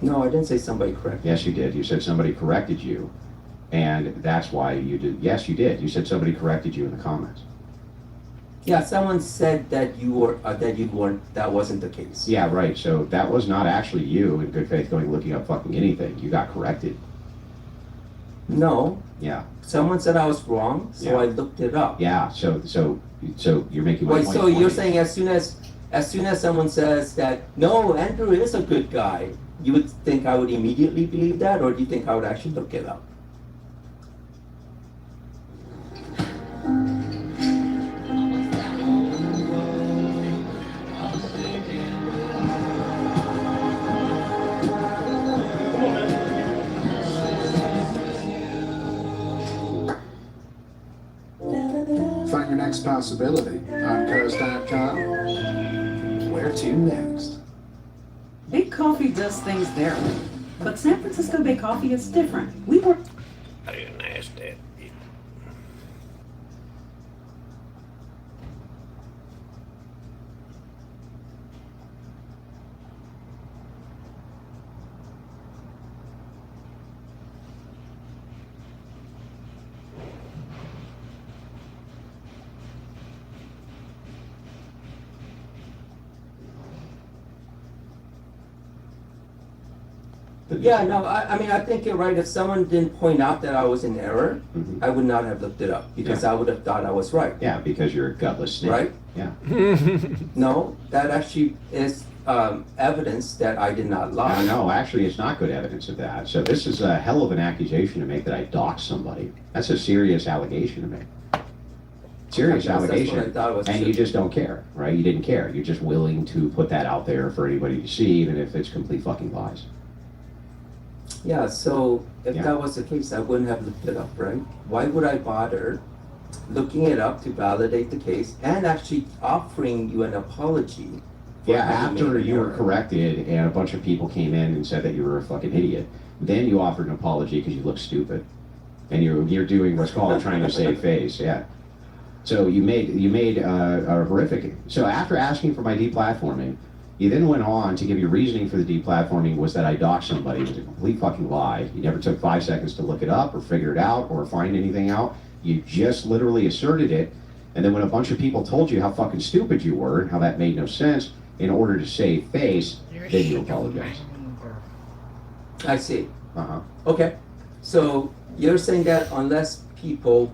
No, I didn't say somebody corrected. Yes, you did. You said somebody corrected you, and that's why you did. Yes, you did. You said somebody corrected you in the comments. Yeah, someone said that you weren't, that wasn't the case. Yeah, right. So that was not actually you in good faith going looking up fucking anything. You got corrected. No. Yeah. Someone said I was wrong, so Yeah. I looked it up. Yeah. So you're making my Wait, point. so you're saying as soon as someone says that, no, Andrew is a good guy, you would think I would immediately believe that, or do you think I would actually look it up? Find your next possibility on Coast.com. Where to next? Big Coffee does things their way, but San Francisco Bay Coffee is different. We work. I didn't ask that. Yeah, no, I mean, I think you're right. If someone didn't point out that I was in error, I would not have looked it up, because I would have thought I was right. Yeah, because you're a gutless snake. Right? Yeah. No, that actually is evidence that I did not lie. No, actually, it's not good evidence of that. So this is a hell of an accusation to make that I doxed somebody. That's a serious allegation to make. Serious allegation. That's what I thought was and true. you just don't care, right? You didn't care. You're just willing to put that out there for anybody to see, even if it's complete fucking lies. Yeah, so if Yeah. that was the case, I wouldn't have looked it up, right? Why would I bother looking it up to validate the case and actually offering you an apology? for Yeah, having after made an you were error? corrected and a bunch of people came in and said that you were a fucking idiot, then you offered an apology because you look stupid. And you're doing what's called trying to save face, yeah. So you made a horrific. So after asking for my deplatforming, you then went on to give your reasoning for the deplatforming was that I doxed somebody. It was a complete fucking lie. You never took 5 seconds to look it up or figure it out or find anything out. You just literally asserted it. And then when a bunch of people told you how fucking stupid you were and how that made no sense, in order to save face, then you apologize. I see. Uh-huh. Okay, so you're saying that unless people,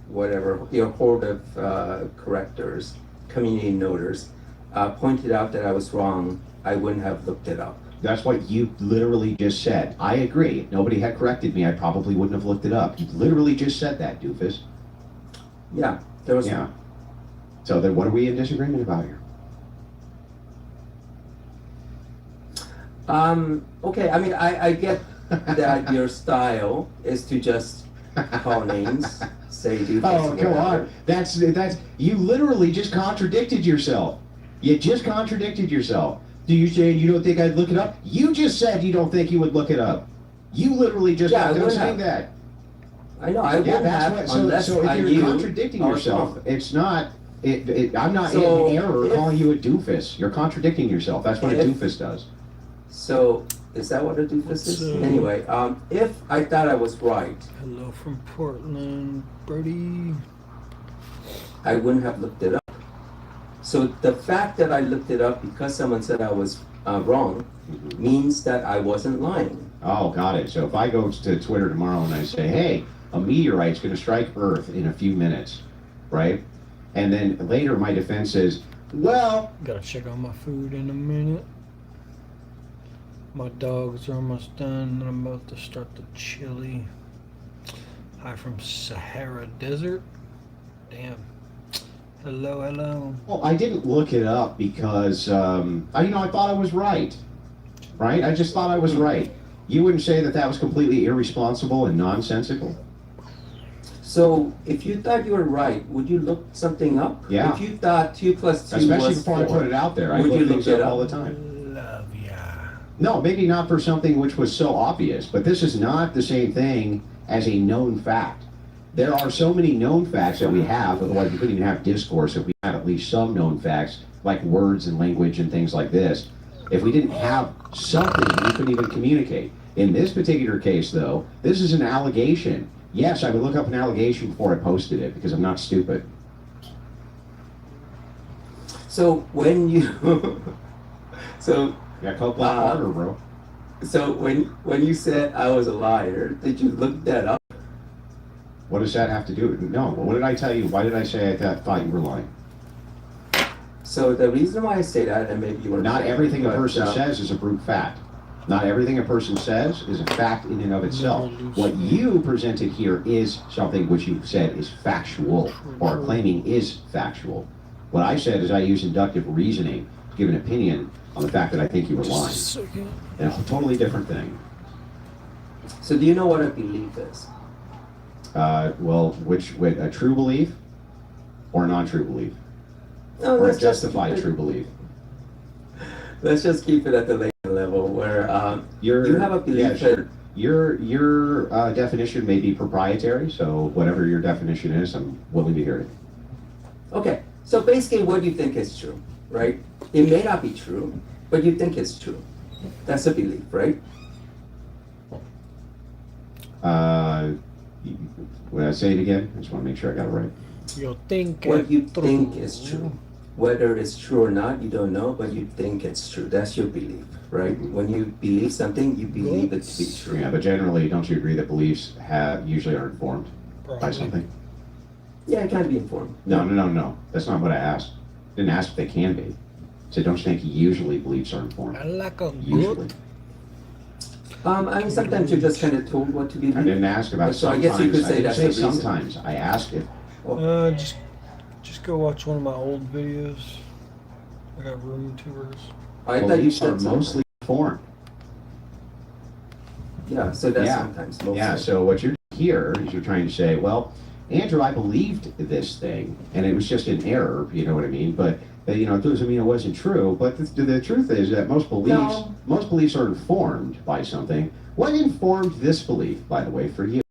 whatever, your horde of correctors, community noters, pointed out that I was wrong, I wouldn't have looked it up. That's what you literally just said. I agree. If nobody had corrected me, I probably wouldn't have looked it up. You literally just said that, doofus. Yeah, there was. Yeah. So then what are we in disagreement about here? Okay, I mean, I get that your style is to just call names, say do things. Oh, come on. That's you literally just contradicted yourself. You just contradicted yourself. Do you say you don't think I'd look it up? You just said you don't think you would look it up. You literally just Yeah, I got done wouldn't saying have. that. I know, I Yeah, wouldn't that's have what. So, unless so I if knew you're contradicting I was yourself, wrong. it's not. I'm not So in error if- calling you a doofus. You're contradicting yourself. That's what a If- doofus does. So, is that what a doofus is? So- Anyway, if I thought I was right, Hello from Portland, Brody. I wouldn't have looked it up. So the fact that I looked it up because someone said I was wrong means that I wasn't lying. Oh, got it. So if I go to Twitter tomorrow and I say, hey, a meteorite's going to strike Earth in a few minutes, right? And then later my defense is, well, Gotta check on my food in a minute. My dogs are almost done, and I'm about to start the chili. Hi from Sahara Desert. Damn. Hello, hello. well, I didn't look it up because, I thought I was right, right? I just thought I was right. You wouldn't say that that was completely irresponsible and nonsensical? So if you thought you were right, would you look something up? Yeah. If you thought 2 plus 2 Especially was before I 4, put it out there. I Would you look look things it up up? all the time. Love ya. No, maybe not for something which was so obvious, but this is not the same thing as a known fact. There are so many known facts that we have, otherwise we couldn't even have discourse if we had at least some known facts, like words and language and things like this. If we didn't have something, we couldn't even communicate. In this particular case, though, this is an allegation. Yes, I would look up an allegation before I posted it because I'm not stupid. So when you, so Yeah, Coke Black Water, bro. so when you said I was a liar, did you look that up? What does that have to do with it? No. What did I tell you? Why did I say I thought you were lying? So the reason why I say that, and maybe you want Not everything a person says. says is a brute fact. Not everything a person says is a fact in and of itself. What you presented here is something which you said is factual, or are claiming is factual. What I said is I use inductive reasoning to give an opinion on the fact that I think you were lying. And a totally different thing. So do you know what a belief is? Well, which a true belief or a non-true belief? No, Or a let's just justified keep it- true belief? Let's just keep it at the later level where You have a belief that Your definition may be proprietary, so whatever your definition is, I'm willing to hear it. okay. So basically, what you think is true, right? It may not be true, but you think it's true. That's a belief, right? When I say it again, I just want to make sure I got it right. Yo think What you es think true. is true. Whether it's true or not, you don't know, but you think it's true. That's your belief, right? When you believe something, you believe it to be true. Yeah, but generally, don't you agree that beliefs usually are informed by Probably. something? Yeah, it can be informed. No. That's not what I asked. I didn't ask if they can be. So don't you think usually beliefs are informed? I like a Usually. good. I mean, sometimes you're just kind of told what to believe. I didn't ask about So I sometimes. guess you could say didn't that's say the reason. sometimes. I asked if. Just go watch one of my old videos. I got room tours. I thought you Beliefs said are mostly informed. Yeah, so that's Yeah. sometimes. Mostly. Yeah, so what you're here is you're trying to say, well, Andrew, I believed this thing, and it was just an error, you know what I mean? But it doesn't mean it wasn't true. But the truth is that most beliefs are informed by something. What informed this belief, by the way, for you?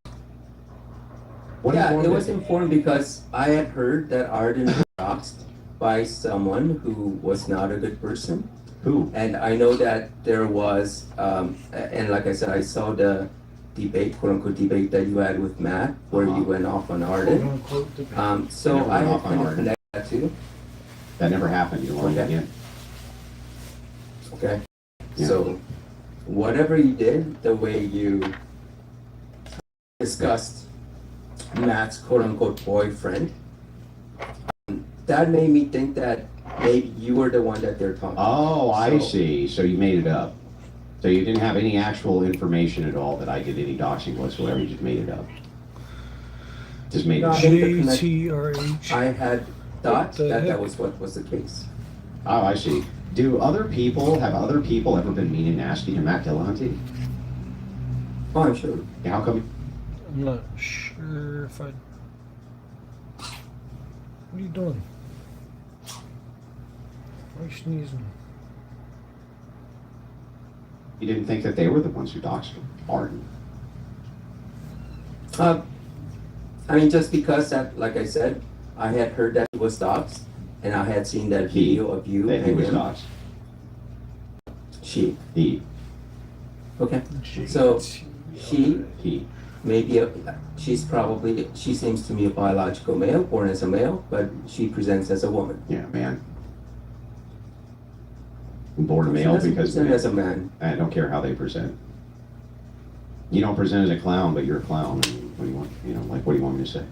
What Yeah, informed it was informed because I had heard that Arden was doxxed by someone who was not a good person. Who? And I know that there was, and like I said, I saw the debate, quote unquote debate that you had with Matt, where you went off on Arden. So Never I went had off on kind of Arden. connected that too. That never happened. You're lying Okay. again. Okay. Yeah. So whatever you did, the way you discussed Matt's quote unquote boyfriend, that made me think that maybe you were the one that they're talking Oh, about. I So- see. So you made it up. So you didn't have any actual information at all that I did any doxing whatsoever. You just made it up. Just made it No, up. I think the connect- GTRH. I had thought the that heck? that was what was the case. Oh, I see. Have other people ever been mean and nasty to Matt Dillahunty? Oh, I'm sure. Yeah, how come? I'm not sure if I. What are you doing? Why are you sneezing? You didn't think that they were the ones who doxed Arden? I mean, just because that, like I said, I had heard that he was doxxed, and I had seen that video of you That he and was him. doxed. She. He. Okay. So she He. maybe she seems to me a biological male, born as a male, but she presents as a woman. Yeah, man. I'm born a She male doesn't because present as a man. I don't care how they present. You don't present as a clown, but you're a clown. I mean, what do you want? What do you want me to say?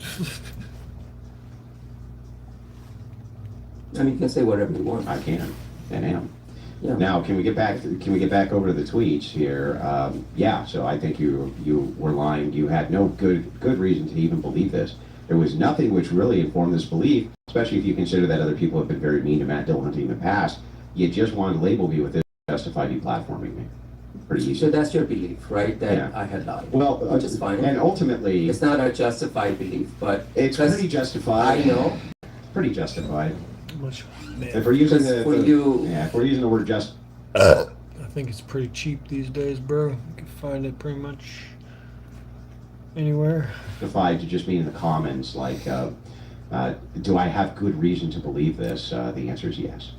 I mean, you can say whatever you want. I can and am. Yeah. Now, can we get back over to the tweets here? Yeah. So I think you were lying. You had no good reason to even believe this. There was nothing which really informed this belief, especially if you consider that other people have been very mean to Matt Dillahunty in the past. You just wanted to label me with this, justify deplatforming me. Pretty easy. So that's your belief, right? That Yeah. I had lied. Well, which is fine. And ultimately, It's not a justified belief, but it's because pretty justified. I know. Pretty justified. Much, If man. we're using Because for you- if we're using the word I think it's pretty cheap these days, bro. You can find it pretty much anywhere. justified to just mean in the comments, like, do I have good reason to believe this? The answer is yes.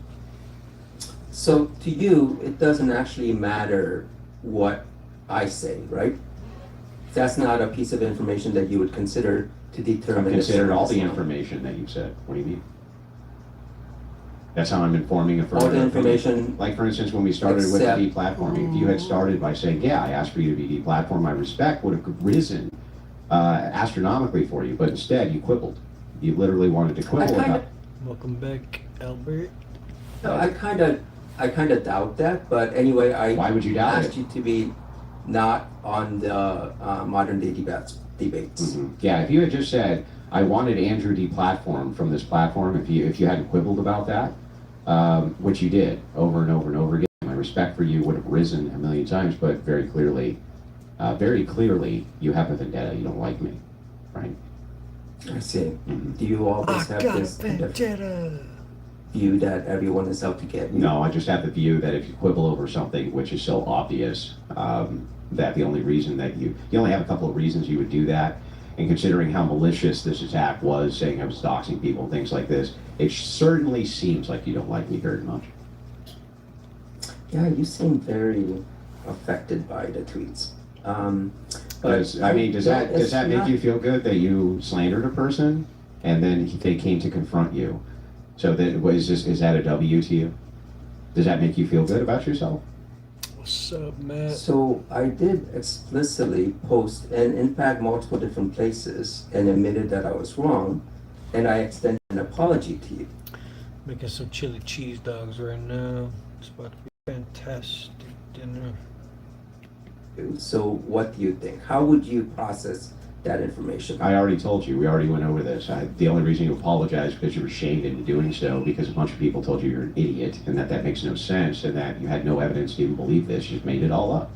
So to you, it doesn't actually matter what I say, right? That's not a piece of information that you would consider to I've determine. if considered all the someone is wrong. information that you've said. What do you mean? That's how I'm informing a All further the opinion. information. Like for instance, when we started with the Except- deplatforming, if you had started by saying, yeah, I asked for you to be deplatformed, my respect would have risen astronomically for you, but instead you quibbled. You literally wanted to I quibble kind about of, Welcome back, Albert. no, I kind of doubt that. But anyway, Why I would you doubt asked it? you to be not on the modern day debates. Mhm. Yeah, if you had just said, I wanted Andrew deplatformed from this platform, if you hadn't quibbled about that, which you did over and over and over again, my respect for you would have risen a million times, but very clearly, you have a vendetta. You don't like me, right? I see. Mhm. Do you I always have got a this kind of vendetta. view that everyone is out to get you? No, I just have the view that if you quibble over something which is so obvious, that the only reason that you only have a couple of reasons you would do that, and considering how malicious this attack was, saying I was doxing people, things like this, it certainly seems like you don't like me very much. Yeah, you seem very affected by the tweets. Does that make you feel good that you slandered a person and then they came to confront you? So that is that a W to you? Does that make you feel good about yourself? What's up, Matt? So I did explicitly post, and in fact multiple different places, and admitted that I was wrong, and I extended an apology to you. Making some chili cheese dogs right now. It's about to be fantastic dinner. So what do you think? How would you process that information? I already told you. We already went over this. The only reason you apologize is because you were shamed into doing so because a bunch of people told you you're an idiot and that makes no sense and that you had no evidence to even believe this. You just made it all up.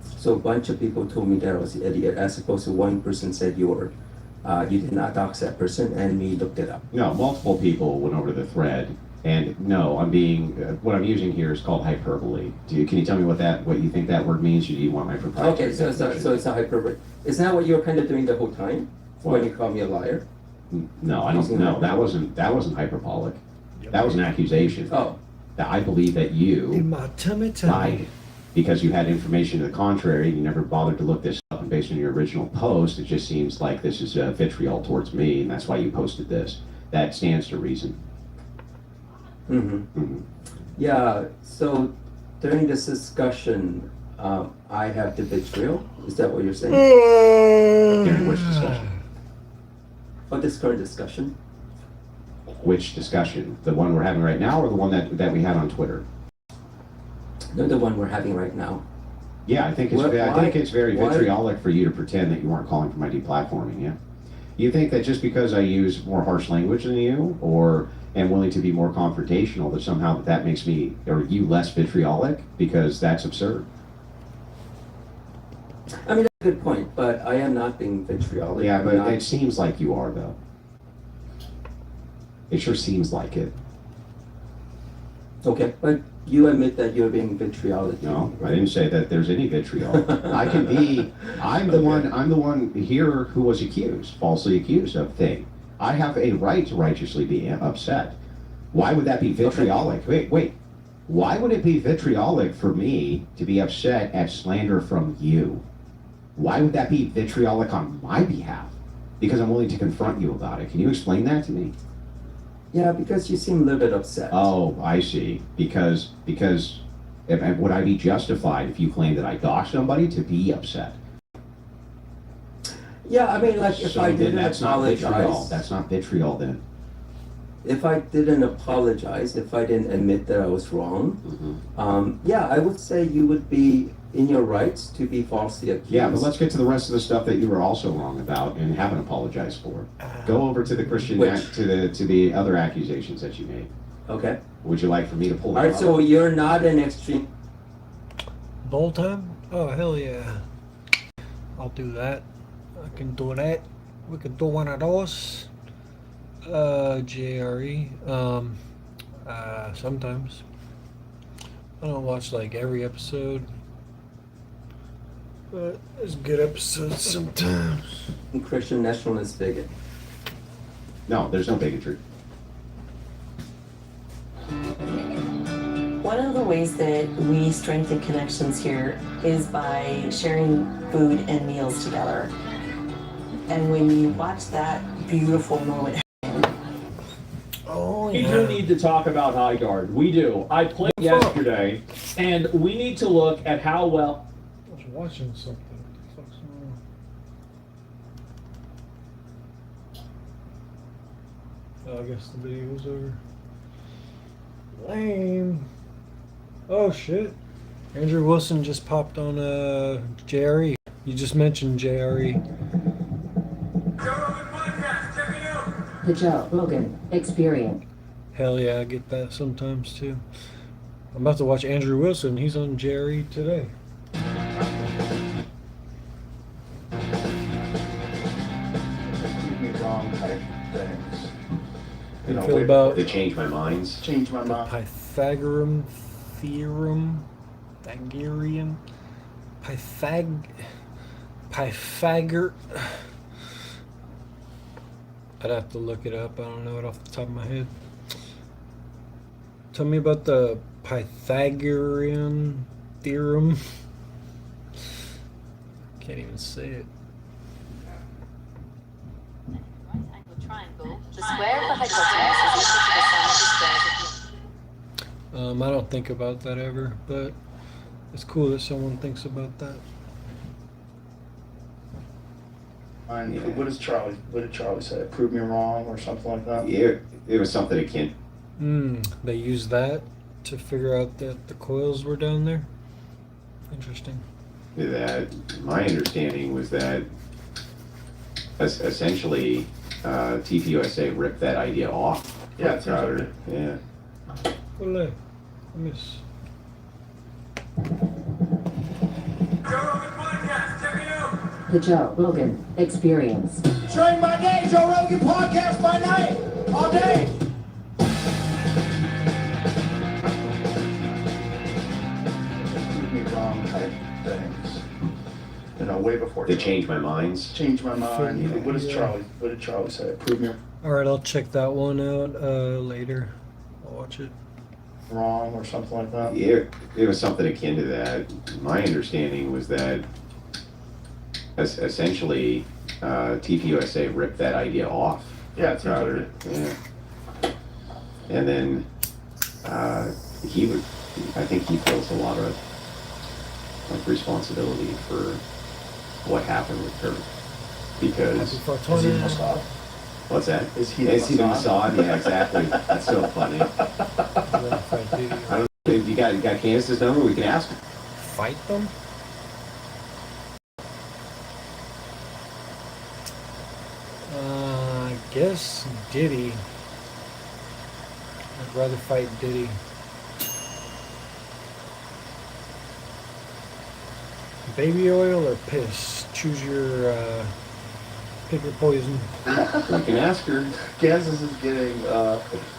So a bunch of people told me that I was an idiot, as opposed to one person said you did not dox that person, and me looked it up. No, multiple people went over the thread. And no, what I'm using here is called hyperbole. Can you tell me what you think that word means? Or do you want my proprietary Okay, so definition? it's a hyperbole. Isn't that what you were kind of doing the whole time when you called me a liar? No, I don't know. That wasn't hyperbolic. That was an accusation. Oh, That I believe that you In my tummy. lied because you had information to the contrary and you never bothered to look this up, and based on your original post, it just seems like this is vitriol towards me, and that's why you posted this. That stands to reason. mm-hmm. Yeah, so during this discussion, I have the vitriol. Is that what you're saying? During which discussion? For this current discussion? Which discussion? The one we're having right now, or the one that we had on Twitter? No, the one we're having right now. Yeah, I think it's very vitriolic for you to pretend that you weren't calling for my deplatforming. Yeah, you think that just because I use more harsh language than you, or am willing to be more confrontational, that somehow that makes me or you less vitriolic? Because that's absurd. I mean, that's a good point, but I am not being vitriolic. Yeah, I'm but not- it seems like you are, though. It sure seems like it. Okay, but you admit that you're being vitriolic. No, I didn't say that there's any vitriol. I'm the one here who was falsely accused of thing. I have a right to righteously be upset. Why would that be vitriolic? Wait. Why would it be vitriolic for me to be upset at slander from you? Why would that be vitriolic on my behalf? Because I'm willing to confront you about it. Can you explain that to me? Yeah, because you seem a little bit upset. Oh, I see. Because would I be justified if you claimed that I doxed somebody to be upset? Yeah, I mean, like if So I then didn't that's not vitriol. apologize, That's not vitriol then. if I didn't apologize, if I didn't admit that I was wrong, yeah, I would say you would be in your rights to be falsely accused. Yeah, but let's get to the rest of the stuff that you were also wrong about and haven't apologized for. Go over to the Christian Which? to the other accusations that you made. Okay. Would you like for me to pull All them right. up? So you're not an extreme. Bowl time? Oh, hell yeah. I'll do that. I can do that. We can do one of those. JRE. Sometimes. I don't watch like every episode. But it's good episodes sometimes. Christian nationalist bigot. No, there's no bigotry. One of the ways that we strengthen connections here is by sharing food and meals together. And when you watch that beautiful moment, Oh, We yeah. do need to talk about High Guard. We do. I played yesterday, and we need to look at how well. I was watching something. What the fuck's going on? Oh, I guess the video was over. Lame. Oh shit. Andrew Wilson just popped on JRE. You just mentioned JRE. The Joe Rogan Experience. Hell yeah, I get that sometimes too. I'm about to watch Andrew Wilson. He's on JRE today. Prove me wrong type things. How do you feel about To change my minds. Change my the mind. Pythagorean theorem? Pythagorean? Pythagor. I'd have to look it up. I don't know it off the top of my head. Tell me about the Pythagorean theorem. Can't even say it. The square of the hypotenuse is equal to the sum of the squares of I don't think about that ever, but it's cool that someone thinks about that. What did Charlie say? Prove me wrong or something like that? It was something akin. They used that to figure out that the coils were down there. Interesting. That my understanding was that essentially TPUSA ripped that idea off. Yeah, With Crowder. Yeah. Olé. I miss. The Joe Rogan Experience. During my day, Joe Rogan podcast by night, all day. Prove me wrong type things. Way before. To change my minds. Change my mind. Yeah. What did Charlie say? Prove me Alright, I'll check that one out later. I'll watch it. wrong or something like that? It was something akin to that. My understanding was that essentially TPUSA ripped that idea off. Yeah, it seems like Crowder. it. Yeah. And then he would, I think he feels a lot of responsibility for what happened with Kurt. Because Happy Is he 420. Mossad? what's that? Is he the Is he the Mossad? Mossad? Yeah, exactly. That's so funny. I don't know if you got Candace's number. We can ask him. Fight them? I guess Diddy. I'd rather fight Diddy. Baby oil or piss? Choose your, pick your poison. We can ask her. Kansas is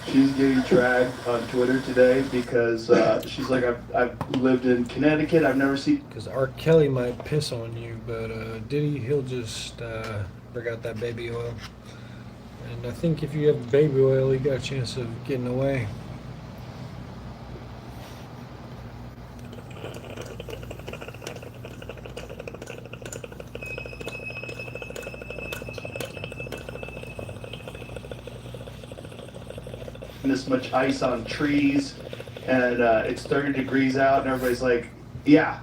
she's getting dragged on Twitter today because she's like, I've lived in Connecticut, I've never seen. Because R. Kelly might piss on you, but Diddy, he'll just bring out that baby oil. And I think if you have baby oil, you got a chance of getting away. This much ice on trees, and it's 30 degrees out, and everybody's like, yeah,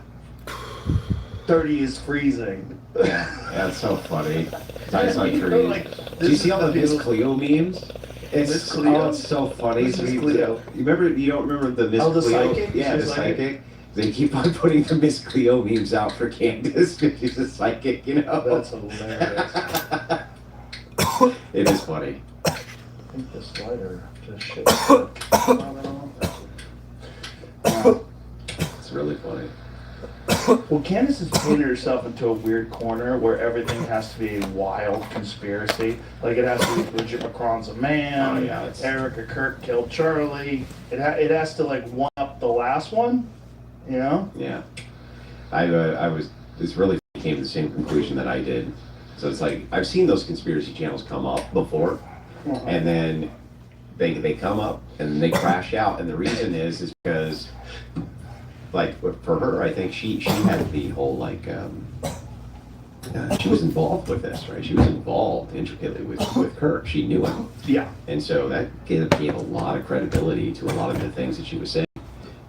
30 is freezing. Yeah, that's so funny. Ice on You know, trees. like, Do you this see all the is Miss Cleo memes? Miss Cleo? Oh, it's so funny. Who's Miss Cleo? You remember? You don't remember the Miss Oh, the Cleo? psychic? Yeah, the She's psychic? psychic. They keep on putting the Miss Cleo memes out for Candace because she's a psychic, you know? That's hilarious. It is funny. I think this lighter just shit. It's really funny. Well, Candace has painted herself into a weird corner where everything has to be a wild conspiracy. Like, it has to be Bridget McCron's a man, Oh, yeah, it's- Erica Kirk killed Charlie. It has to, like, one up the last one, you know? Yeah. This really came to the same conclusion that I did. So it's like, I've seen those conspiracy channels come up before, and then They come up and they crash out, and the reason is because, like, for her, I think she had the whole like she was involved with this, right? She was involved intricately with Kirk. She knew him, Yeah. and so that gave a lot of credibility to a lot of the things that she was saying.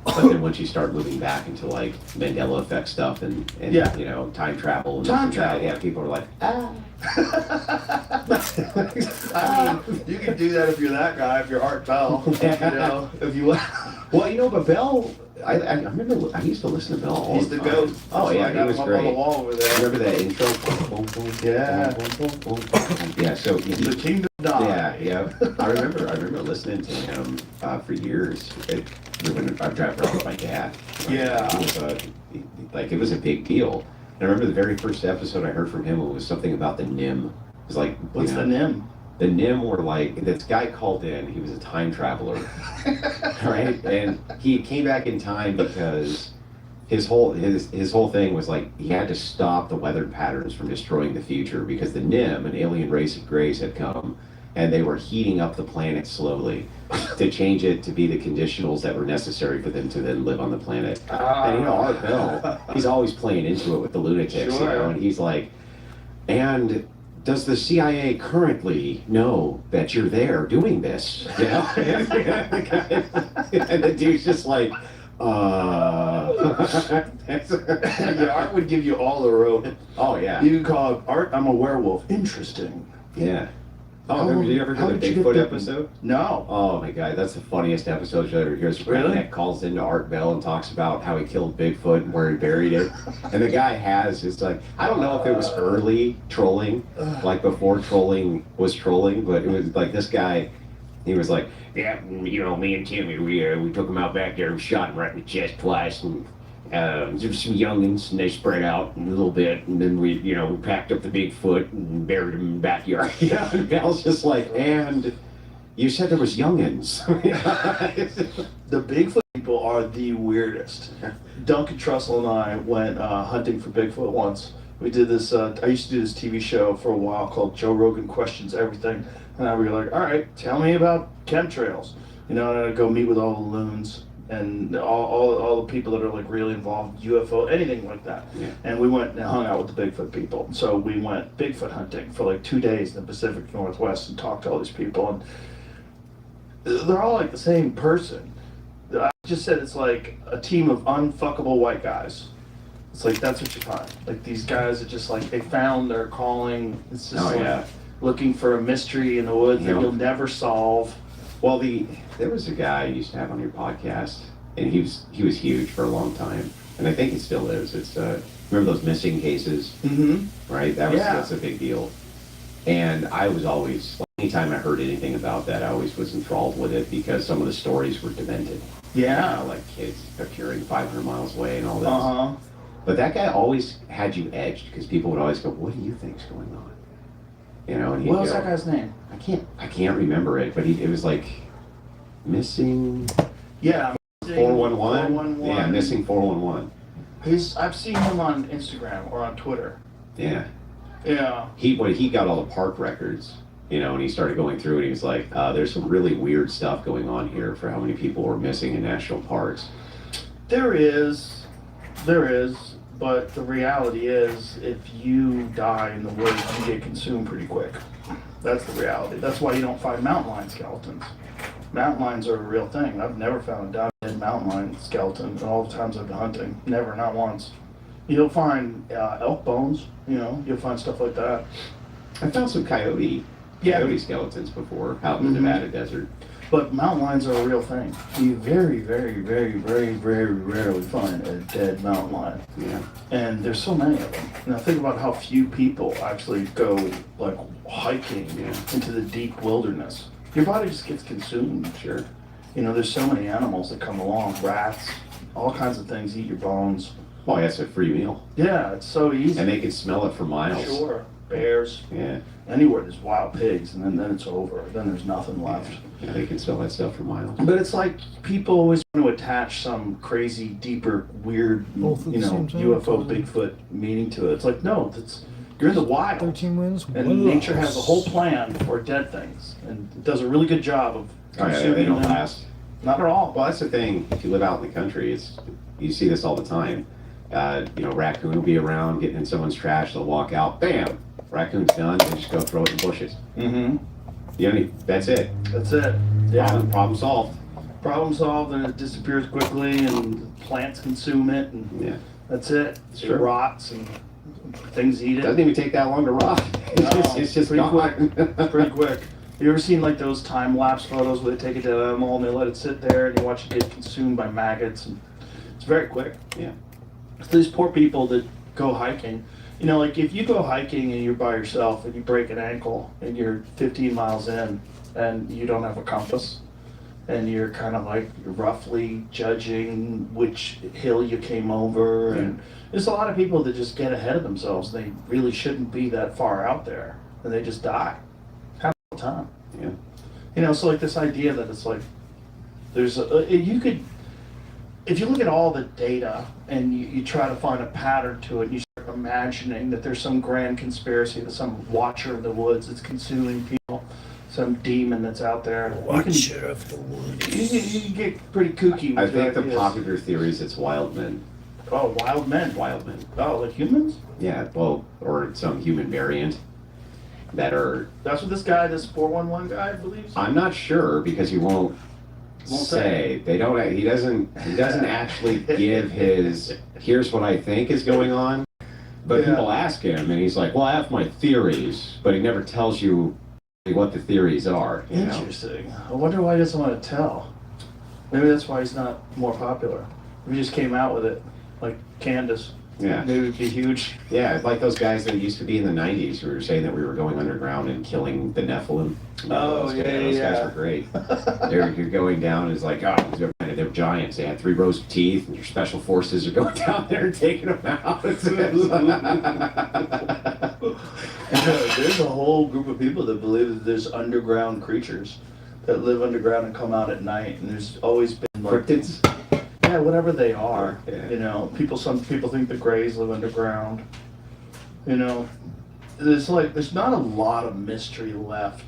But then when she started moving back into like Mandela effect stuff and Yeah. you know, time travel and Time this and that, travel. yeah, people are like, ah. I mean, you can do that if you're that guy, if you're Art Bell. You know, if you Well, you know, but Bell, I remember I used to listen to Bell all he's the the time. goat. Oh That's why I yeah, got he was him up great. on the wall over there. Remember that intro? Boom, boom, Yeah. boom, boom, boom, boom. Yeah. So The Kingdom Dog. yeah. I remember listening to him for years. When I drive around with my dad. Yeah. It was a big deal. And I remember the very first episode I heard from him, it was something about the NIM. It was like, What's you the know, NIM? The NIM were like, this guy called in, he was a time traveler, right? And he came back in time because his whole thing was like, he had to stop the weather patterns from destroying the future because the NIM, an alien race of grays, had come and they were heating up the planet slowly to change it to be the conditionals that were necessary for them to then live on the planet. And you know, Art Bell, he's always playing into it with the lunatics, you know, and he's like, and does the CIA currently know that you're there doing this? You know? And the dude's just like, Yeah, Art would give you all the rope. oh yeah. You can call it, Art, I'm a werewolf. Interesting. Yeah. Oh, did you ever hear the Bigfoot episode? No. Oh my god, that's the funniest episode you'll ever hear. It's a Really? that calls into Art Bell and talks about how he killed Bigfoot and where he buried it. And the guy it's like, I don't know if it was early trolling, like before trolling was trolling, but it was like this guy, he was like, yeah, you know, me and Timmy, we took him out back there and shot him right in the chest twice, and there was some youngins, and they spread out a little bit, and then we packed up the Bigfoot and buried him in the backyard. Yeah, and Bell's just like, and you said there was youngins. The Bigfoot people are the weirdest. Duncan Trussell and I went hunting for Bigfoot once. We did this, I used to do this TV show for a while called Joe Rogan Questions Everything. And we were like, all right, tell me about chemtrails. You know, and I'd go meet with all the loons and all the people that are like really involved, UFO, anything like that. Yeah. And we went and hung out with the Bigfoot people. So we went Bigfoot hunting for like 2 days in the Pacific Northwest and talked to all these people. And they're all like the same person. I just said it's like a team of unfuckable white guys. It's like, that's what you find. Like these guys are just like, they found their calling. It's just looking for a mystery in the woods that you'll never solve. Well, there was a guy you used to have on your podcast, and he was huge for a long time, and I think he still is. It's remember those missing cases, right? That's a big deal. And I was always, anytime I heard anything about that, I always was enthralled with it because some of the stories were demented. Yeah. You know, like kids appearing 500 miles away and all this. But that guy always had you edged because people would always go, "What do you think's going on?" You know, and What was that guy's name? I can't remember it, but it was like missing. Yeah, 411. Yeah, missing 411. I've seen him on Instagram or on Twitter. Yeah. Yeah. He got all the park records, you know, and he started going through and he was like, "There's some really weird stuff going on here for how many people were missing in national parks." There is, but the reality is, if you die in the woods, you get consumed pretty quick. That's the reality. That's why you don't find mountain lion skeletons. Mountain lions are a real thing. I've never found a dead mountain lion skeleton in all the times I've been hunting. Never, not once. You'll find elk bones, you'll find stuff like that. I found some coyote skeletons before out in the Nevada desert. But mountain lions are a real thing. You very, very, very, very, very rarely find a dead mountain lion. Yeah. And there's so many of them. Now think about how few people actually go like hiking into the deep wilderness. Your body just gets consumed. Sure. There's so many animals that come along, rats, all kinds of things eat your bones. Oh, yeah, it's a free meal. Yeah, it's so easy. And they can smell it for miles. Sure. Bears. Yeah. Anywhere there's wild pigs, and then it's over. Then there's nothing left. Yeah, they can smell that stuff for miles. But it's like people always want to attach some crazy, deeper, weird, Both at the same time, UFO, totally. Bigfoot meaning to it. It's like, no, You're in the wild. 13 wins. And one nature loss. has a whole plan for dead things, and it does a really good job of Oh, yeah, consuming they don't them. last. Not at all. Well, that's the thing. If you live out in the country, you see this all the time. Raccoon will be around getting in someone's trash. They'll walk out, bam, raccoon's done. They just go throw it in bushes. Mm-hmm. That's it. That's it. Yeah. Problem solved. Problem solved, and it disappears quickly, and plants consume it, and Yeah. that's it. Sure. It rots, and things eat It it. doesn't even take that long to rot. It's just pretty gone. quick. Pretty quick. You ever seen like those time lapse photos where they take a dead animal and they let it sit there and you watch it get consumed by maggots, and it's very quick. Yeah. These poor people that go hiking, like if you go hiking and you're by yourself and you break an ankle and you're 15 miles in and you don't have a compass and you're kind of like roughly judging which hill you came over, and there's a lot of people that just get ahead of themselves. They really shouldn't be that far out there and they just die. Happens all the time. Yeah. So like this idea that it's like there's you could, if you look at all the data and you try to find a pattern to it, you start imagining that there's some grand conspiracy, that some watcher in the woods that's consuming people, some demon that's out there. Watcher of the woods. You can get pretty kooky with I your think the ideas. popular theory is it's wild men. Oh, wild men. Wild men. Oh, like humans? Yeah, well, or some human variant that are. That's what this 411 guy believes? I'm not sure because he won't say. They don't. He doesn't actually give his. Here's what I think is going on. But Yeah. people ask him, and he's like, "Well, I have my theories," but he never tells you what the theories are. You know? Interesting. I wonder why he doesn't want to tell. Maybe that's why he's not more popular. If he just came out with it, like Candace. Yeah. Maybe it'd be huge. Yeah, it's like those guys that used to be in the '90s who were saying that we were going underground and killing the Nephilim. Oh, yeah, Those yeah. guys were great. You're going down. It's like, they're giants. They had 3 rows of teeth, and your special forces are going down there and taking them out. There's a whole group of people that believe that there's underground creatures that live underground and come out at night, and there's always been like Cryptids. yeah, whatever they are. Yeah. Some people think the Greys live underground. There's not a lot of mystery left.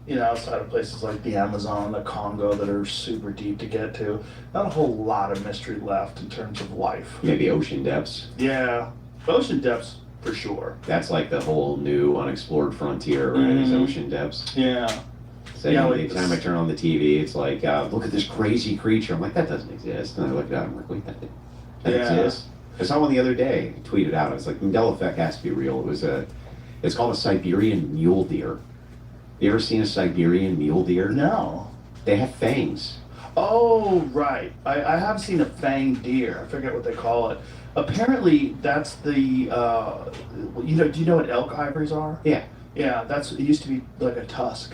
Outside of places like the Amazon, the Congo that are super deep to get to. Not a whole lot of mystery left in terms of life. Maybe ocean depths. Yeah, ocean depths for sure. That's like the whole new unexplored frontier, right? Is Mhm. ocean depths. Yeah. So Yeah, like anytime I turn on the TV, it's like, look at this crazy creature. I'm like, that doesn't exist. And I look it up, I'm like, wait, that Yeah. exists? I saw one the other day, tweeted out. I was like, Mandela effect has to be real. It's called a Siberian mule deer. You ever seen a Siberian mule deer? No. They have fangs. Oh, right. I have seen a fanged deer. I forget what they call it. Apparently, that's the, do you know what elk ivories are? Yeah. Yeah, it used to be like a tusk.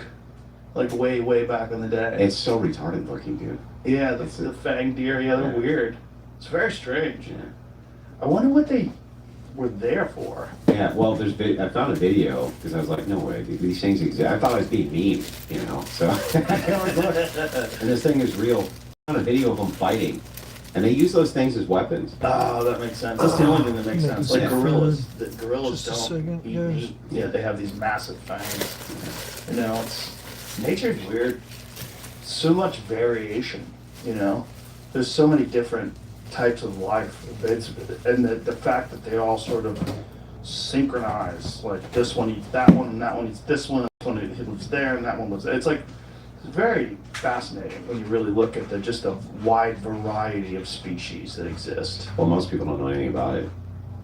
Like way, way back in the day. It's so retarded looking, dude. Yeah, the fanged deer. Yeah, they're Yeah. weird. It's very strange. Yeah. I wonder what they were there for. Yeah, well, I found a video because I was like, no way, these things exist. I thought I was being mean, so. And this thing is real. I found a video of them fighting. And they use those things as weapons. Oh, that makes sense. That's the only thing that makes sense. Like Yeah. gorillas. The gorillas Just a don't second, eat guys. meat. Yeah, they have these massive fangs. Nature's weird. So much variation, There's so many different types of life. And the fact that they all sort of synchronize. Like this one eats that one, and that one eats this one, and this one lives there, and that one lives there. It's very fascinating when you really look at just a wide variety of species that exist. Well, most people don't know anything about it.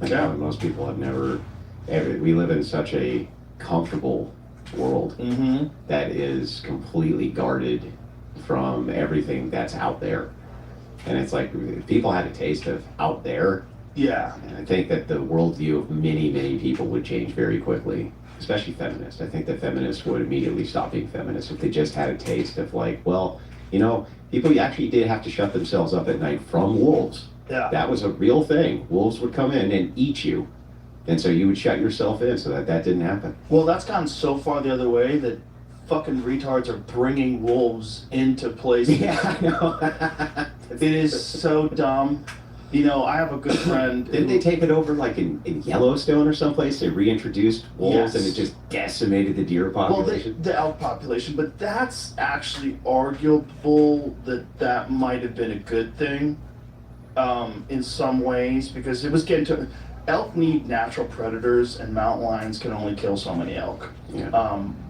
Yeah. Most people have never. We live in such a comfortable world Mm-hmm. that is completely guarded from everything that's out there. And it's like, if people had a taste of out there, Yeah. and I think that the worldview of many, many people would change very quickly, especially feminists. I think that feminists would immediately stop being feminists if they just had a taste of people actually did have to shut themselves up at night from wolves. Yeah. That was a real thing. Wolves would come in and eat you. And so you would shut yourself in so that didn't happen. Well, that's gone so far the other way that fucking retards are bringing wolves into places. Yeah, I know. It is so dumb. You know, I have a good friend. Didn't they take it over like in Yellowstone or someplace? They reintroduced wolves and it just decimated the deer population? Well, the elk population, but that's actually arguable that might have been a good thing in some ways, because it was getting to... Elk need natural predators, and mountain lions can only kill so many elk. Yeah.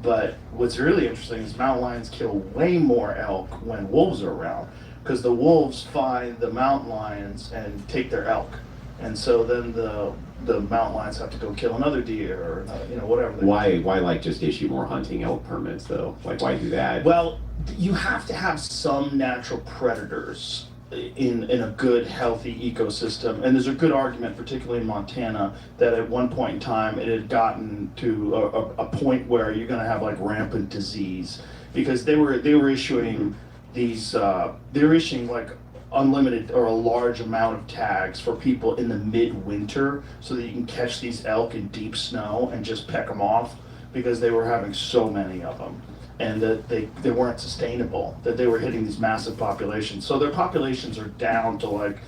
But what's really interesting is mountain lions kill way more elk when wolves are around, because the wolves find the mountain lions and take their elk, and so then the mountain lions have to go kill another deer or whatever. Why like just issue more hunting elk permits though? Like why do that? Well, you have to have some natural predators in a good healthy ecosystem, and there's a good argument, particularly in Montana, that at one point in time it had gotten to a point where you're going to have like rampant disease, because they were issuing these they were issuing like unlimited or a large amount of tags for people in the midwinter so that you can catch these elk in deep snow and just peck them off, because they were having so many of them, and that they weren't sustainable, that they were hitting these massive populations. So their populations are down to like,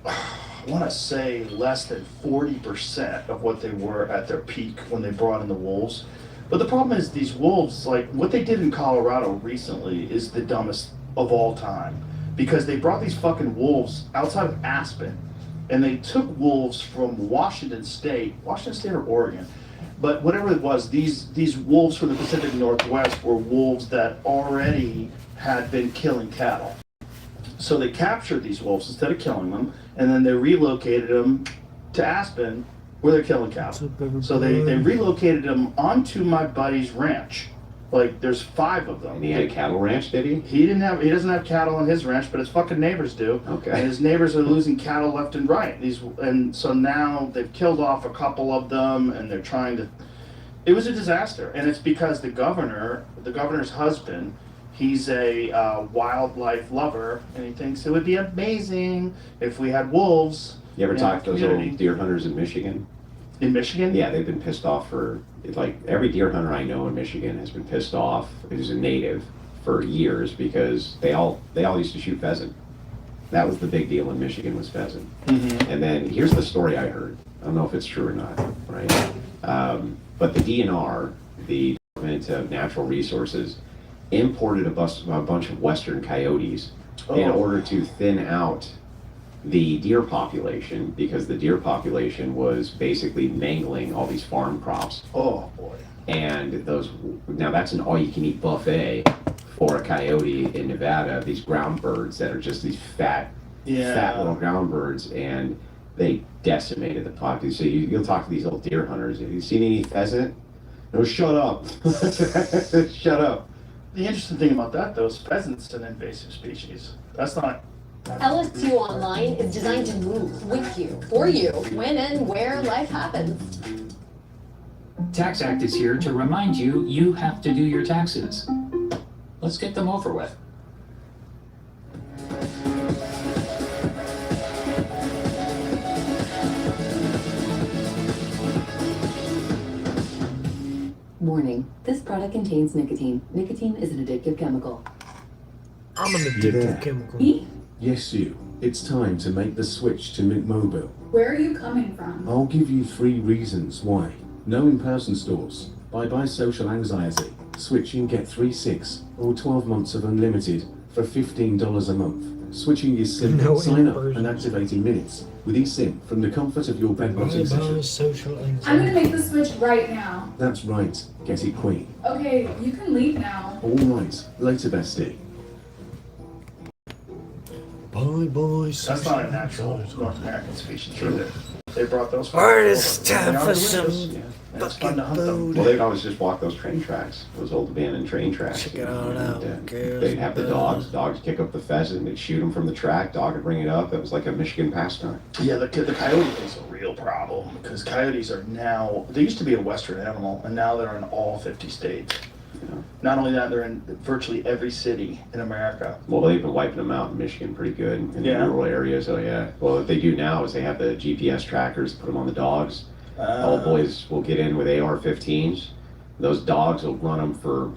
I want to say less than 40% of what they were at their peak when they brought in the wolves. But the problem is these wolves, like what they did in Colorado recently is the dumbest of all time, because they brought these fucking wolves outside of Aspen, and they took wolves from Washington State or Oregon, but whatever it was, these wolves from the Pacific Northwest were wolves that already had been killing cattle. So they captured these wolves instead of killing them, and then they relocated them to Aspen, where they're killing cattle. So they relocated them onto my buddy's ranch. Like there's 5 of them. And he had a cattle ranch, did he? He doesn't have cattle on his ranch, but his fucking neighbors do. Okay. And his neighbors are losing cattle left and right. And so now they've killed off a couple of them, and they're trying to. It was a disaster, and it's because the governor's husband, he's a wildlife lover, and he thinks it would be amazing if we had wolves. You ever in talk to our those community. old deer hunters in Michigan? In Michigan? Yeah, they've been pissed off for, like, every deer hunter I know in Michigan has been pissed off, who's a native, for years, because they all used to shoot pheasant. That was the big deal in Michigan, was pheasant. Mm-hmm. And then, here's the story I heard. I don't know if it's true or not, right? But the DNR, the Department of Natural Resources, imported a bunch of western coyotes in order to thin out the deer population, because the deer population was basically mangling all these farm crops. Oh boy. And now that's an all-you-can-eat buffet for a coyote in Nevada, these ground birds that are just these fat little ground birds, and they decimated the population. So you'll talk to these old deer hunters, have you seen any pheasant? No, shut up. Shut up. The interesting thing about that, though, is pheasant's an invasive species. That's not. LS2 Online is designed to move with you, for you, when and where life happens. Tax Act is here to remind you you have to do your taxes. Let's get them over with. Warning, this product contains nicotine. Nicotine is an addictive chemical. I'm an You there? addictive chemical. Me? Yes, you. It's time to make the switch to Mint Mobile. Where are you coming from? I'll give you 3 reasons why. No in-person stores. Bye-bye social anxiety. Switch and get 3.6 or 12 months of unlimited for $15 a month. Switching is simple. No Sign up in-person. and activate in minutes with eSIM from the comfort of your bed bottom Bye-bye session. social I'm anxiety. gonna make the switch right now. That's right. Get it quick. Okay, you can leave now. All right. Later, bestie. Bye-bye That's not social a natural anxiety. North American species either. They brought those. Alright, it's over. time They are for delicious. some And it's fun to hunt them. fucking Well, they'd always just walk those train tracks, those old abandoned train tracks. Check it all out, girls. They'd have the dogs kick up the pheasant, they'd shoot them from the track, dog would bring it up. It was like a Michigan pastime. Yeah, the coyote is a real problem, because coyotes are now, they used to be a western animal, and now they're in all 50 states. know. Not only that, they're in virtually every city in America. Well, they've been wiping them out in Michigan pretty good in Yeah. the rural areas. So yeah. Well, what they do now is they have the GPS trackers, put them on the dogs. All boys will get in with AR-15s. Those dogs will run them for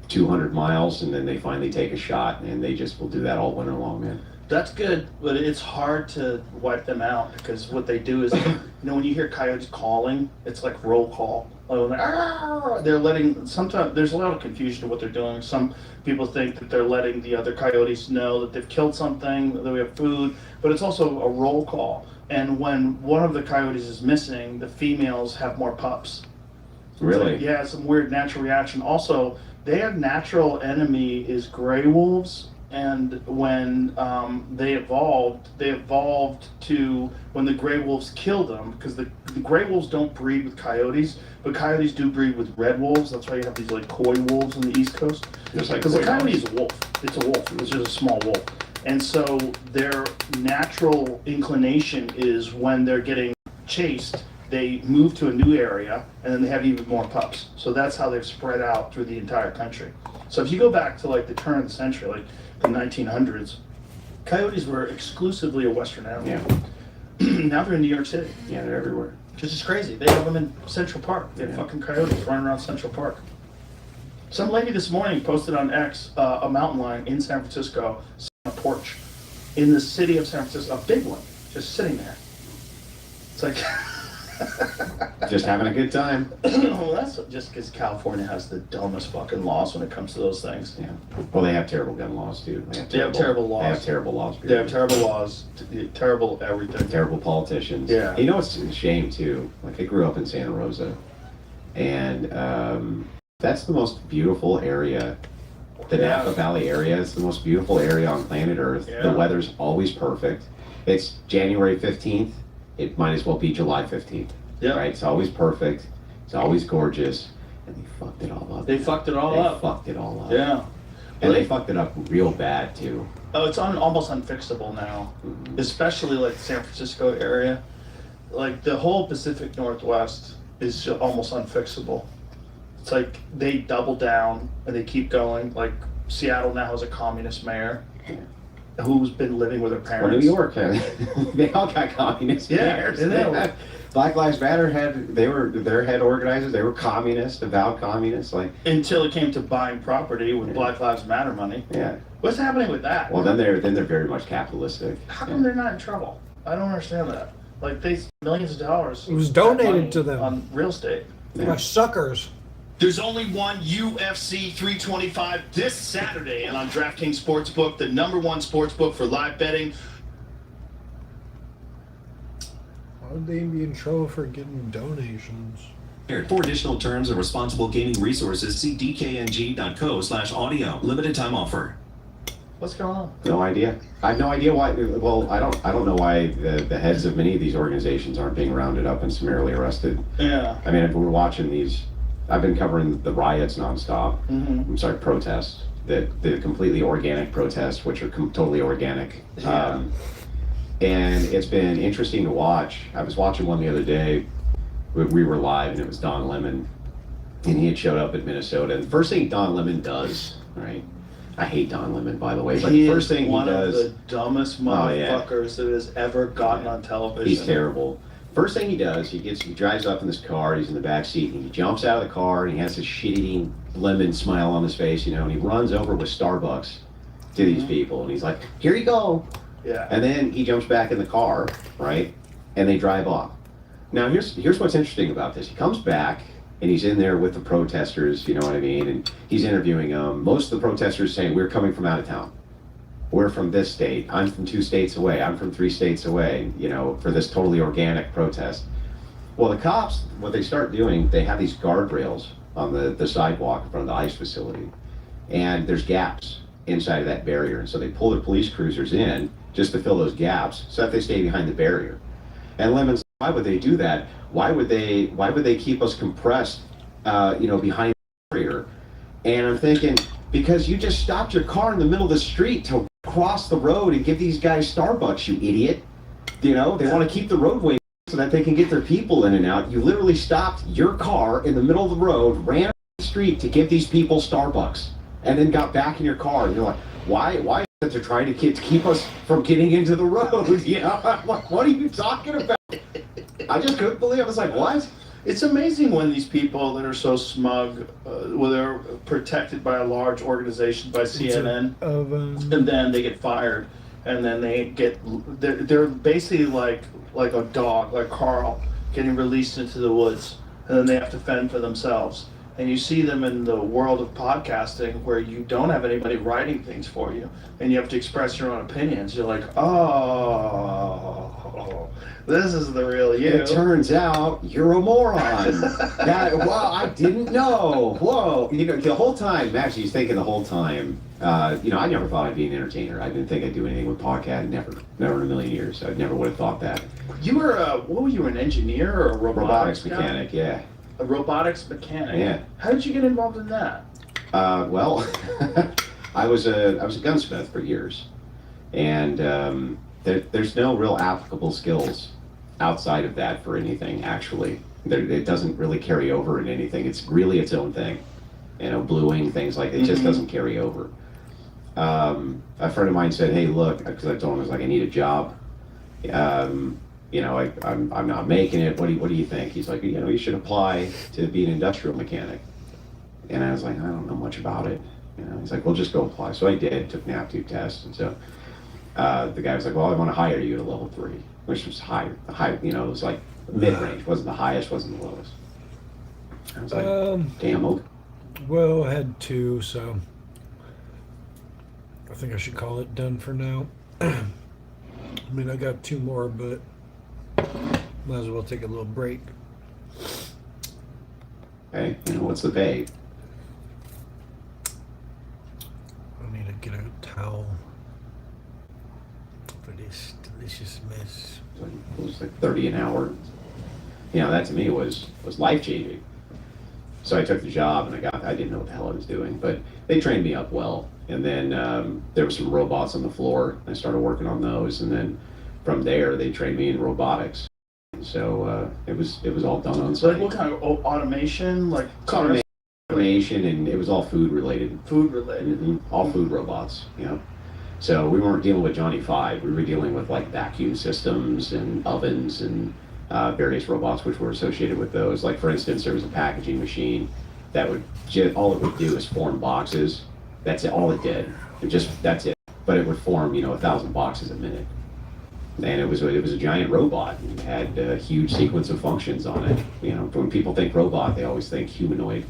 200 miles, and then they finally take a shot, and they just will do that all winter long, man. That's good, but it's hard to wipe them out because what they do is, when you hear coyotes calling, it's like roll call. They're letting, sometimes there's a lot of confusion to what they're doing. Some people think that they're letting the other coyotes know that they've killed something, that we have food, but it's also a roll call. And when one of the coyotes is missing, the females have more pups. Really? Like, yeah, some weird natural reaction. Also, their natural enemy is gray wolves. And when they evolved to when the gray wolves killed them, because the gray wolves don't breed with coyotes, but coyotes do breed with red wolves. That's why you have these like coy wolves on the East Coast. Because the coyote is a wolf. It's a wolf. It's just a small wolf. And so their natural inclination is when they're getting chased, they move to a new area, and then they have even more pups. So that's how they've spread out through the entire country. So if you go back to like the turn of the century, like the 1900s, coyotes were exclusively a Western animal. Yeah. Now they're in New York City. Yeah, they're everywhere. Which is crazy. They have them in Central Park. They have fucking coyotes running around Central Park. Some lady this morning posted on X a mountain lion in San Francisco on a porch in the city of San Francisco, a big one, just sitting there. It's like... Just having a good time. Well, that's just because California has the dumbest fucking laws when it comes to those things. Yeah. Well, they have terrible gun laws too. They have terrible laws. They have terrible laws. They have terrible laws, terrible everything. Terrible politicians. Yeah. You know, it's a shame too. Like, I grew up in Santa Rosa, and that's the most beautiful area. The Napa Valley area is the most beautiful area on planet Earth. Yeah. The weather's always perfect. It's January 15th. It might as well be July 15th. Yeah. Right? It's always perfect. It's always gorgeous. And they fucked it all up. They fucked it all They up. fucked it all up. Yeah. And they fucked it up real bad too. Oh, it's almost unfixable now, especially like the San Francisco area. Like the whole Pacific Northwest is just almost unfixable. It's like they double down and they keep going. Like Seattle now has a communist mayor who's been living with her parents. Or New York, they all got communist mayors. Yeah. Black Lives Matter their head organizers. They were communists, avowed communists. Like until it came to buying property with Black Lives Matter money. Yeah. What's happening with that? Well, then they're very much capitalistic. How come they're not in trouble? I don't understand that. Like they spent millions of dollars. It was donated to them on real estate. by suckers. There's only one UFC 325 this Saturday, and on DraftKings Sportsbook, the #1 sportsbook for live betting. Why would they be in trouble for getting donations? For additional terms and responsible gaming resources, see dkng.co/audio. Limited time offer. What's going on? No idea. I have no idea why. Well, I don't know why the heads of many of these organizations aren't being rounded up and summarily arrested. Yeah. I mean, if we're watching these, I've been covering the riots nonstop. Mm-hmm. I'm sorry, protests. The completely organic protests, which are totally organic. Yeah. And it's been interesting to watch. I was watching one the other day. We were live, and it was Don Lemon, and he had showed up at Minnesota. And the first thing Don Lemon does, right? I hate Don Lemon, by the way, but the first thing he does. One of the dumbest motherfuckers that has ever gotten on television. He's terrible. First thing he does, he drives up in this car, he's in the back seat, and he jumps out of the car, and he has this shit-eating lemon smile on his face, and he runs over with Starbucks to these people, and he's like, here you go. Yeah. And then he jumps back in the car, right? And they drive off. Now, here's what's interesting about this. He comes back, and he's in there with the protesters, you know what I mean? And he's interviewing them. Most of the protesters saying, we're coming from out of town. We're from this state. I'm from 2 states away. I'm from 3 states away, for this totally organic protest. Well, the cops, what they start doing, they have these guardrails on the sidewalk in front of the ICE facility. And there's gaps inside of that barrier. And so they pull their police cruisers in just to fill those gaps so that they stay behind the barrier. And Lemon's, why would they do that? Why would they keep us compressed, behind the barrier? And I'm thinking, because you just stopped your car in the middle of the street to cross the road and give these guys Starbucks, you idiot. They want to keep the roadway so that they can get their people in and out. You literally stopped your car in the middle of the road, ran up the street to give these people Starbucks, and then got back in your car. And you're like, why is it they're trying to keep us from getting into the road? I'm like, what are you talking about? I just couldn't believe it. I was like, what? It's amazing when these people that are so smug, when they're protected by a large organization, by CNN, and then they get fired. and then they're basically like a dog, like Carl, getting released into the woods, and then they have to fend for themselves. And you see them in the world of podcasting where you don't have anybody writing things for you, and you have to express your own opinions. You're like, oh, this is the real you. It turns out you're a moron. Wow, I didn't know. Whoa. The whole time, actually, he's thinking the whole time, I never thought I'd be an entertainer. I didn't think I'd do anything with podcast. Never in a million years. I never would have thought that. You were, what were you, an engineer or a robotics mechanic, yeah. A robotics mechanic? Yeah. How did you get involved in that? Well, I was a gunsmith for years, and there's no real applicable skills outside of that for anything. Actually, it doesn't really carry over in anything. It's really its own thing. Bluing, things like it just doesn't carry over. A friend of mine said, "Hey, look," because I told him I was like, "I need a job. I'm not making it. What do you think?" He's like, "You should apply to be an industrial mechanic." And I was like, "I don't know much about it." He's like, "Well, just go apply." So I did, took an aptitude test, and so the guy was like, "Well, I want to hire you at a level 3, which was high. It was like mid-range, wasn't the highest, wasn't the lowest. I was like, "Damn, okay." Well, I had 2, so I think I should call it done for now. I mean, I got 2 more, but might as well take a little break. Okay, what's the pay? I need to get a towel for this delicious mess. It was like 30 an hour. That to me was life-changing. So I took the job, and I didn't know what the hell I was doing, but they trained me up well. And then there were some robots on the floor. I started working on those, and then from there they trained me in robotics. So it was all done on site. Like what kind of automation? Like automation, and it was all food related. Food related. Mm-hmm. All food robots. So we weren't dealing with Johnny Five. We were dealing with like vacuum systems and ovens and various robots which were associated with those. Like for instance, there was a packaging machine that all it would do is form boxes. That's it. All it did. That's it. But it would form 1,000 boxes a minute. And it was a giant robot. It had a huge sequence of functions on it. When people think robot, they always think humanoid,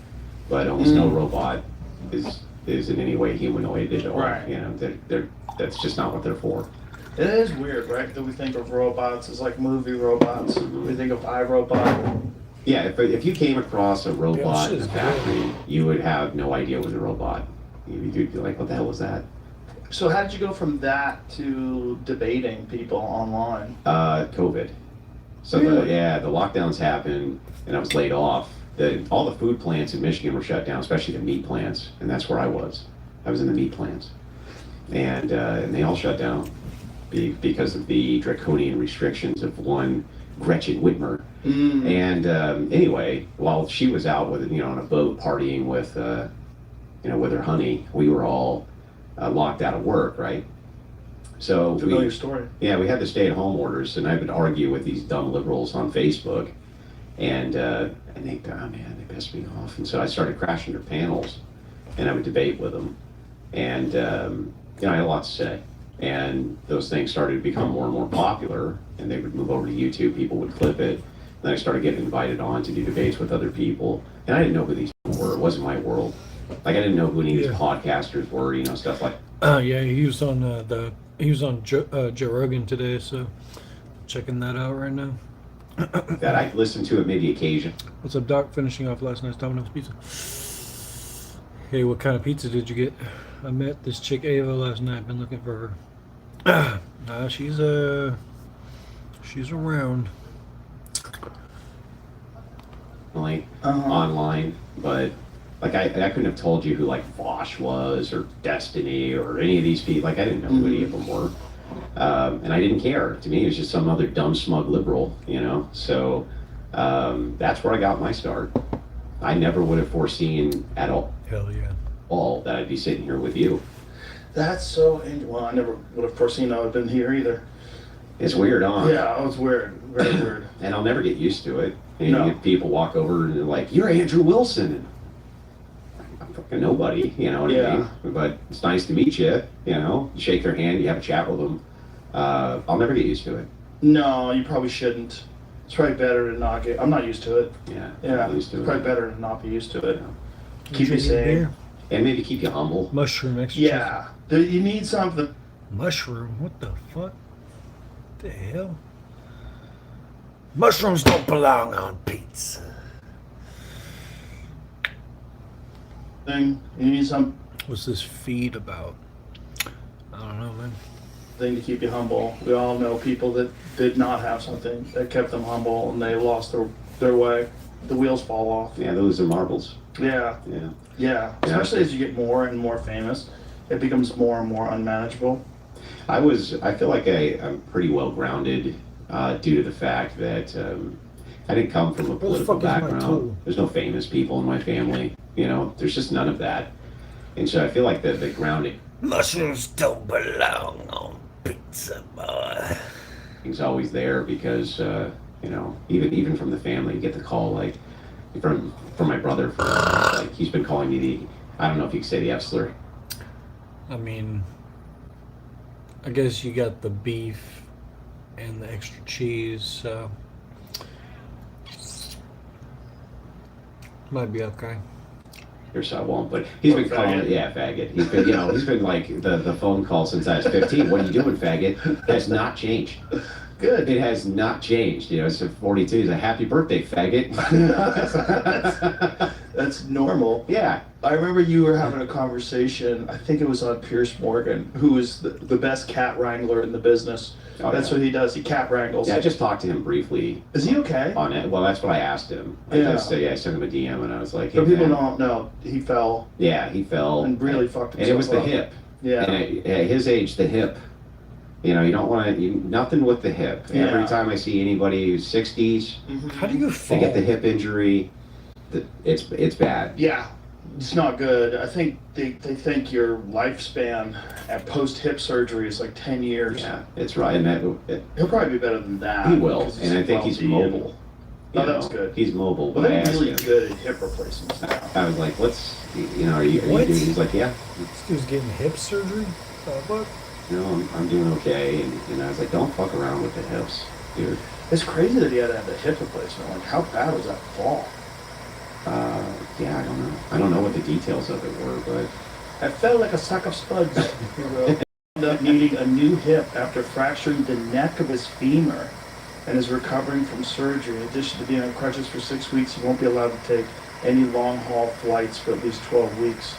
but almost no robot is in any way humanoid at all. Right. That's just not what they're for. It is weird, right? That we think of robots as like movie robots. We think of iRobot. Yeah, if you came across a robot in a factory, you would have no idea it was a robot. You'd be like, what the hell was that? So how did you go from that to debating people online? COVID. So really? the lockdowns happened, and I was laid off. All the food plants in Michigan were shut down, especially the meat plants, and that's where I was. I was in the meat plants, and they all shut down because of the draconian restrictions of one Gretchen Whitmer. And anyway, while she was out with on a boat partying with with her honey, we were all locked out of work, right? So familiar story. Yeah, we had the stay-at-home orders, and I would argue with these dumb liberals on Facebook, and they pissed me off, and so I started crashing their panels, and I would debate with them, and I had a lot to say, and those things started to become more and more popular, and they would move over to YouTube. People would clip it. Then I started getting invited on to do debates with other people, and I didn't know who these people were. It wasn't my world. Like I didn't know who any of these podcasters were, stuff like. Yeah, he was on Joe Rogan today, so checking that out right now. That I listen to it maybe occasion. What's up, Doc? Finishing off last night's Domino's pizza. Hey, what kind of pizza did you get? I met this chick Ava last night. Been looking for her. She's around. Online, but like I couldn't have told you who like Vosh was or Destiny or any of these people. Like I didn't know who any of them were, and I didn't care. To me, it was just some other dumb smug liberal, So that's where I got my start. I never would have foreseen at all. Hell yeah. All that I'd be sitting here with you. That's so. Well, I never would have foreseen I would have been here either. It's weird, huh? Yeah, it's weird. Very weird. And I'll never get used to it. And No. you get people walk over and they're like, "You're Andrew Wilson." And a nobody, you know what I mean? But it's nice to meet you, you know, you shake their hand, you have a chat with them. I'll never get used to it. No, you probably shouldn't. It's probably better to not get. I'm not used to it. Yeah, Yeah, I'm used to it's it. probably better to not be used to it. Yeah. Keep you sane. And maybe keep you humble. Mushroom extra. Yeah, you need something. Mushroom? What the fuck? The hell? Mushrooms don't belong on pizza. You need some What's this feed about? I don't know, man. thing to keep you humble. We all know people that did not have something that kept them humble, and they lost their way. The wheels fall off. Yeah, those are marbles. Yeah. Yeah. Yeah. Especially as you get more and more famous, it becomes more and more unmanageable. I feel like I'm pretty well grounded due to the fact that I didn't come from a political background. There's no famous people in my family. You know, there's just none of that. And so I feel like the grounding. Mushrooms don't belong on pizza, boy. Thing's always there because, you know, even from the family, you get the call like from my brother. For instance, like he's been calling me I don't know if you can say the F slur. I mean, I guess you got the beef and the extra cheese, so might be okay. Or so I won't, but he's been calling it, yeah, faggot. He's been, you know, he's been like the phone call since I was 15. What are you doing, faggot? Has not changed. Good. It has not changed. You know, it's 42. He's a happy birthday, faggot. That's normal. Yeah. I remember you were having a conversation, I think it was on Pierce Morgan, who is the best cat wrangler in the business. Oh, That's yeah. what he does. He cat wrangles. Yeah, I just talked to him briefly. Is he okay? On it. Well, that's what I asked him. Yeah. I sent him a DM and I was like, hey, But people man. don't know. He fell. Yeah, he fell. And really fucked himself And it was the up. hip. Yeah. And at his age, the hip. You know, you don't want to, nothing with the hip. Yeah. Every time I see anybody who's 60s, How do you fall? they get the hip injury. It's bad. Yeah. It's not good. I think they think your lifespan at post hip surgery is like 10 years. Yeah, it's right. And He'll probably be better than that. he will. 'cause And I think he's wealthy and- mobile. Oh, You that's know, good. He's mobile. Well, But I they're asked really him, good at hip replacements now. I was like, you know, are you What? doing? He's like, yeah. This dude's getting hip surgery? What? You know, I'm doing okay. And I was like, don't fuck around with the hips, dude. It's crazy that he had to have the hip replacement. Like, how bad was that fall? Yeah, I don't know. I don't know what the details of it were, but I felt like a sack of spuds. He ended up needing a new hip after fracturing the neck of his femur and is recovering from surgery. In addition to being on crutches for 6 weeks, he won't be allowed to take any long-haul flights for at least 12 weeks.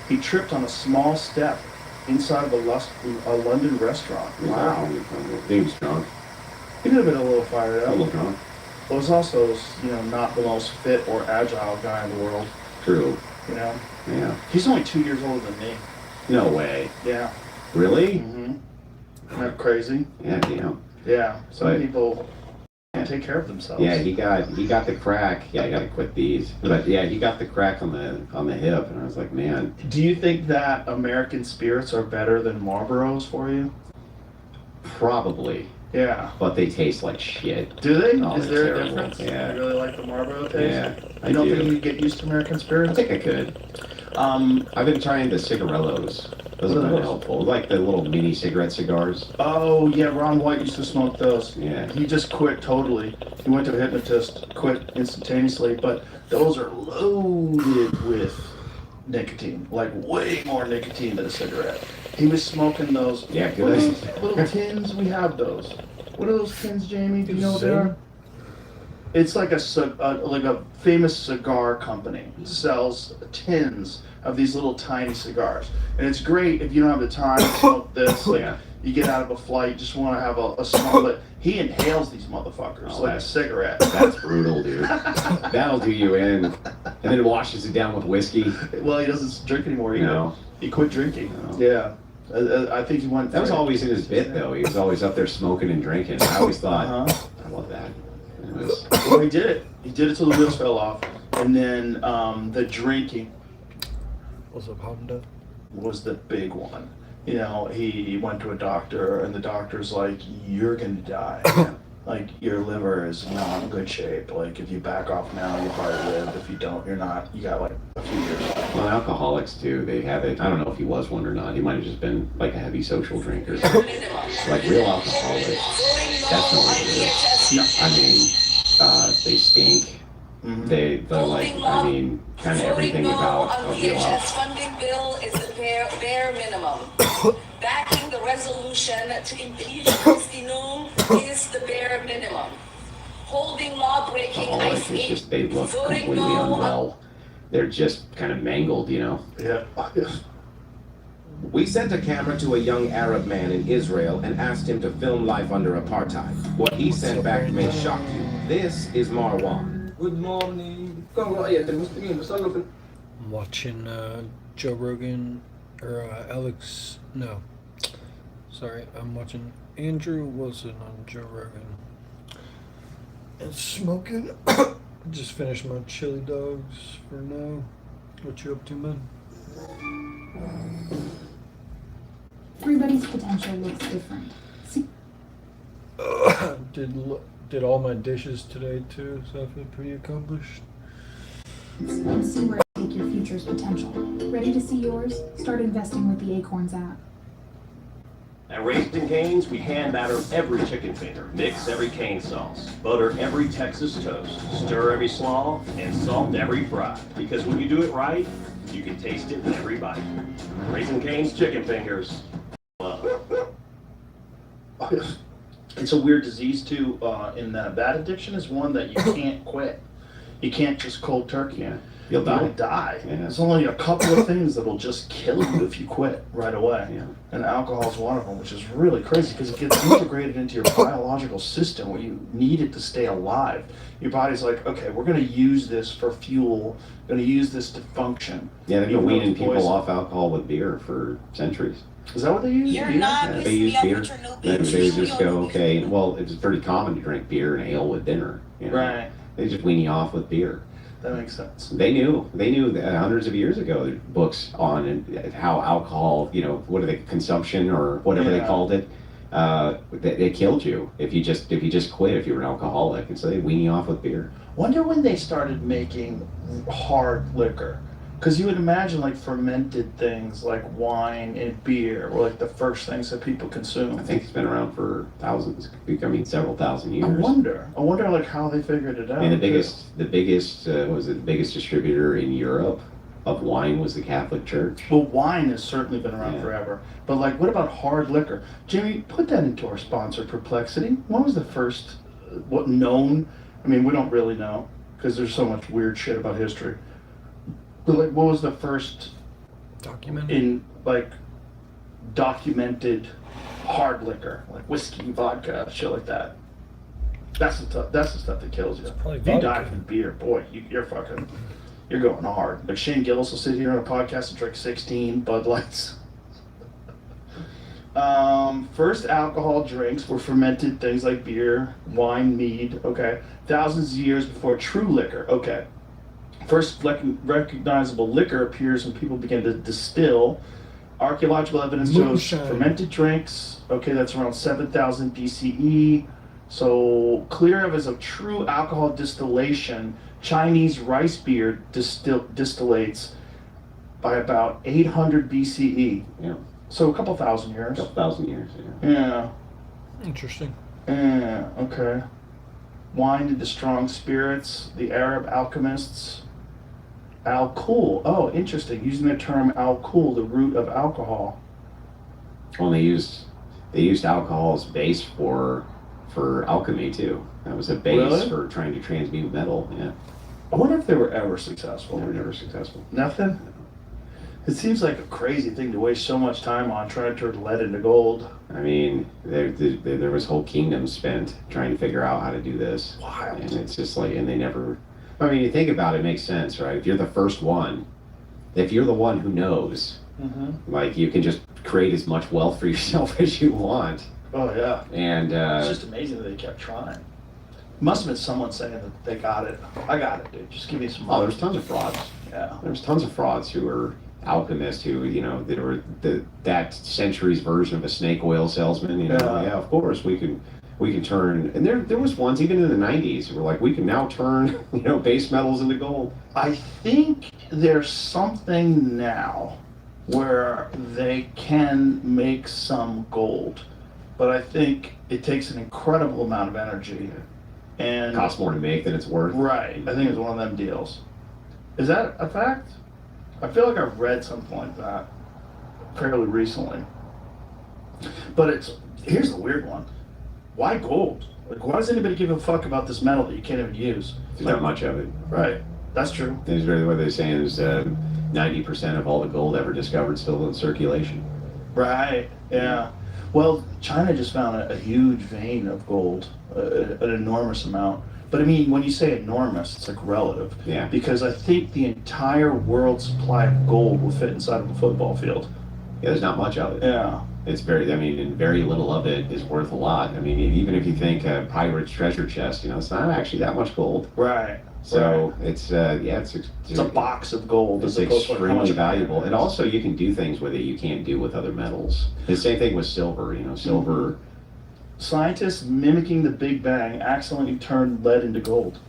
He tripped on a small step inside of a London restaurant. Wow. He was drunk. He could have been a little fired A up. little drunk. But was also, you know, not the most fit or agile guy in the world. True. You know? Yeah. He's only 2 years older than me. No way. Yeah. Really? Mm-hmm. Isn't that crazy? Yeah, damn. Yeah. Some But- people can't take care of themselves. Yeah, he got the crack. Yeah, I gotta quit these. But yeah, he got the crack on the hip, and I was like, man. Do you think that American spirits are better than Marlboros for you? Probably. Yeah. But they taste like shit. Do they? Oh, Is they're there a terrible. difference? Yeah. You really like the Marlboro taste? Yeah, I You don't do. think you could get used to American I spirits? think I could. I've been trying the cigarellos. Those have What are been those? helpful. Like the little mini cigarette cigars. Oh, yeah, Ron White used to smoke those. Yeah. He just quit totally. He went to a hypnotist, quit instantaneously, but those are loaded with nicotine, like way more nicotine than a cigarette. He was smoking those. Yeah, What good. are those little tins? We have those. What are those tins, Jamie? Do you know what they are? It's like a famous cigar company sells tins of these little tiny cigars, and it's great if you don't have the time to smoke this. Like, Yeah. you get out of a flight, just want to have a small. But he inhales these motherfuckers Oh, like a that's- cigarette. That's brutal, dude. That'll do you in. And then washes it down with whiskey. Well, he doesn't drink anymore. He No. he quit drinking. No. Yeah, I think he went. That was for it. always in his bit, though. He was always up there smoking and drinking. I always thought, Uh-huh. I love that. It was, Well, he did it. He did it till the wheels fell off, and then the drinking What's up, Honda? was the big one. You know, he went to a doctor, and the doctor's like, "You're gonna die." like your liver is not in good shape. Like if you back off now, you probably live. If you don't, you're not. You got like a few years left. Well, alcoholics too, they have it. I don't know if he was one or not. He might have just been like a heavy social drinker. Like real alcoholics, definitely do. I mean, they stink. Mm-hmm. They're like, I mean, kind of everything about a real alcoholic. Funding bill is the bare minimum. Backing the resolution to impeach Kristi Noem is the bare minimum. Holding law-breaking Alcoholics, it's just, they look completely unwell. They're just kind of mangled, you know? Yeah. We sent a camera to a young Arab man in Israel and asked him to film life under apartheid. What he sent back may shock you. This is Marwan. Good morning. I'm watching Joe Rogan, or Alex, no. Sorry, I'm watching Andrew Wilson on Joe Rogan. And smoking. Just finished my chili dogs for now. What you up to, man? Everybody's potential looks different. See, Did all my dishes today too, so I feel pretty accomplished. and see where to take your future's potential. Ready to see yours? Start investing with the Acorns app. At Raised Cane's, we hand batter every chicken finger, mix every cane sauce, butter every Texas toast, stir every slaw, and salt every fry. Because when you do it right, you can taste it in every bite. Raised Cane's chicken fingers. Love. It's a weird disease too. In that bad addiction is one that you can't quit. You can't just cold turkey. Yeah. You'll die. Yeah. There's only a couple of things that'll just kill you if you quit right away. Yeah. And alcohol is one of them, which is really crazy because it gets integrated into your biological system where you need it to stay alive. Your body's like, okay, we're going to use this for fuel, going to use this to function. Yeah, they've been Even though weaning it's people poison. off alcohol with beer for centuries. Is that what they use? You're Beer? not Yeah, they pissing use me off beer. with your new Then bitch. they just go, okay, well, it's pretty common to drink beer and ale with dinner. You know? Right. They just wean you off with beer. That makes sense. They knew that hundreds of years ago, there were books on how alcohol, you know, what are they, consumption or whatever they called it, they killed you if you just quit if you were an alcoholic, and so they wean you off with beer. Wonder when they started making hard liquor. Because you would imagine like fermented things like wine and beer were like the first things that people consume. I think it's been around for several thousand years. I wonder like how they figured it out. I mean, the biggest distributor in Europe of wine was the Catholic Church. Well, wine has certainly been around forever. But like, what about hard liquor? Jimmy, put that into our sponsor, Perplexity. When was the first, known? I mean, we don't really know because there's so much weird shit about history. But like, what was the first documented hard liquor, like whiskey, vodka, shit like that? That's the stuff that kills you. If you die from beer, boy, you're going hard. Like Shane Gillis will sit here on a podcast and drink 16 Bud Lights. First alcohol drinks were fermented things like beer, wine, mead, okay. Thousands of years before true liquor, okay. First recognizable liquor appears when people began to distill. Archaeological evidence shows fermented drinks, okay, that's around 7,000 BCE. So clear evidence of true alcohol distillation. Chinese rice beer distillates by about 800 BCE. Yeah. So a couple thousand years. A couple thousand years, yeah. Yeah. Interesting. Yeah, okay. Wine into strong spirits. The Arab alchemists. Alcohol. Oh, interesting. Using the term alcohol, the root of alcohol. Well, they used alcohol as base for alchemy too. That was a base for trying to transmute metal. Yeah. I wonder if they were ever successful. They were never successful. Nothing? It seems like a crazy thing to waste so much time on trying to turn lead into gold. I mean, there was whole kingdoms spent trying to figure out how to do this. Wild. And it's just like, and they never. I mean, you think about it, it makes sense, right? If you're the first one, if you're the one who knows, like you can just create as much wealth for yourself as you want. Oh yeah. And it's just amazing that they kept trying. Must have been someone saying that they got it. I got it, dude. Just give me some money. There's tons of frauds. Yeah. There's tons of frauds who are alchemist who, that were that century's version of a snake oil salesman. Yeah, of course we can turn. And there was ones even in the 90s who were like, we can now turn base metals into gold. I think there's something now where they can make some gold, but I think it takes an incredible amount of energy, and Costs more to make than it's worth. Right. I think it's one of them deals. Is that a fact? I feel like I've read something like that fairly recently. But here's the weird one. Why gold? Like, why does anybody give a fuck about this metal that you can't even use? There's not much of it. Right. That's true. There's really what they're saying is 90% of all the gold ever discovered still in circulation. Right. Yeah. Well, China just found a huge vein of gold, an enormous amount. But I mean, when you say enormous, it's like relative. Yeah. Because I think the entire world supply of gold will fit inside of a football field. Yeah, there's not much of it. Yeah. It's and very little of it is worth a lot. I mean, even if you think a pirate's treasure chest, it's not actually that much gold. Right. So it's it's a box of gold. It's extremely valuable, and also you can do things with it you can't do with other metals. The same thing with silver. Silver. Scientists mimicking the Big Bang accidentally turned lead into gold.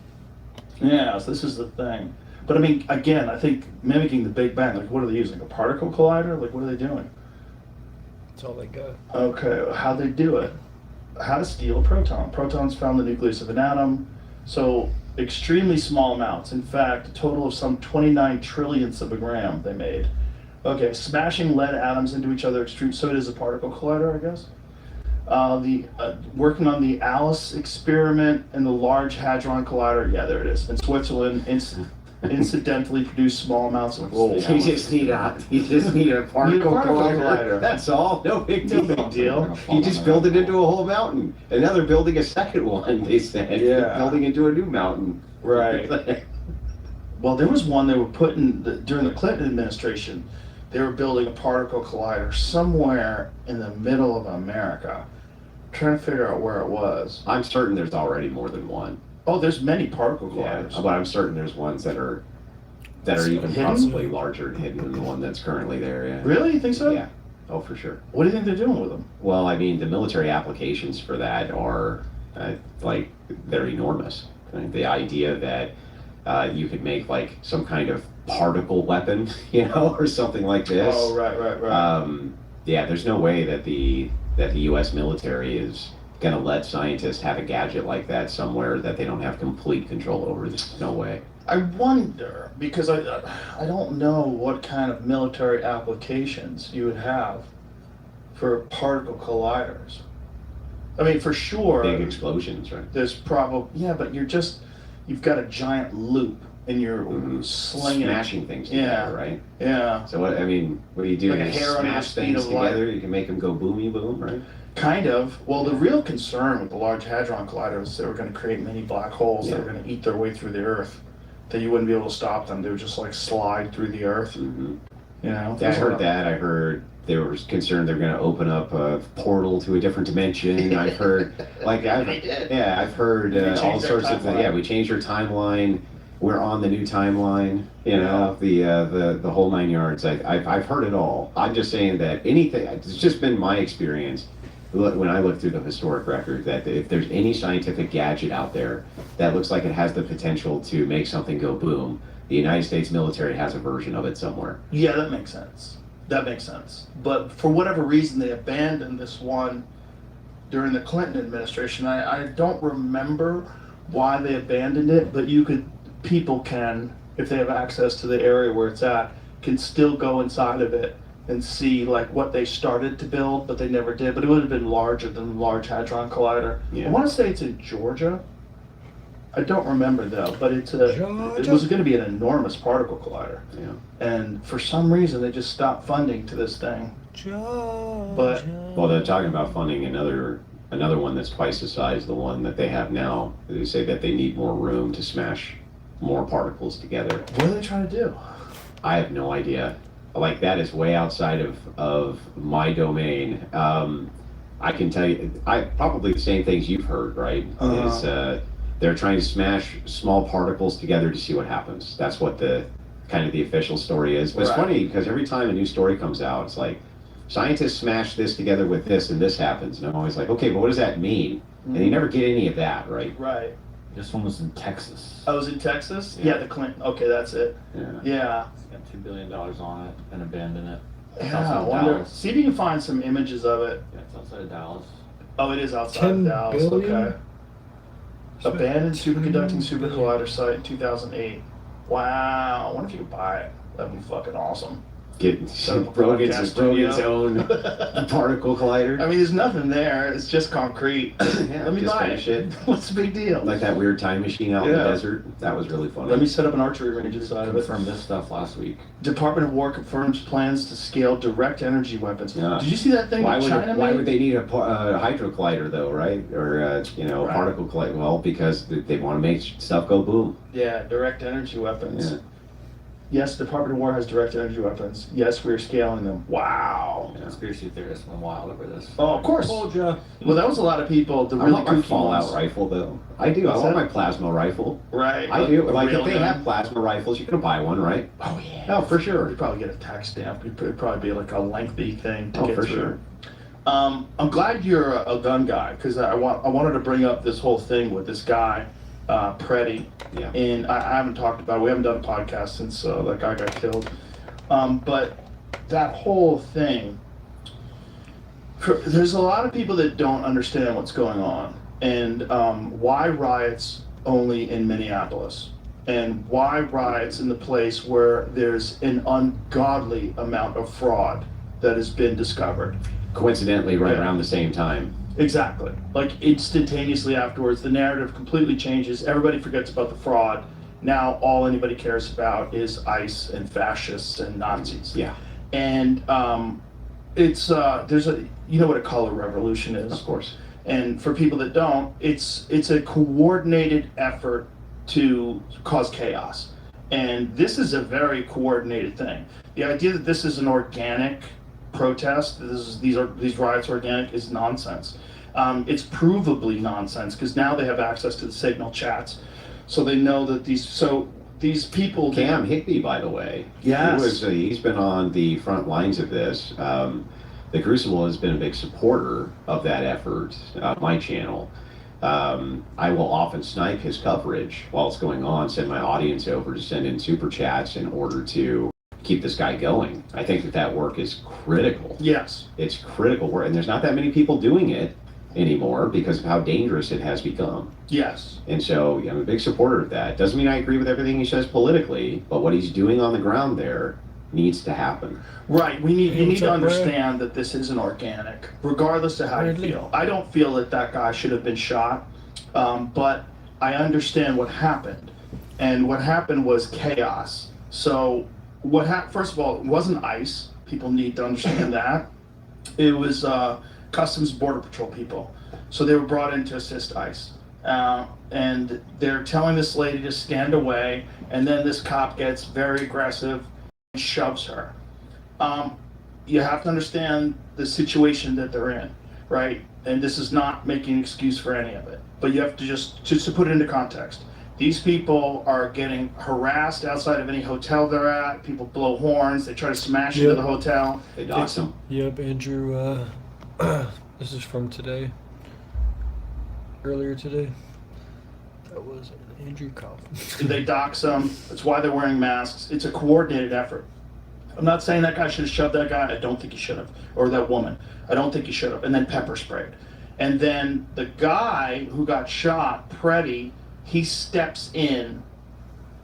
Yeah, so this is the thing. But I mean, again, I think mimicking the Big Bang, like what are they using? A particle collider? Like what are they doing? That's all they got. Okay, how they do it? How to steal a proton. Protons found the nucleus of an atom, so extremely small amounts. In fact, a total of some 29 trillionths of a gram they made. Okay, smashing lead atoms into each other extreme. So it is a particle collider, I guess. Working on the Alice experiment and the Large Hadron Collider. Yeah, there it is. In Switzerland, incidentally produced small amounts of gold. You just need a particle collider. That's all. No big deal. No big deal. You just build it into a whole mountain. And now they're building a second one, they said. Yeah. They're building into a new mountain. Right. Well, there was one they were putting during the Clinton administration. They were building a particle collider somewhere in the middle of America. I'm trying to figure out where it was. I'm certain there's already more than one. Oh, there's many particle colliders. Yeah, but I'm certain there's ones that are even hidden? possibly larger and hidden than the one that's currently there. Yeah. Really? You think so? Yeah. Oh, for sure. What do you think they're doing with them? Well, I mean, the military applications for that are they're enormous. Right? The idea that you could make like some kind of particle weapon, or something like this. Oh, right. Yeah, there's no way that the U.S. military is going to let scientists have a gadget like that somewhere that they don't have complete control over. There's no way. I wonder, because I don't know what kind of military applications you would have for particle colliders. I mean, for sure. Big explosions, right? There's probably, yeah, but you've got a giant loop and you're slinging. Smashing things together, right? Yeah. So what do you do? Like a You hair under the smash speed things of light. together, you can make them go boomy boom, right? Kind of. Well, the real concern with the Large Hadron Collider was they were going to create mini black holes that were going to eat their way through the Earth. That you wouldn't be able to stop them. They would just like slide through the Earth. Mm-hmm. Yeah, I heard that. I heard they were concerned they're going to open up a portal to a different dimension. I've heard, I've heard all sorts of things. Yeah, we changed our timeline. We're on the new timeline. The whole 9 yards. I've heard it all. I'm just saying that anything. It's just been my experience when I look through the historic record that if there's any scientific gadget out there that looks like it has the potential to make something go boom, the United States military has a version of it somewhere. Yeah, that makes sense. But for whatever reason, they abandoned this one during the Clinton administration. I don't remember why they abandoned it, but people can, if they have access to the area where it's at, can still go inside of it and see like what they started to build, but they never did. But it would have been larger than the Large Hadron Collider. Yeah. I want to say it's in Georgia. I don't remember though, but it was going to be an enormous particle collider. Yeah. And for some reason, they just stopped funding to this thing. But Well, they're talking about funding another one that's twice the size of the one that they have now. They say that they need more room to smash more particles together. What are they trying to do? I have no idea. Like, that is way outside of my domain. I can tell you, probably the same things you've heard, right? Is they're trying to smash small particles together to see what happens. That's what the kind of the official story is. But it's Right. funny because every time a new story comes out, it's like, scientists smash this together with this and this happens. And I'm always like, okay, but what does that mean? And you never get any of that, right? Right. This one was in Texas. I was in Texas? Yeah. Yeah, the Clinton. Okay, that's it. Yeah. It's got $2 billion on it and abandoned it. It's Yeah, outside I of wonder. Dallas. See if you can find some images of it. Yeah, it's outside of Dallas. Oh, it is outside 10 of Dallas. billion? Okay. Abandoned superconducting super collider site in 2008. Wow. I wonder if you could buy it. That'd be fucking awesome. Get Set up a Brogan's podcast studio. own particle collider. I mean, there's nothing there. It's just concrete. Yeah, Let me just buy finish it. it. What's the big deal? Like that weird time machine out in the Yeah. desert. That was really funny. Let me set up an archery range inside of it. Confirmed this stuff last week. Department of War confirms plans to scale direct energy weapons. Yeah. Did you see that thing Why in would, China why made? would they need a hydro collider though, right? Or Right. particle collider? Well, because they want to make stuff go boom. Yeah, direct energy weapons. Yeah. Yes, Department of War has direct energy weapons. Yes, we're scaling them. Wow. Conspiracy theorists went wild over this. Oh, of course. Told ya. Well, that was a lot of people. The I really want my kooky Fallout ones. rifle though. I do. I What's want that? my plasma rifle. Right. I do. a Like real if they gun. have plasma rifles, you can buy one, right? Oh yeah. Oh, for sure. You'd probably get a tax stamp. It'd probably be like a lengthy thing to Oh, get for through. sure. I'm glad you're a gun guy because I wanted to bring up this whole thing with this guy, Preddy. Yeah. And I haven't talked about it. We haven't done a podcast since that guy got killed. But that whole thing, there's a lot of people that don't understand what's going on and why riots only in Minneapolis and why riots in the place where there's an ungodly amount of fraud that has been discovered. Coincidentally, right Yeah. around the same time. Exactly. Like instantaneously afterwards, the narrative completely changes. Everybody forgets about the fraud. Now all anybody cares about is ICE and fascists and Nazis. Yeah. And it's there's a what a color revolution is. Of course. And for people that don't, it's a coordinated effort to cause chaos. And this is a very coordinated thing. The idea that this is an organic protest, these riots are organic, is nonsense. It's provably nonsense because now they have access to the signal chats, so they know that these people. Cam Higbee, by the way. Yes. He's been on the front lines of this. The Crucible has been a big supporter of that effort. My channel. I will often snipe his coverage while it's going on, send my audience over to send in super chats in order to keep this guy going. I think that work is critical. Yes. It's critical work, and there's not that many people doing it anymore because of how dangerous it has become. Yes. And so I'm a big supporter of that. Doesn't mean I agree with everything he says politically, but what he's doing on the ground there needs to happen. Right. You need what's to up, Brad? understand that this isn't organic, regardless of how you Bradley? feel. I don't feel that guy should have been shot, but I understand what happened, and what happened was chaos. So first of all, it wasn't ICE. People need to understand that. It was Customs Border Patrol people. So they were brought in to assist ICE. And they're telling this lady to stand away, and then this cop gets very aggressive and shoves her. You have to understand the situation that they're in, right? And this is not making an excuse for any of it, but you have to just to put it into context. These people are getting harassed outside of any hotel they're at. People blow horns. They try to smash into the hotel. They dox them. Yep, Andrew, this is from today. Earlier today. That was Andrew Kaufman. They dox them. That's why they're wearing masks. It's a coordinated effort. I'm not saying that guy should have shoved that guy. I don't think he should have. Or that woman. I don't think he should have. And then pepper sprayed. And then the guy who got shot, Preddy, he steps in,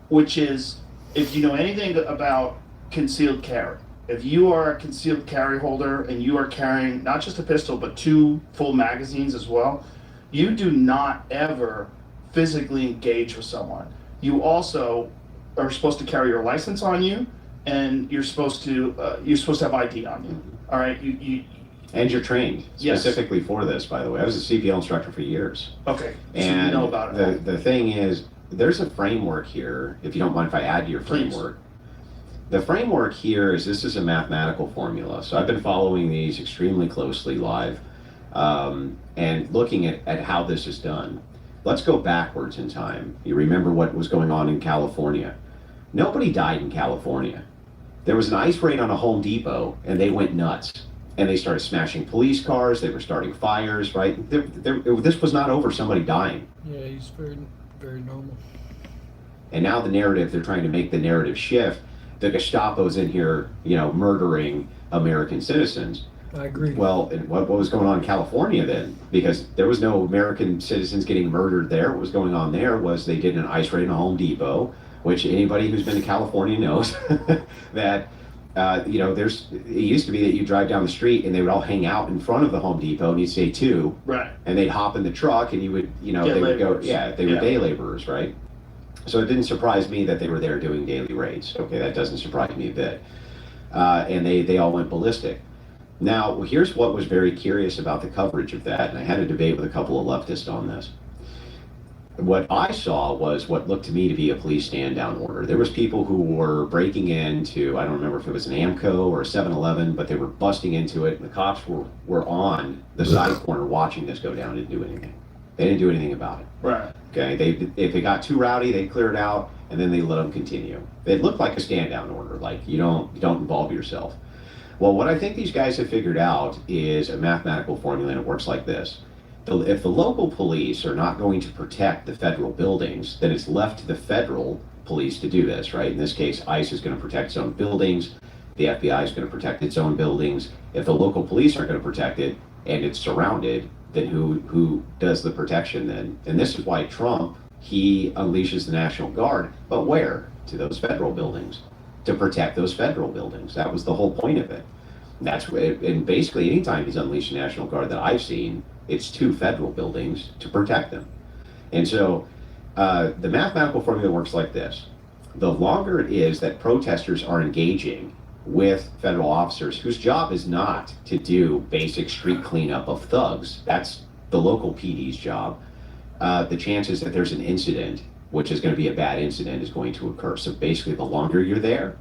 which is, if you know anything about concealed carry, if you are a concealed carry holder and you are carrying not just a pistol, but 2 full magazines as well, you do not ever physically engage with someone. You also are supposed to carry your license on you, and you're supposed to have ID on you. All right, And you're trained Yes. specifically for this, by the way. I was a CPL instructor for years. Okay, so And you know about it. the thing is, there's a framework here, if you don't mind if I add to your Please. framework. The framework here is this is a mathematical formula. So I've been following these extremely closely live and looking at how this is done. Let's go backwards in time. You remember what was going on in California. Nobody died in California. There was an ice raid on a Home Depot, and they went nuts. And they started smashing police cars. They were starting fires, right? This was not over somebody dying. Yeah, he's very, very normal. And now the narrative, they're trying to make the narrative shift. The Gestapo's in here, murdering American citizens. I agree. Well, what was going on in California then? Because there was no American citizens getting murdered there. What was going on there was they did an ice raid in a Home Depot, which anybody who's been to California knows that, it used to be that you drive down the street and they would all hang out in front of the Home Depot and you'd say two. Right. And they'd hop in the truck and you would, they would go, they were day laborers, right? So it didn't surprise me that they were there doing daily raids. Okay, that doesn't surprise me a bit. And they all went ballistic. Now, here's what was very curious about the coverage of that, and I had a debate with a couple of leftists on this. What I saw was what looked to me to be a police stand-down order. There was people who were breaking into, I don't remember if it was an Amco or a 7-Eleven, but they were busting into it, and the cops were on the side corner watching this go down and didn't do anything. They didn't do anything about it. Right. Okay, if it got too rowdy, they cleared it out, and then they let them continue. It looked like a stand-down order, like you don't involve yourself. Well, what I think these guys have figured out is a mathematical formula, and it works like this. If the local police are not going to protect the federal buildings, then it's left to the federal police to do this, right? In this case, ICE is going to protect its own buildings. The FBI is going to protect its own buildings. If the local police aren't going to protect it and it's surrounded, then who does the protection then? And this is why Trump, he unleashes the National Guard, but where? To those federal buildings, to protect those federal buildings. That was the whole point of it. And basically anytime he's unleashed the National Guard that I've seen, it's to federal buildings to protect them. And so the mathematical formula works like this. The longer it is that protesters are engaging with federal officers whose job is not to do basic street cleanup of thugs, that's the local PD's job, the chances that there's an incident, which is going to be a bad incident, is going to occur. So basically the longer you're there,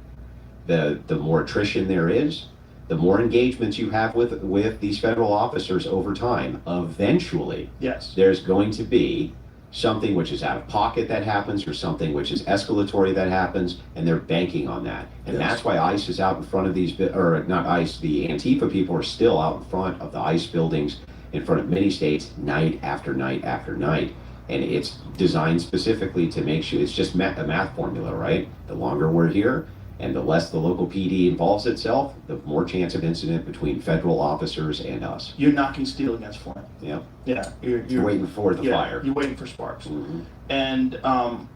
the more attrition there is, the more engagements you have with these federal officers over time. Eventually, yes, there's going to be something which is out of pocket that happens, or something which is escalatory that happens, and they're banking on that. And that's why ICE is out in front of these, or not ICE, the Antifa people are still out in front of the ICE buildings in front of many states night after night after night. And it's designed specifically to make sure, it's just a math formula, right? The longer we're here, and the less the local PD involves itself, the more chance of incident between federal officers and us. You're knocking steel against flint. Yeah. Yeah. You're waiting for the fire. You're waiting for sparks. Mm-hmm. And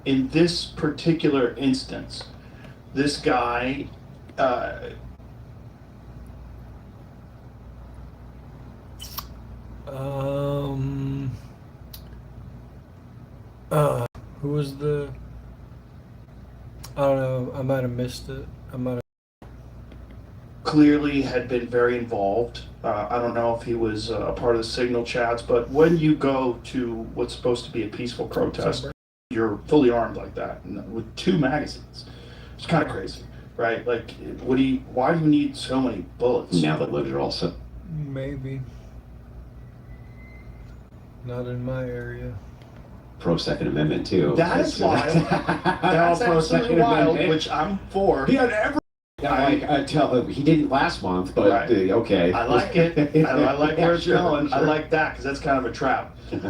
in this particular instance, this guy, who was the? I don't know. I might have missed it. I might have. clearly had been very involved. I don't know if he was a part of the signal chats, but when you go to what's supposed to be a peaceful protest, you're fully armed like that with 2 magazines. It's kind of crazy, right? Like, why do you need so many bullets? Now that lives are also. Maybe. Not in my area. Pro Second Amendment too. That is wild. That's absolutely wild, which I'm for. He had every. He didn't last month, but Right. Okay. I like it. I like where it's going. Sure. I like that because that's kind of a trap. Did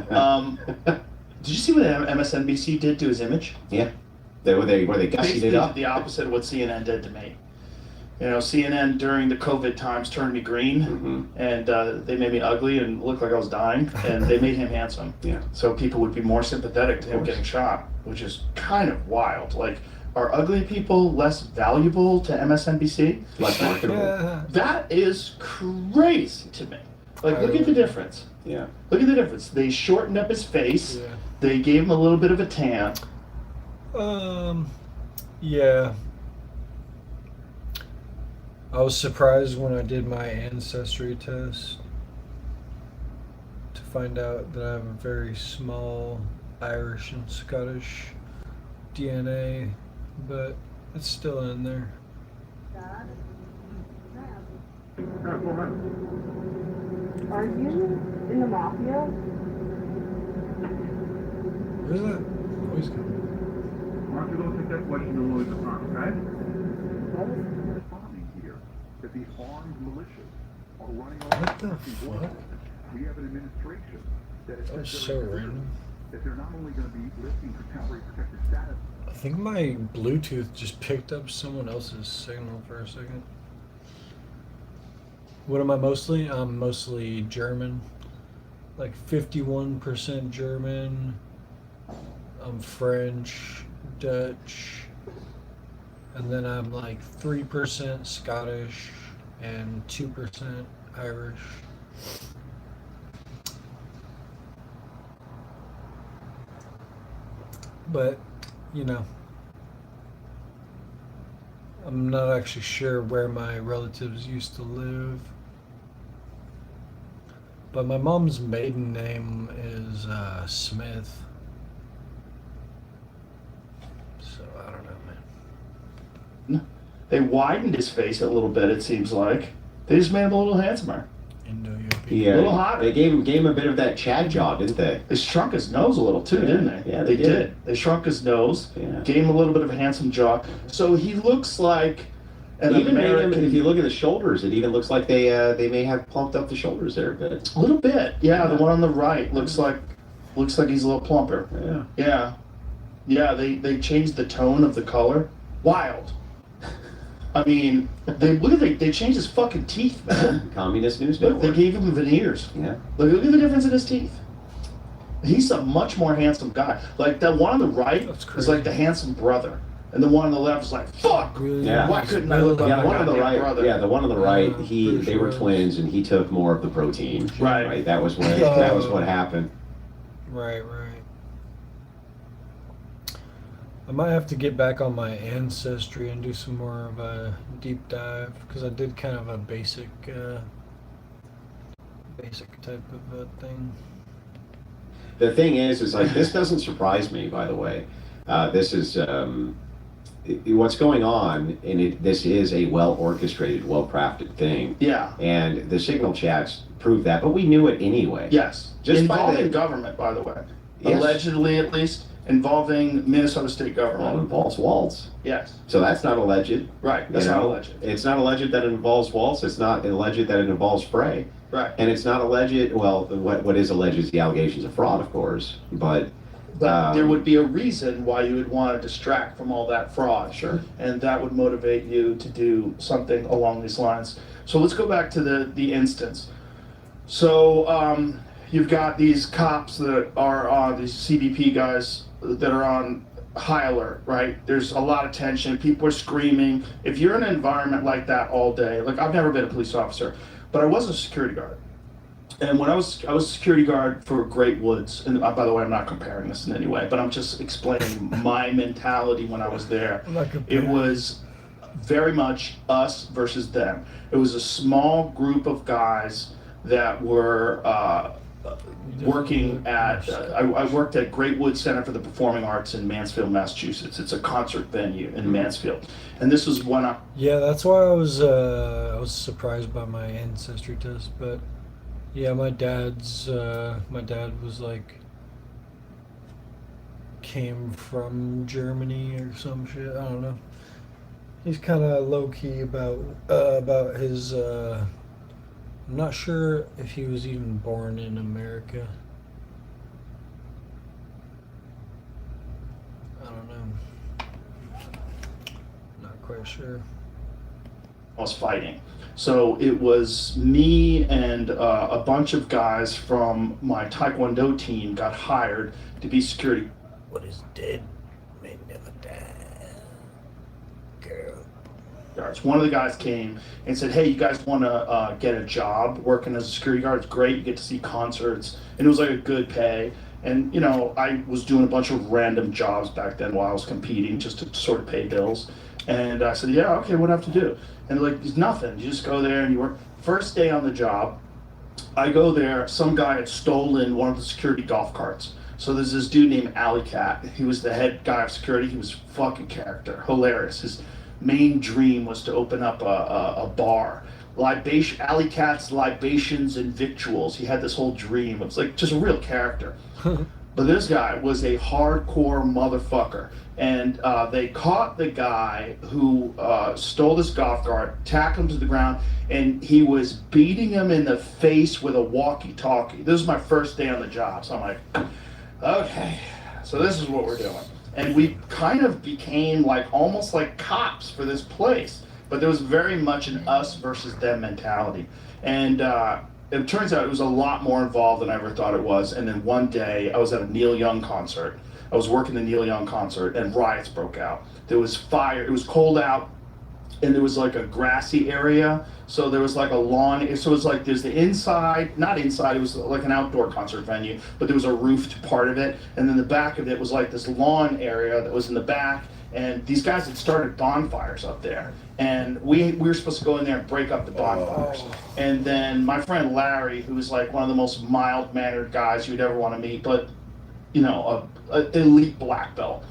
you see what MSNBC did to his image? Yeah. Where they gussied it up. The opposite of what CNN did to me. You know, CNN during the COVID times turned me green, and they made me ugly and look like I was dying, and they made him handsome. Yeah. So people would be more sympathetic to him getting shot, which is kind of wild. Like, are ugly people less valuable to MSNBC? Less marketable. Yeah. That is crazy to me. Like, look at the difference. Yeah. Look at the difference. They shortened up his face. Yeah. They gave him a little bit of a tan. Yeah. I was surprised when I did my ancestry test to find out that I have a very small Irish and Scottish DNA, but it's still in there. Are you in the mafia? Where's that voice coming? to go take that question to Louis Vuitton, okay? Finding here that these armed militias are running all What the fuck? fuck? We have an administration that is That was so random. that they're not only going to be lifting for temporary protected status. I think my Bluetooth just picked up someone else's signal for a second. What am I mostly? I'm mostly German. Like 51% German. I'm French, Dutch. And then I'm like 3% Scottish and 2% Irish. But, you know, I'm not actually sure where my relatives used to live. But my mom's maiden name is Smith. So I don't know, man. They widened his face a little bit, it seems like. They just made him a little handsomer. Yeah, A little hotter. They gave him a bit of that Chad jaw, didn't they? They shrunk his nose a little too, Yeah. didn't they? Yeah, they they did. did. They shrunk his nose, Yeah. gave him a little bit of a handsome jaw. So he looks like an Even made him, American. if you look at the shoulders, it even looks like they may have plumped up the shoulders there a bit. A little bit, yeah. The one on the right looks like he's a little plumper. Yeah. Yeah, yeah. They changed the tone of the color. Wild. I mean, they changed his fucking teeth, man. Communist News Look, Network. they gave him veneers. Yeah. Look at the difference in his teeth. He's a much more handsome guy. Like that one on the right is like the handsome brother, and the one on the left is like, fuck. Yeah. Why couldn't I look like Yeah, my the one on the goddamn right. brother? Yeah, the one on the right. They were twins, and he took more of the protein. Right. That was what happened. Right. I might have to get back on my ancestry and do some more of a deep dive because I did kind of a basic type of thing. The thing is like this doesn't surprise me. By the way, this is what's going on, and this is a well orchestrated, well crafted thing. Yeah. And the signal chats prove that, but we knew it anyway. Yes. Just Involving government, by the way. Yes. Allegedly, at least, involving Minnesota state government. Well, involves Waltz. Yes. So that's not alleged. Right. That's not alleged. It's not alleged that it involves Waltz. It's not alleged that it involves Frey. Right. And it's not alleged. Well, what is alleged is the allegations of fraud, of course. But there would be a reason why you would want to distract from all that fraud. Sure. And that would motivate you to do something along these lines. So let's go back to the instance. So you've got these cops that are on, these CBP guys that are on high alert, right? There's a lot of tension. People are screaming. If you're in an environment like that all day, like I've never been a police officer, but I was a security guard. And when I was a security guard for Great Woods, and by the way, I'm not comparing this in any way, but I'm just explaining my mentality when I was there. It was very much us versus them. It was a small group of guys that were working at, I worked at Great Woods Center for the Performing Arts in Mansfield, Massachusetts. It's a concert venue in Mansfield. And this was when Yeah, that's why I was surprised by my ancestry test, but yeah, my dad was like came from Germany or some shit. I don't know. He's kind of low key about his. I'm not sure if he was even born in America. I don't know. Not quite sure. I was fighting. So it was me and a bunch of guys from my Taekwondo team got hired to be security. What is dead may never die. Girl. Guards. One of the guys came and said, hey, you guys want to get a job working as a security guard? It's great. You get to see concerts. And it was like a good pay. And, you know, I was doing a bunch of random jobs back then while I was competing just to sort of pay bills. And I said, yeah, okay, what do I have to do? And they're like, there's nothing. You just go there and you work. First day on the job, I go there. Some guy had stolen one of the security golf carts. So there's this dude named Alley Cat. He was the head guy of security. He was fucking character. Hilarious. His main dream was to open up a bar. Alley Cat's Libations and Victuals. He had this whole dream. It was like just a real character. But this guy was a hardcore motherfucker. And they caught the guy who stole this golf cart, tackled him to the ground, and he was beating him in the face with a walkie-talkie. This was my first day on the job, so I'm like, okay, so this is what we're doing. And we kind of became like almost like cops for this place. But there was very much an us versus them mentality. And it turns out it was a lot more involved than I ever thought it was. And then one day I was at a Neil Young concert. I was working the Neil Young concert and riots broke out. There was fire, it was cold out, and there was like a grassy area. So there was like a lawn, so it was like there's the inside, not inside, it was like an outdoor concert venue, but there was a roofed part of it. And then the back of it was like this lawn area that was in the back. And these guys had started bonfires up there. And we were supposed to go in there and break up the bonfires. And then my friend Larry, who was like one of the most mild-mannered guys you'd ever want to meet, but you know, a elite black belt.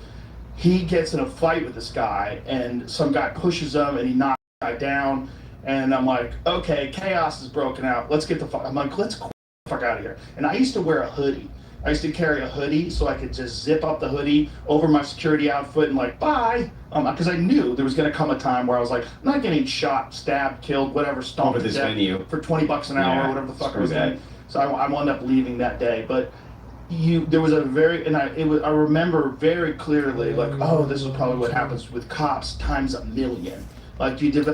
He gets in a fight with this guy, and some guy pushes him, and he knocks the guy down. And I'm like, okay, chaos is broken out. Let's get the fuck. I'm like, let's get the fuck out of here. And I used to wear a hoodie. I used to carry a hoodie so I could just zip up the hoodie over my security outfit and like, bye. Because I knew there was going to come a time where I was like, I'm not getting shot, stabbed, killed, whatever, stomped to death for $20 an hour or whatever the fuck I was getting. So I wound up leaving that day. But there was a very, and I remember very clearly, like, oh, this is probably what happens with cops times a million. Like you did.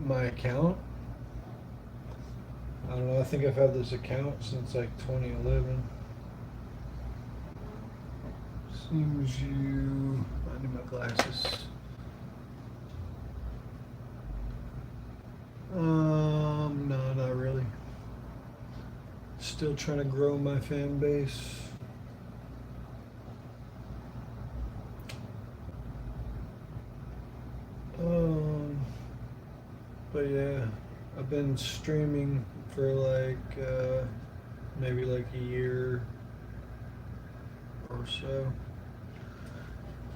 My account? I don't know, I think I've had this account since like 2011. Seems you... I need my glasses. No, not really. Still trying to grow my fan base. But yeah, I've been streaming for like maybe like a year or so.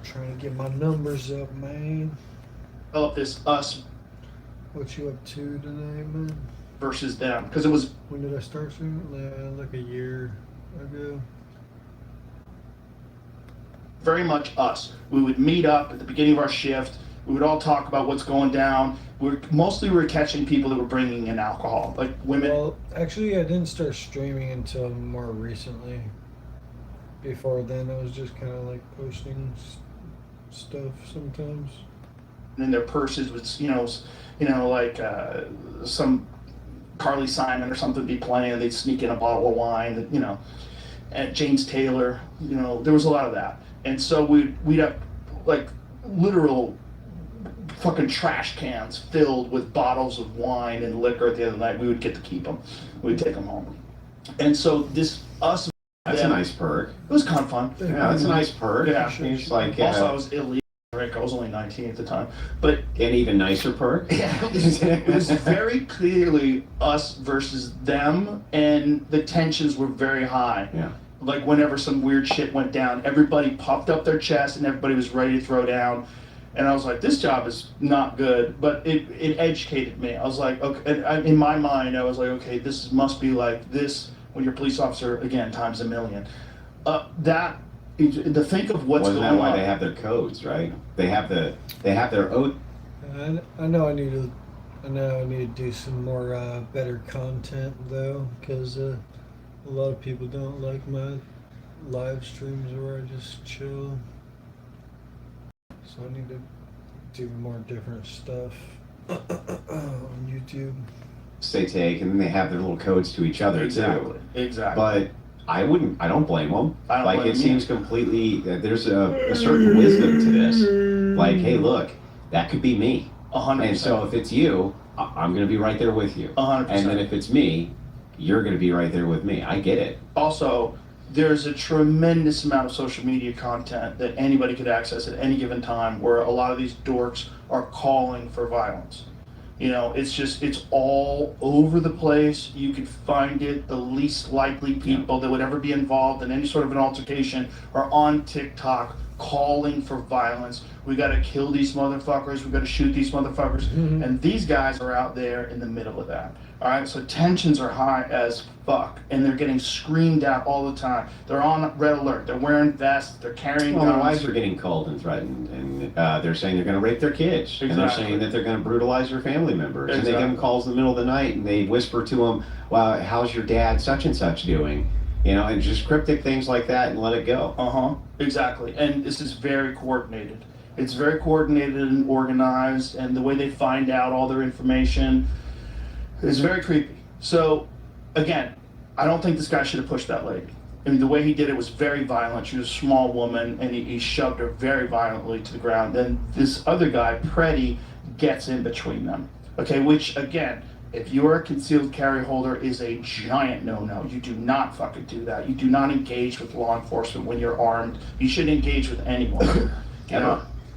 Trying to get my numbers up, man. Develop this us What you up to today, man? versus them, because it was When did I start streaming? Like a year ago. very much us. We would meet up at the beginning of our shift. We would all talk about what's going down. We were catching people that were bringing in alcohol, like women. Well, actually, I didn't start streaming until more recently. Before then, I was just kind of like posting stuff sometimes. And in their purses was, like some Carly Simon or something be playing. They'd sneak in a bottle of wine, at James Taylor. There was a lot of that. And so we'd have like literal fucking trash cans filled with bottles of wine and liquor at the end of the night. We would get to keep them. We'd take them home. And so us. That's a nice perk. It was kind of fun. Yeah, that's a nice perk. Yeah. It's like, Also, I was illegal. I was only 19 at the time. But an even nicer perk. Yeah, it was very clearly us versus them, and the tensions were very high. Yeah. Like whenever some weird shit went down, everybody puffed up their chest and everybody was ready to throw down. And I was like, this job is not good, but it educated me. I was like, okay, and in my mind, I was like, okay, this must be like this when you're a police officer, again, times a million. To think of what's Wasn't going that why on. they have their codes, right? They have their oath. I know I need to do some more better content though, because a lot of people don't like my live streams where I just chill. So I need to do more different stuff on YouTube. They take, and then they have their little codes to each other Exactly. too. Exactly. But I don't blame them. I don't like blame it them seems completely there's a certain wisdom to this. Like, hey, look, that could be me. 100%. And so if it's you, I'm going to be right there with you. 100%. And then if it's me, you're going to be right there with me. I get it. Also, there's a tremendous amount of social media content that anybody could access at any given time where a lot of these dorks are calling for violence. It's all over the place. You could find it. The least likely people that would ever be involved in any sort of an altercation are on TikTok calling for violence. We got to kill these motherfuckers. We got to shoot these motherfuckers. Mhm. And these guys are out there in the middle of that. All right, so tensions are high as fuck, and they're getting screamed at all the time. They're on red alert. They're wearing vests. They're carrying Well, their guns. wives are getting called and threatened, and they're saying they're going to rape their kids, and they're Exactly. saying that they're going to brutalize their family members, and they give Exactly. them calls in the middle of the night, and they whisper to them, "Well, how's your dad, such and such, doing?" You know, and just cryptic things like that, and let it go. Exactly. And this is very coordinated. It's very coordinated and organized, and the way they find out all their information is very creepy. So, again, I don't think this guy should have pushed that lady. I mean, the way he did it was very violent. She was a small woman, and he shoved her very violently to the ground. Then this other guy, Preddy, gets in between them. Okay, which, again, if you're a concealed carry holder, is a giant no-no. You do not fucking do that. You do not engage with law enforcement when you're armed. You shouldn't engage with anyone.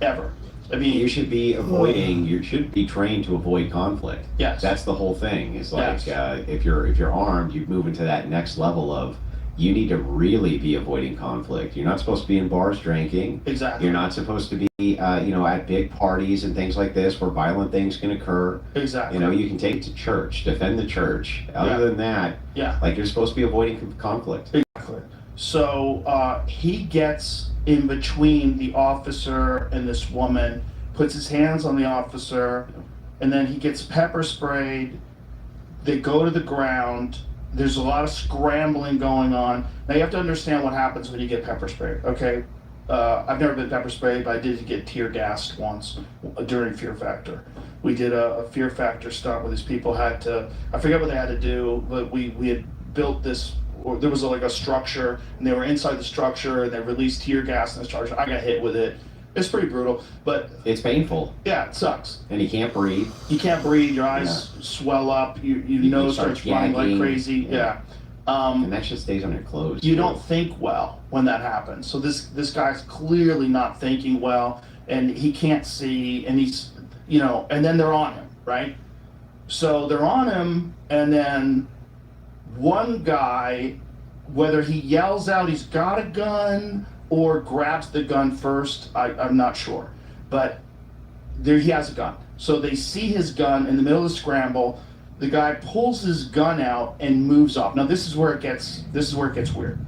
Ever. I mean, you should be avoiding. You should be trained to avoid conflict. Yes. That's the whole thing. It's like if you're armed, you move into that next level of you need to really be avoiding conflict. You're not supposed to be in bars drinking. Exactly. You're not supposed to be, at big parties and things like this where violent things can occur. Exactly. You know, you can take it to church, defend the church. Other than that, like you're supposed to be avoiding conflict. Exactly. So he gets in between the officer and this woman, puts his hands on the officer, and then he gets pepper sprayed. They go to the ground. There's a lot of scrambling going on. Now you have to understand what happens when you get pepper sprayed, okay? I've never been pepper sprayed, but I did get tear gassed once during Fear Factor. We did a Fear Factor stunt where these people had to, I forget what they had to do, but we had built this, or there was like a structure, and they were inside the structure, and they released tear gas in the structure. I got hit with it. It's pretty brutal, but it's painful. Yeah, it sucks. And you can't breathe. You can't breathe. Your eyes swell up. Your nose starts running like crazy. Yeah. And that just stays on your clothes. You don't think well when that happens. So this guy's clearly not thinking well, and he can't see, and he's, and then they're on him, right? So they're on him, and then one guy, whether he yells out he's got a gun or grabs the gun first, I'm not sure. But there he has a gun. So they see his gun in the middle of the scramble. The guy pulls his gun out and moves off. Now this is where it gets weird.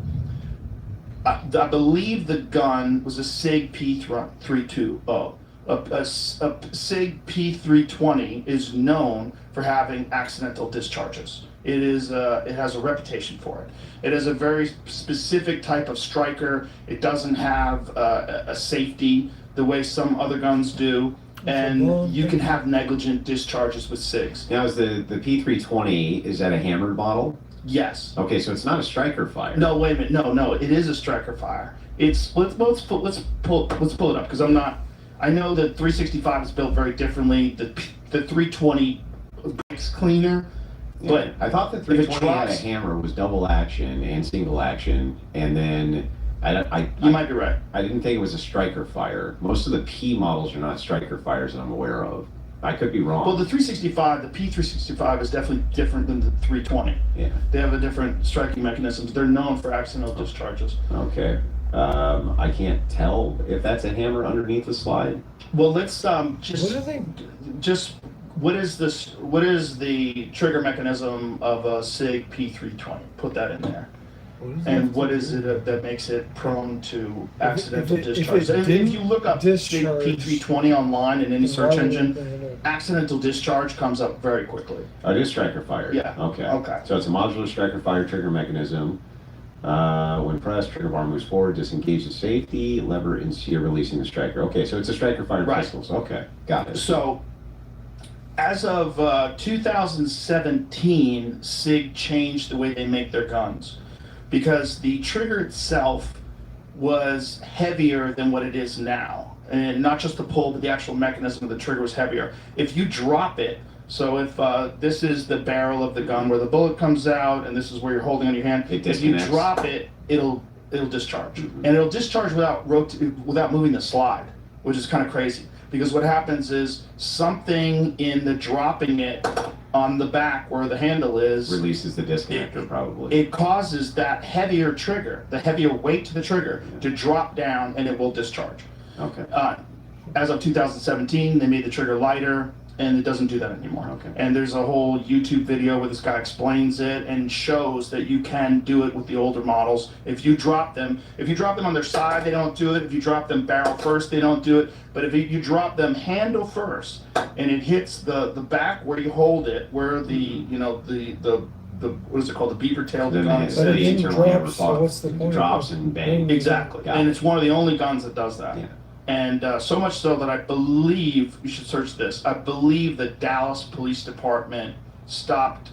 I believe the gun was a SIG P320. A SIG P320 is known for having accidental discharges. It has a reputation for it. It is a very specific type of striker. It doesn't have a safety the way some other guns do, and you can have negligent discharges with SIGs. Now, is the P320, is that a hammered model? Yes. Okay, so it's not a striker fire. No, wait a minute. No, it is a striker fire. It's let's pull it up because I know that 365 is built very differently. The 320 breaks cleaner. Yeah, But I thought the 320 had a hammer, was double action and single action, and then you might be right. I didn't think it was a striker fire. Most of the P models are not striker fires that I'm aware of. I could be wrong. Well, the P365 is definitely different than the 320. Yeah. They have a different striking mechanisms. They're known for accidental discharges. Okay. I can't tell if that's a hammer underneath the slide. Well, let's what is the trigger mechanism of a SIG P320? Put that in there. And what is it that makes it prone to accidental discharge? If you look up SIG P320 online in any search engine, accidental discharge comes up very quickly. Oh, it is striker fire. Yeah. Okay. So it's a modular striker fire trigger mechanism. When pressed, trigger bar moves forward, disengage the safety, lever and sear releasing the striker. Okay, so it's a striker fire pistols. Okay, got it. So, as of 2017, SIG changed the way they make their guns because the trigger itself was heavier than what it is now. And not just the pull, but the actual mechanism of the trigger was heavier. If you drop it, so if this is the barrel of the gun where the bullet comes out and this is where you're holding on your hand, if you drop it, it'll discharge. And it'll discharge without moving the slide, which is kind of crazy. Because what happens is something in the dropping it on the back where the handle is. Releases the disconnector, probably. It causes that heavier trigger, the heavier weight to the trigger, to drop down, and it will discharge. Okay. As of 2017, they made the trigger lighter, and it doesn't do that anymore. Okay. And there's a whole YouTube video where this guy explains it and shows that you can do it with the older models. If you drop them on their side, they don't do it. If you drop them barrel first, they don't do it. But if you drop them handle first, and it hits the back where you hold it, where the what is it called, the beaver tail Then gun it sits. drops and bang. Exactly. Got And it. it's one of the only guns that does that. Yeah. And so much so that I believe, you should search this, I believe the Dallas Police Department stopped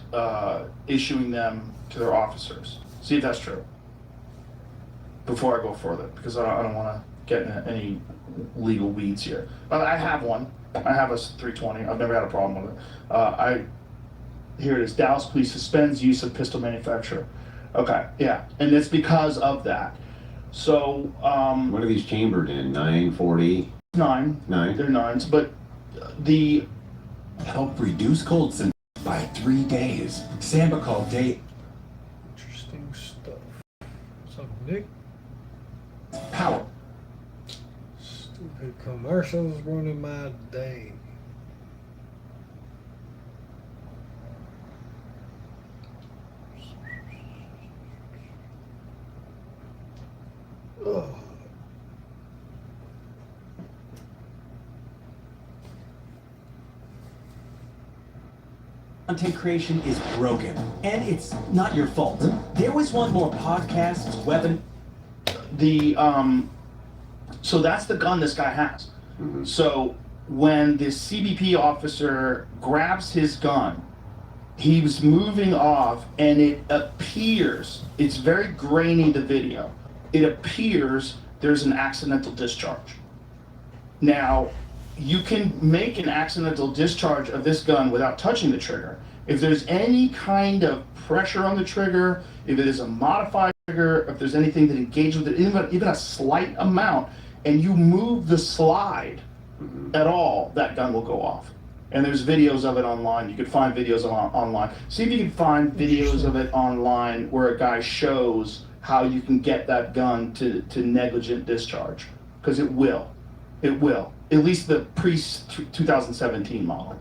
issuing them to their officers. See if that's true. Before I go further, because I don't want to get into any legal weeds here. But I have one. I have a 320. I've never had a problem with it. Here it is. Dallas Police suspends use of pistol manufacturer. Okay, yeah. And it's because of that. So, what are these chambered in? 940? 9. They're 9s, but the help reduce cold symptoms by 3 days. Sambucol day. Interesting stuff. What's up, Nick? Power. Stupid commercials ruining my day. Ugh. Content creation is broken, and it's not your fault. There was one more podcasts, weapon. So that's the gun this guy has. So when the CBP officer grabs his gun, he was moving off, and it appears, it's very grainy, the video, it appears there's an accidental discharge. Now, you can make an accidental discharge of this gun without touching the trigger. If there's any kind of pressure on the trigger, if it is a modified trigger, if there's anything that engages with it, even a slight amount, and you move the slide at all, that gun will go off. And there's videos of it online. You can find videos of it online. See if you can find videos of it online where a guy shows how you can get that gun to negligent discharge. Because it will. It will. At least the pre-2017 model.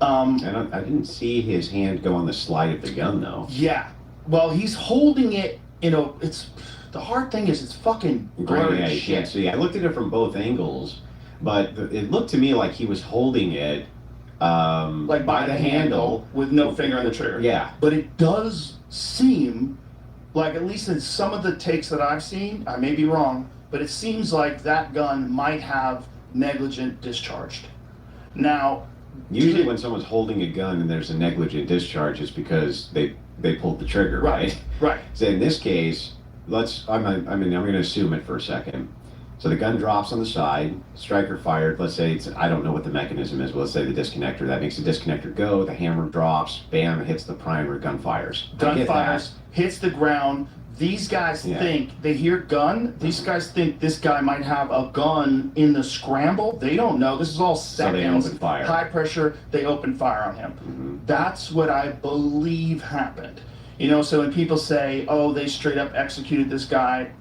I didn't see his hand go on the slide of the gun, though. Yeah. Well, he's holding it, it's... The hard thing is it's fucking blurry Yeah, as you shit. can't see. I looked at it from both angles, but it looked to me like he was holding it Like by the handle with no finger on the trigger. Yeah. But it does seem like, at least in some of the takes that I've seen, I may be wrong, but it seems like that gun might have negligent discharged. Now, Usually when someone's holding a gun and there's a negligent discharge, it's because they pulled the trigger, right? Right. So in this case, I'm going to assume it for a second. So the gun drops on the side, striker fired, let's say I don't know what the mechanism is, but let's say the disconnector, that makes the disconnector go, the hammer drops, bam, it hits the primer, gun fires. I Gun get fires, hits the ground. These guys think, they hear gun, these guys think this guy might have a gun in the scramble. They don't know. This is all So they seconds. open fire. High pressure, they open fire on him. That's what I believe happened. So when people say, oh, they straight up executed this guy,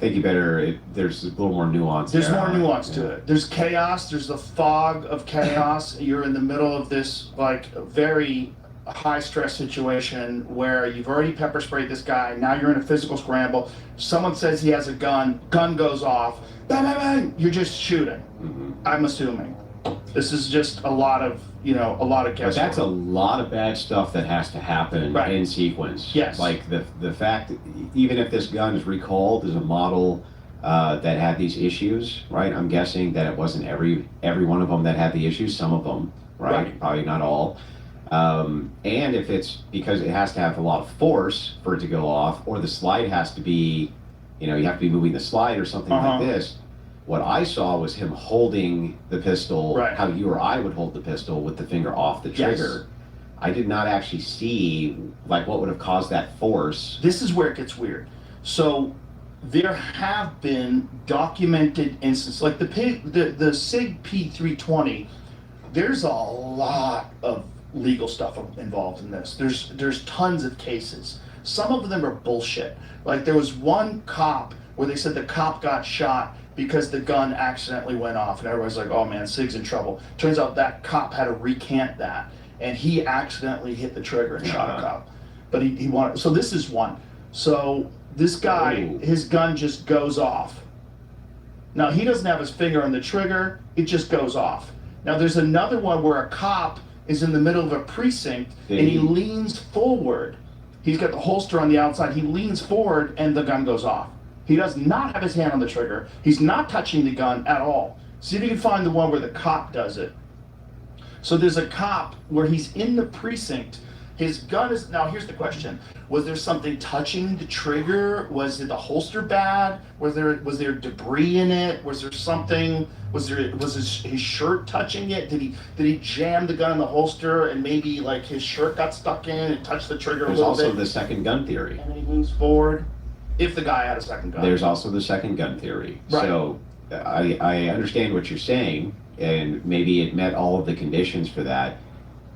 I think there's a little more nuance there's there. more nuance to it. There's chaos, there's the fog of chaos. You're in the middle of this, very high stress situation where you've already pepper sprayed this guy, now you're in a physical scramble, someone says he has a gun goes off, bang, bang, bang, you're just shooting. I'm assuming. This is just a lot of But guesswork. that's a lot of bad stuff that has to happen in sequence. Yes. Like the fact, even if this gun is recalled as a model that had these issues, right? I'm guessing that it wasn't every one of them that had the issues. Some of them, right? Probably not all. And if it's because it has to have a lot of force for it to go off, or the slide has to be, you have to be moving the slide or something like this. What I saw was him holding the pistol, how you or I would hold the pistol with the finger off the trigger. I did not actually see what would have caused that force. This is where it gets weird. So there have been documented instances, like the SIG P320, there's a lot of legal stuff involved in this. There's tons of cases. Some of them are bullshit. Like there was one cop where they said the cop got shot because the gun accidentally went off, and everybody's like, "Oh man, Sig's in trouble." Turns out that cop had to recant that, and he accidentally hit the trigger and shot a cop. But he wanted. So this is one. So this guy, his gun just goes off. Now he doesn't have his finger on the trigger; it just goes off. Now there's another one where a cop is in the middle of a precinct and he leans forward. He's got the holster on the outside. He leans forward and the gun goes off. He does not have his hand on the trigger. He's not touching the gun at all. See if you can find the one where the cop does it. So there's a cop where he's in the precinct. His gun is, now here's the question. Was there something touching the trigger? Was it the holster bad? Was there debris in it? Was there something, was his shirt touching it? Did he jam the gun in the holster and maybe like his shirt got stuck in and touched the trigger a little bit? There's also the second gun theory. And then he moves forward. If the guy had a second gun. There's also the second gun theory. Right. So I understand what you're saying, and maybe it met all of the conditions for that.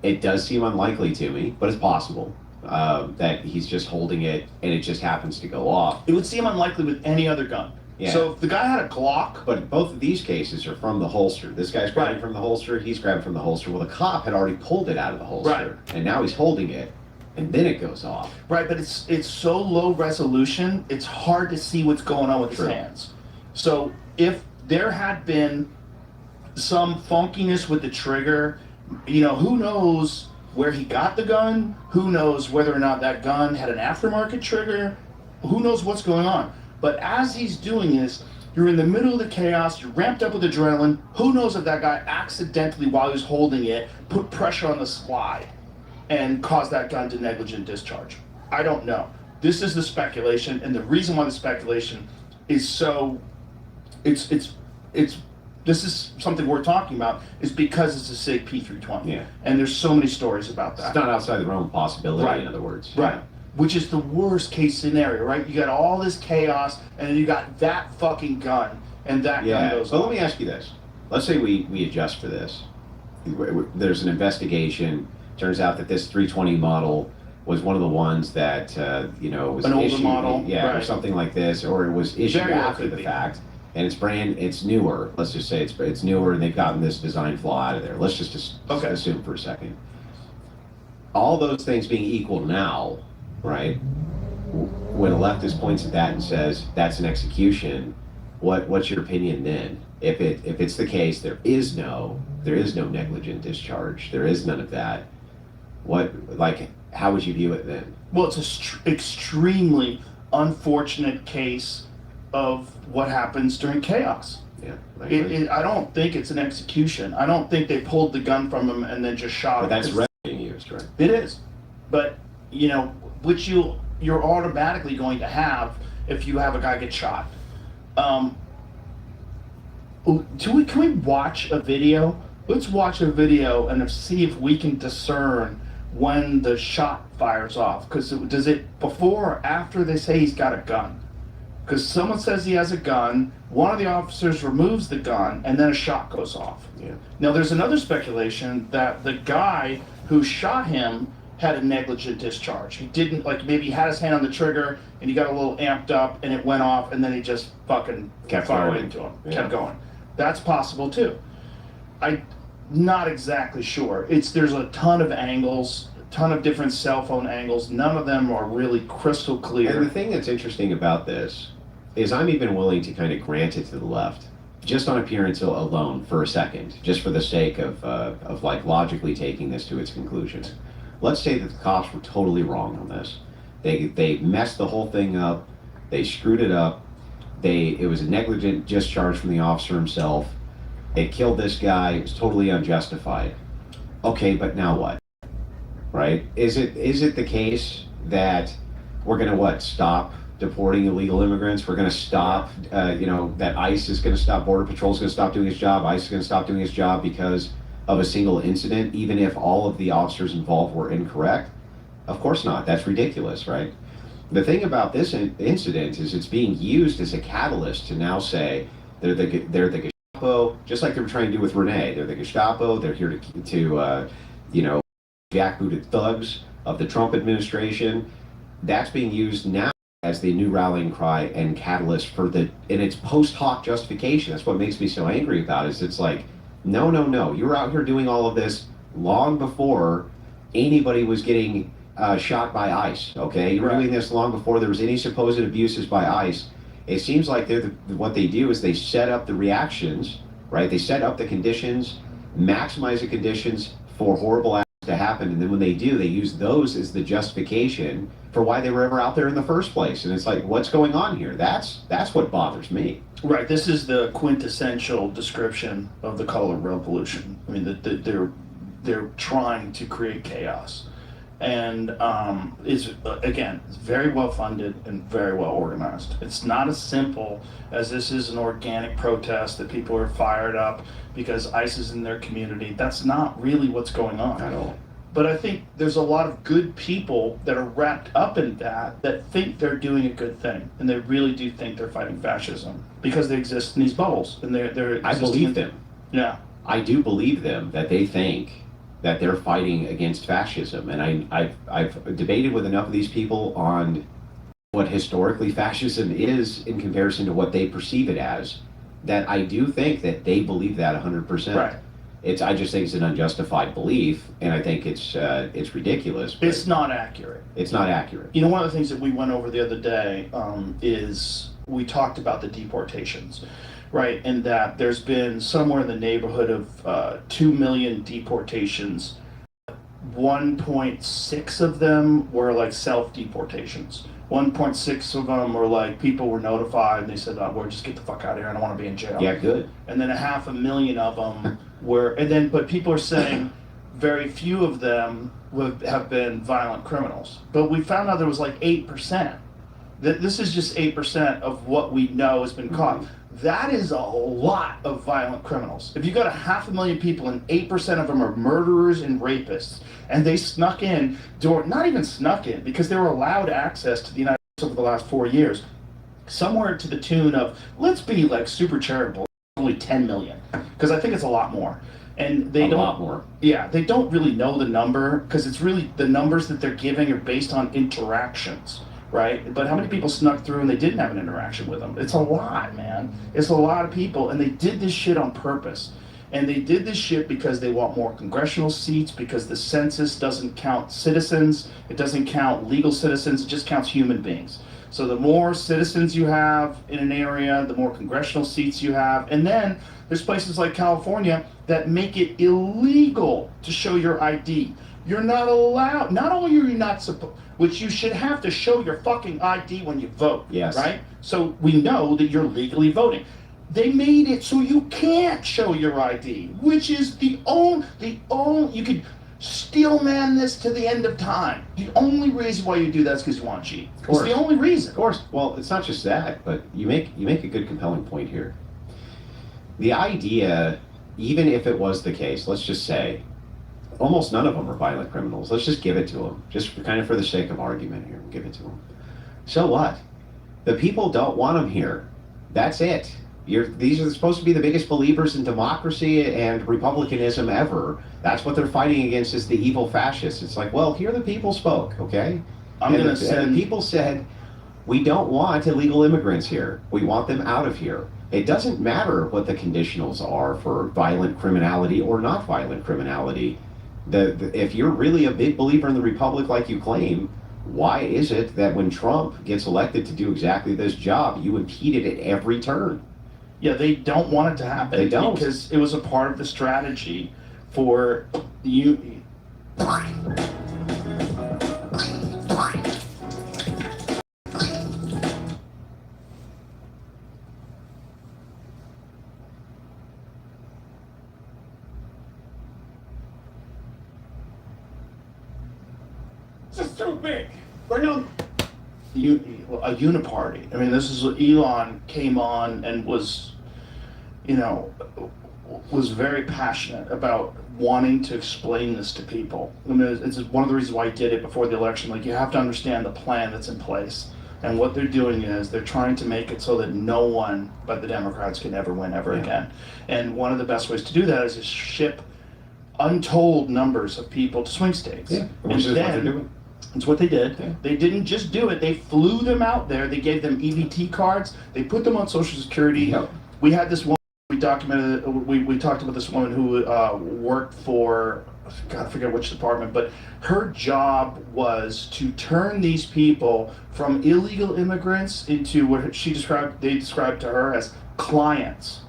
It does seem unlikely to me, but it's possible that he's just holding it and it just happens to go off. It would seem unlikely with any other gun. Yeah. So if the guy had a Glock. But both of these cases are from the holster. This guy's grabbing from the holster, he's grabbing from the holster. Well, the cop had already pulled it out of the holster. Right. And now he's holding it, and then it goes off. Right, but it's so low resolution, it's hard to see what's going on with his hands. So if there had been some funkiness with the trigger, who knows where he got the gun? Who knows whether or not that gun had an aftermarket trigger? Who knows what's going on? But as he's doing this, you're in the middle of the chaos, you're ramped up with adrenaline. Who knows if that guy accidentally, while he was holding it, put pressure on the slide and caused that gun to negligent discharge? I don't know. This is the speculation, and the reason why the speculation is so, this is something we're talking about, is because it's a SIG P320. Yeah. And there's so many stories about that. It's not outside the realm of possibility, in other words. Right. Which is the worst case scenario, right? You got all this chaos, and then you got that fucking gun, and that gun goes But off. let me ask you this. Let's say we adjust for this. There's an investigation. Turns out that this 320 model was one of the ones that, was An older issued, model, or right. something like this, or it was issued Very well after could the be. fact. And it's newer. Let's just say it's newer, and they've gotten this design flaw out of there. Let's just assume for a second. All those things being equal now, right? When a leftist points at that and says that's an execution, what's your opinion then? If it's the case, there is no negligent discharge. There is none of that. How would you view it then? Well, it's an extremely unfortunate case of what happens during chaos. Yeah, I don't think it's an execution. I don't think they pulled the gun from him and then just shot him. But that's being used, right? It is. But, which you're automatically going to have if you have a guy get shot. Can we watch a video? Let's watch a video and see if we can discern when the shot fires off. Because does it before or after they say he's got a gun? Because someone says he has a gun, one of the officers removes the gun, and then a shot goes off. Yeah. Now there's another speculation that the guy who shot him had a negligent discharge. He didn't, maybe he had his hand on the trigger and he got a little amped up and it went off, and then he just fucking Kept fired going. into him. Yeah. Kept going. That's possible too. I'm not exactly sure. There's a ton of angles, a ton of different cell phone angles. None of them are really crystal clear. And the thing that's interesting about this is I'm even willing to kind of grant it to the left, just on appearance alone for a second, just for the sake of logically taking this to its conclusion. Let's say that the cops were totally wrong on this. They messed the whole thing up. They screwed it up. It was a negligent discharge from the officer himself. It killed this guy. It was totally unjustified. Okay, but now what? Right? Is it the case that we're gonna stop deporting illegal immigrants? We're going to stop, that ICE is going to stop, Border Patrol is going to stop doing its job, ICE is going to stop doing its job because of a single incident, even if all of the officers involved were incorrect? Of course not. That's ridiculous, right? The thing about this incident is it's being used as a catalyst to now say they're the Gestapo, just like they were trying to do with Renee. They're the Gestapo. They're here to jackbooted thugs of the Trump administration. That's being used now as the new rallying cry and catalyst for and it's post hoc justification. That's what makes me so angry about it. Is it's like, no. You were out here doing all of this long before anybody was getting shot by ICE, okay? You were doing this long before there was any supposed abuses by ICE. It seems like what they do is they set up the reactions, right? They set up the conditions, maximize the conditions for horrible acts to happen, and then when they do, they use those as the justification for why they were ever out there in the first place. And it's like, what's going on here? That's what bothers me. Right. This is the quintessential description of the color revolution. I mean, they're trying to create chaos, and it's very well funded and very well organized. It's not as simple as this is an organic protest that people are fired up because ICE is in their community. That's not really what's going on at all. But I think there's a lot of good people that are wrapped up in that think they're doing a good thing, and they really do think they're fighting fascism because they exist in these bubbles, and they're. I believe them. Yeah, I do believe them that they think that they're fighting against fascism, and I've debated with enough of these people on what historically fascism is in comparison to what they perceive it as, that I do think that they believe that 100%. Right. I just think it's an unjustified belief, and I think it's ridiculous. It's not accurate. It's not accurate. You know, one of the things that we went over the other day is we talked about the deportations, right? And that there's been somewhere in the neighborhood of 2 million deportations. 1.6 of them were like self-deportations. 1.6 of them were like people were notified and they said, "Oh, well, just get the fuck out of here. I don't want to be in jail." Yeah, good. And then 500,000 of them were, but people are saying very few of them have been violent criminals. But we found out there was like 8%. This is just 8% of what we know has been caught. That is a lot of violent criminals. If you got 500,000 people and 8% of them are murderers and rapists, and they snuck in, not even snuck in, because they were allowed access to the United States over the last 4 years, somewhere to the tune of, let's be like super charitable, only 10 million, because I think it's a lot more. And they don't. A lot more. Yeah, they don't really know the number, because it's really, the numbers that they're giving are based on interactions. Right? But how many people snuck through and they didn't have an interaction with them? It's a lot, man. It's a lot of people, and they did this shit on purpose. And they did this shit because they want more congressional seats, because the census doesn't count citizens, it doesn't count legal citizens, it just counts human beings. So the more citizens you have in an area, the more congressional seats you have. And then there's places like California that make it illegal to show your ID. You're not allowed, not only are you not supposed, which you should have to show your fucking ID when you vote. Yes. Right? So we know that you're legally voting. They made it so you can't show your ID, which is the only, you could steel man this to the end of time. The only reason why you do that is because you want to cheat. It's the only reason. Of course. Well, it's not just that, but you make a good compelling point here. The idea, even if it was the case, let's just say, almost none of them are violent criminals. Let's just give it to them, just kind of for the sake of argument here. Give it to them. So what? The people don't want them here. That's it. These are supposed to be the biggest believers in democracy and republicanism ever. That's what they're fighting against, is the evil fascists. It's like, well, here the people spoke, okay? And the people said, we don't want illegal immigrants here. We want them out of here. It doesn't matter what the conditionals are for violent criminality or not violent criminality. If you're really a big believer in the republic like you claim, why is it that when Trump gets elected to do exactly this job, you impede it at every turn? Yeah, they don't want it to happen. They don't. Because it was a part of the strategy for you. This is too big. A uniparty. I mean, this is what Elon came on and was very passionate about wanting to explain this to people. I mean, it's one of the reasons why he did it before the election. Like, you have to understand the plan that's in place. And what they're doing is they're trying to make it so that no one but the Democrats can ever win ever again. And one of the best ways to do that is to ship untold numbers of people to swing states. Yeah, which is what they're doing. It's what they did. Yeah. They didn't just do it. They flew them out there. They gave them EBT cards. They put them on Social Security. Yep. We had this one. We documented. We talked about this woman who worked for, God, I forget which department, but her job was to turn these people from illegal immigrants into what they described to her as clients.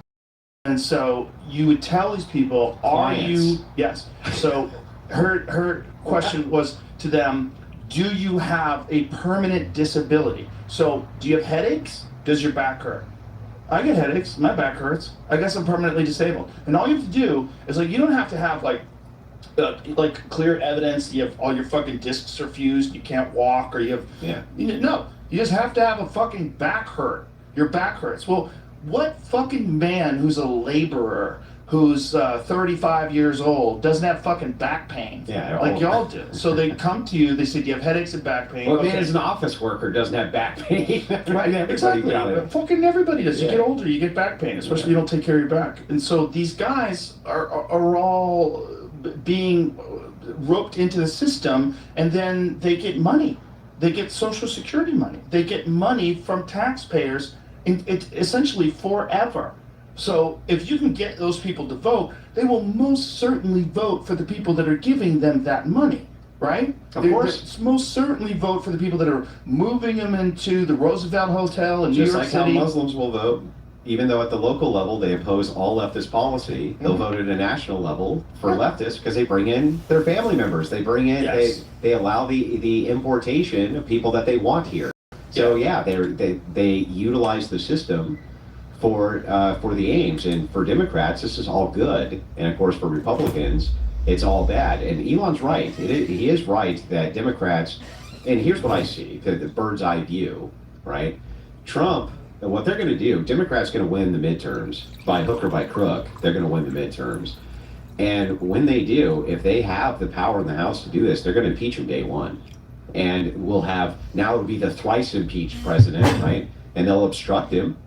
And so you would tell these people, Clients. yes. So her question was to them, do you have a permanent disability? So do you have headaches? Does your back hurt? I get headaches, my back hurts. I guess I'm permanently disabled. And all you have to do is you don't have to have like clear evidence you have all your fucking discs are fused, you can't walk, or you have, no, you just have to have a fucking back hurt. Your back hurts. Well, what fucking man who's a laborer who's 35 years old doesn't have fucking back pain? Yeah, like y'all do. So they come to you, they say, do you have headaches and back pain? Well, man, as an office worker, doesn't have back pain. Right, exactly. Fucking everybody does. You Yeah. get older, you get back pain, especially if you don't take care of your back. And so these guys are all being roped into the system, and then they get money. They get Social Security money. They get money from taxpayers, essentially forever. So if you can get those people to vote, they will most certainly vote for the people that are giving them that money, right? Of course. They most certainly vote for the people that are moving them into the Roosevelt Hotel in New Just York like how City. Muslims will vote, even though at the local level they oppose all leftist policy, they'll vote at a national level for leftists because they bring in their family members. They bring in, Yes. they allow the importation of people that they want here. So yeah, they utilize the system for the aims, and for Democrats this is all good, and of course for Republicans it's all bad. And Elon's right. He is right that Democrats, and here's what I see, the bird's eye view, right? Trump, and what they're going to do, Democrats going to win the midterms by hook or by crook. They're going to win the midterms, and when they do, if they have the power in the House to do this, they're going to impeach him day one, and we'll have, now it'll be the thrice impeached president, right? And they'll obstruct him.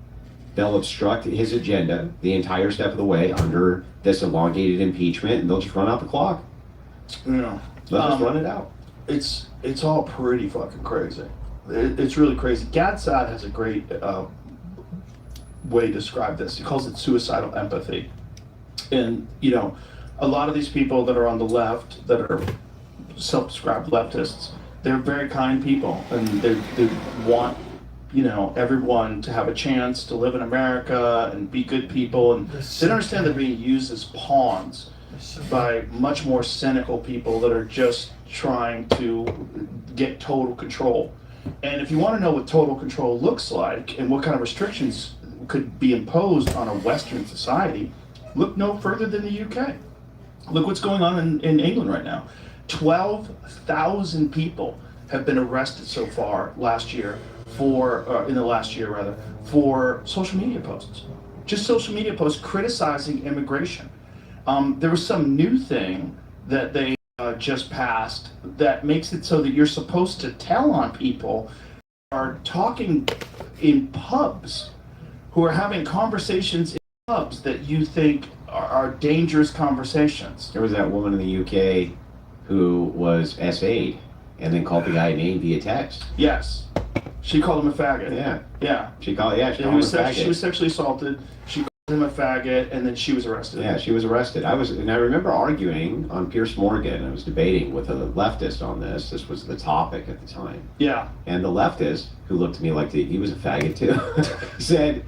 They'll obstruct his agenda the entire step of the way under this elongated impeachment, and they'll just run out the clock. Yeah. They'll just run it out. It's all pretty fucking crazy. It's really crazy. Gad Saad has a great way to describe this. He calls it suicidal empathy. And, a lot of these people that are on the left, that are self-described leftists, they're very kind people, and they want everyone to have a chance to live in America and be good people, and they don't understand they're being used as pawns by much more cynical people that are just trying to get total control. And if you want to know what total control looks like and what kind of restrictions could be imposed on a Western society, look no further than the UK. Look what's going on in England right now. 12,000 people have been arrested so far in the last year, for social media posts. Just social media posts criticizing immigration. There was some new thing that they just passed that makes it so that you're supposed to tell on people who are talking in pubs, who are having conversations in pubs that you think are dangerous conversations. There was that woman in the UK who was SA'd and then called the guy a name via text. Yes. She called him a faggot. Yeah. Yeah. She called him a faggot. She was sexually assaulted. She called him a faggot, and then she was arrested. Yeah, she was arrested. I remember arguing on Piers Morgan. I was debating with a leftist on this. This was the topic at the time. Yeah. And the leftist, who looked at me like he was a faggot too, said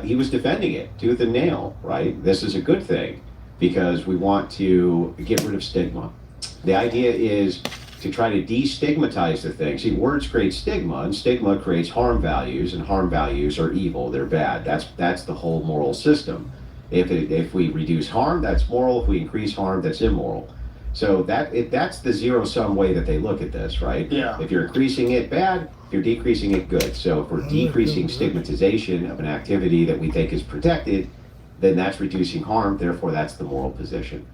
he was defending it tooth and nail, right? This is a good thing because we want to get rid of stigma. The idea is to try to destigmatize the thing. See, words create stigma, and stigma creates harm values, and harm values are evil. They're bad. That's the whole moral system. If we reduce harm, that's moral. If we increase harm, that's immoral. So that's the zero-sum way that they look at this, right? Yeah. If you're increasing it, bad. If you're decreasing it, good. So if we're decreasing stigmatization of an activity that we think is protected, then that's reducing harm. Therefore, that's the moral position.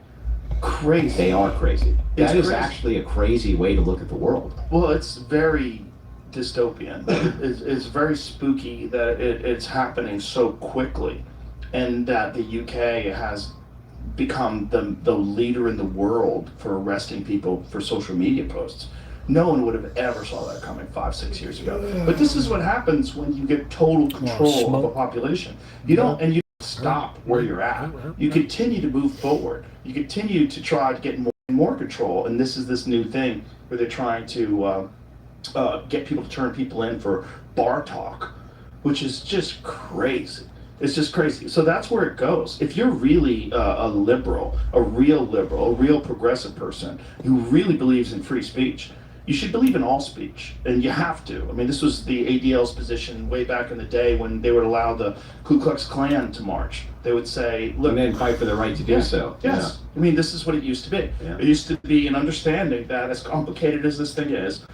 Crazy. They are crazy. It's That is crazy. actually a crazy way to look at the world. Well, it's very dystopian. It's very spooky that it's happening so quickly, and that the UK has become the leader in the world for arresting people for social media posts. No one would have ever saw that coming 5-6 years ago. But this is what happens when you get total control of a population. You don't stop where you're at. You continue to move forward. You continue to try to get more and more control. And this is this new thing where they're trying to get people to turn people in for bar talk, which is just crazy. It's just crazy. So that's where it goes. If you're really a liberal, a real progressive person who really believes in free speech, you should believe in all speech, and you have to. I mean, this was the ADL's position way back in the day when they would allow the Ku Klux Klan to march. They would say, look... And then fight for the right to do so. Yes. Yeah. I mean, this is what it used to be. Yeah. It used to be an understanding that as complicated as this thing is,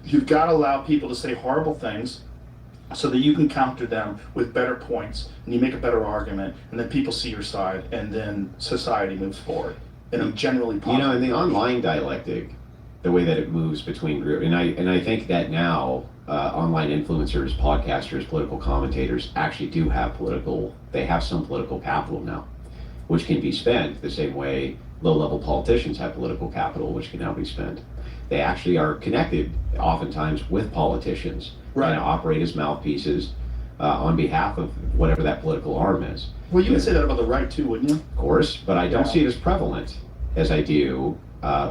you've got to allow people to say horrible things so that you can counter them with better points, and you make a better argument, and then people see your side, and then society moves forward in a generally positive in the online dialectic, the way that it moves between groups, and I think that now online influencers, podcasters, political commentators actually do have some political capital now, which can be spent the same way low-level politicians have political capital, which can now be spent. They actually are connected oftentimes with politicians and operate as mouthpieces on behalf of whatever that political arm is. Well, you would say that about the right too, wouldn't you? Of course, but I don't see it as prevalent as I do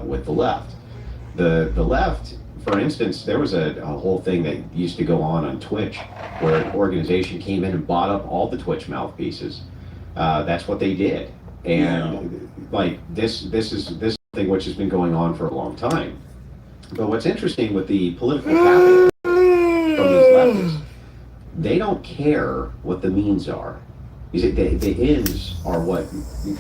with the left. The left, for instance, there was a whole thing that used to go on Twitch where an organization came in and bought up all the Twitch mouthpieces. That's what they did. And like this is thing which has been going on for a long time. But what's interesting with the political capital from these leftists, they don't care what the means are. The ends are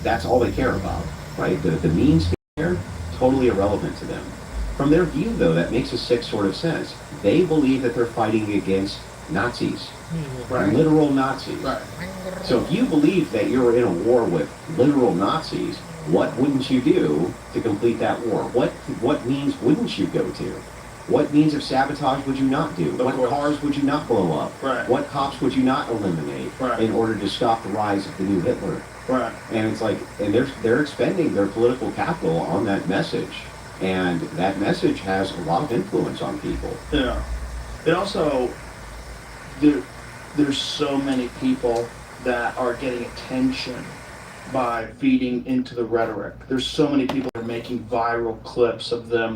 that's all they care about, right? The means are totally irrelevant to them. From their view, though, that makes a sick sort of sense. They believe that they're fighting against Nazis, literal Nazis. Right. So if you believe that you're in a war with literal Nazis, what wouldn't you do to complete that war? What means wouldn't you go to? What means of sabotage would you not do? What cars would you not blow up? Right. What cops would you not eliminate in order to stop the rise of the new Hitler? Right. And it's like, and they're expending their political capital on that message, and that message has a lot of influence on people. Yeah. It also, there's so many people that are getting attention by feeding into the rhetoric. There's so many people that are making viral clips of them,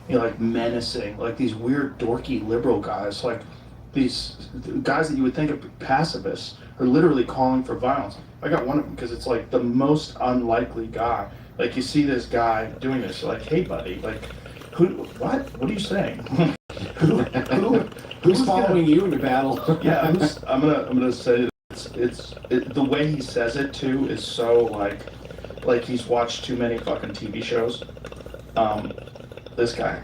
like menacing, like these weird dorky liberal guys, like these guys that you would think are pacifists are literally calling for violence. I got one of them because it's like the most unlikely guy. Like you see this guy doing this, you're like, hey buddy, like what are you saying? Who's following you into battle? Yeah, I'm gonna say the way he says it too is so like he's watched too many fucking TV shows. This guy,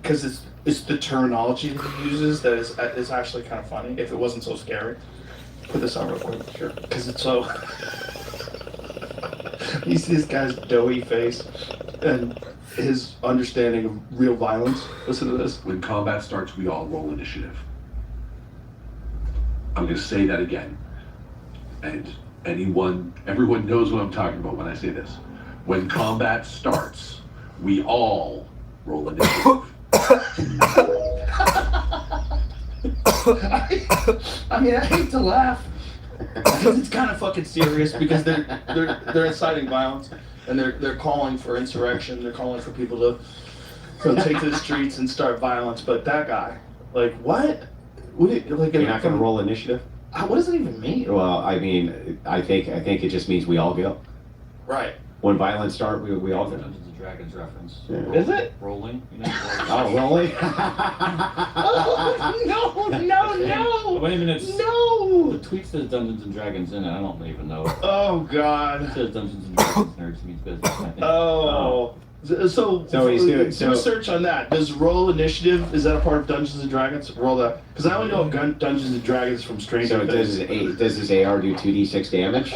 because it's the terminology that he uses that is actually kind of funny. If it wasn't so scary, put this on real quick, sure, because it's so. You see this guy's doughy face and his understanding of real violence. Listen to this. When combat starts, we all roll initiative. I'm going to say that again. And everyone knows what I'm talking about when I say this. When combat starts, we all roll initiative. I mean, I hate to laugh. It's kind of fucking serious because they're inciting violence and they're calling for insurrection. They're calling for people to take to the streets and start violence. But that guy, like, what? You're not going to roll initiative? What does it even mean? Well, I mean, I think it just means we all go. Right. When violence starts, we all go. Dungeons and Dragons reference. Yeah. Is it? Rolling. Oh, rolling? No! Wait a minute. No! The tweet says Dungeons and Dragons in it. I don't even know. Oh, God. It says Dungeons and Dragons nerds means business. I think. Oh. So he's doing do a search on that. Does roll initiative, is that a part of Dungeons and Dragons? Roll that, because I only know Dungeons and Dragons from Stranger Things. So does his AR do 2d6 damage?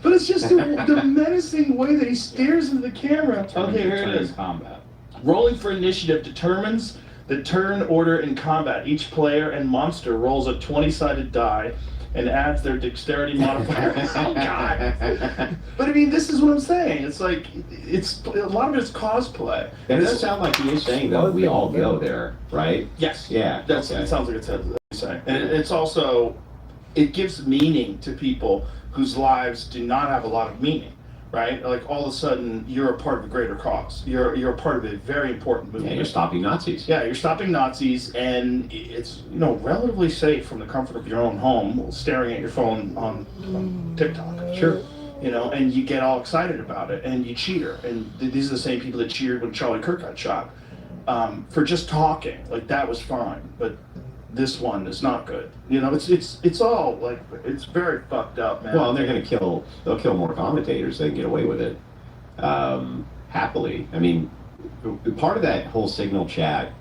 But it's just the menacing way that he stares into the camera. Okay, here it is. Combat. Rolling for initiative determines the turn order in combat. Each player and monster rolls a 20-sided die and adds their dexterity modifier. Oh God! But I mean, this is what I'm saying. It's like it's a lot of it's cosplay. That doesn't sound like he is saying though. We all go there, right? Yes. Yeah. That's okay. it. Sounds like it's saying, and it's also it gives meaning to people whose lives do not have a lot of meaning. Right? Like all of a sudden you're a part of a greater cause. You're a part of a very important movement. Yeah, you're stopping Nazis. Yeah, you're stopping Nazis, and it's relatively safe from the comfort of your own home, staring at your phone on TikTok. Sure. And you get all excited about it, and you cheer. And these are the same people that cheered when Charlie Kirk got shot for just talking. Like that was fine, but this one is not good. It's all like it's very fucked up, man. Well, and they'll kill more commentators. They can get away with it happily. I mean, part of that whole signal chat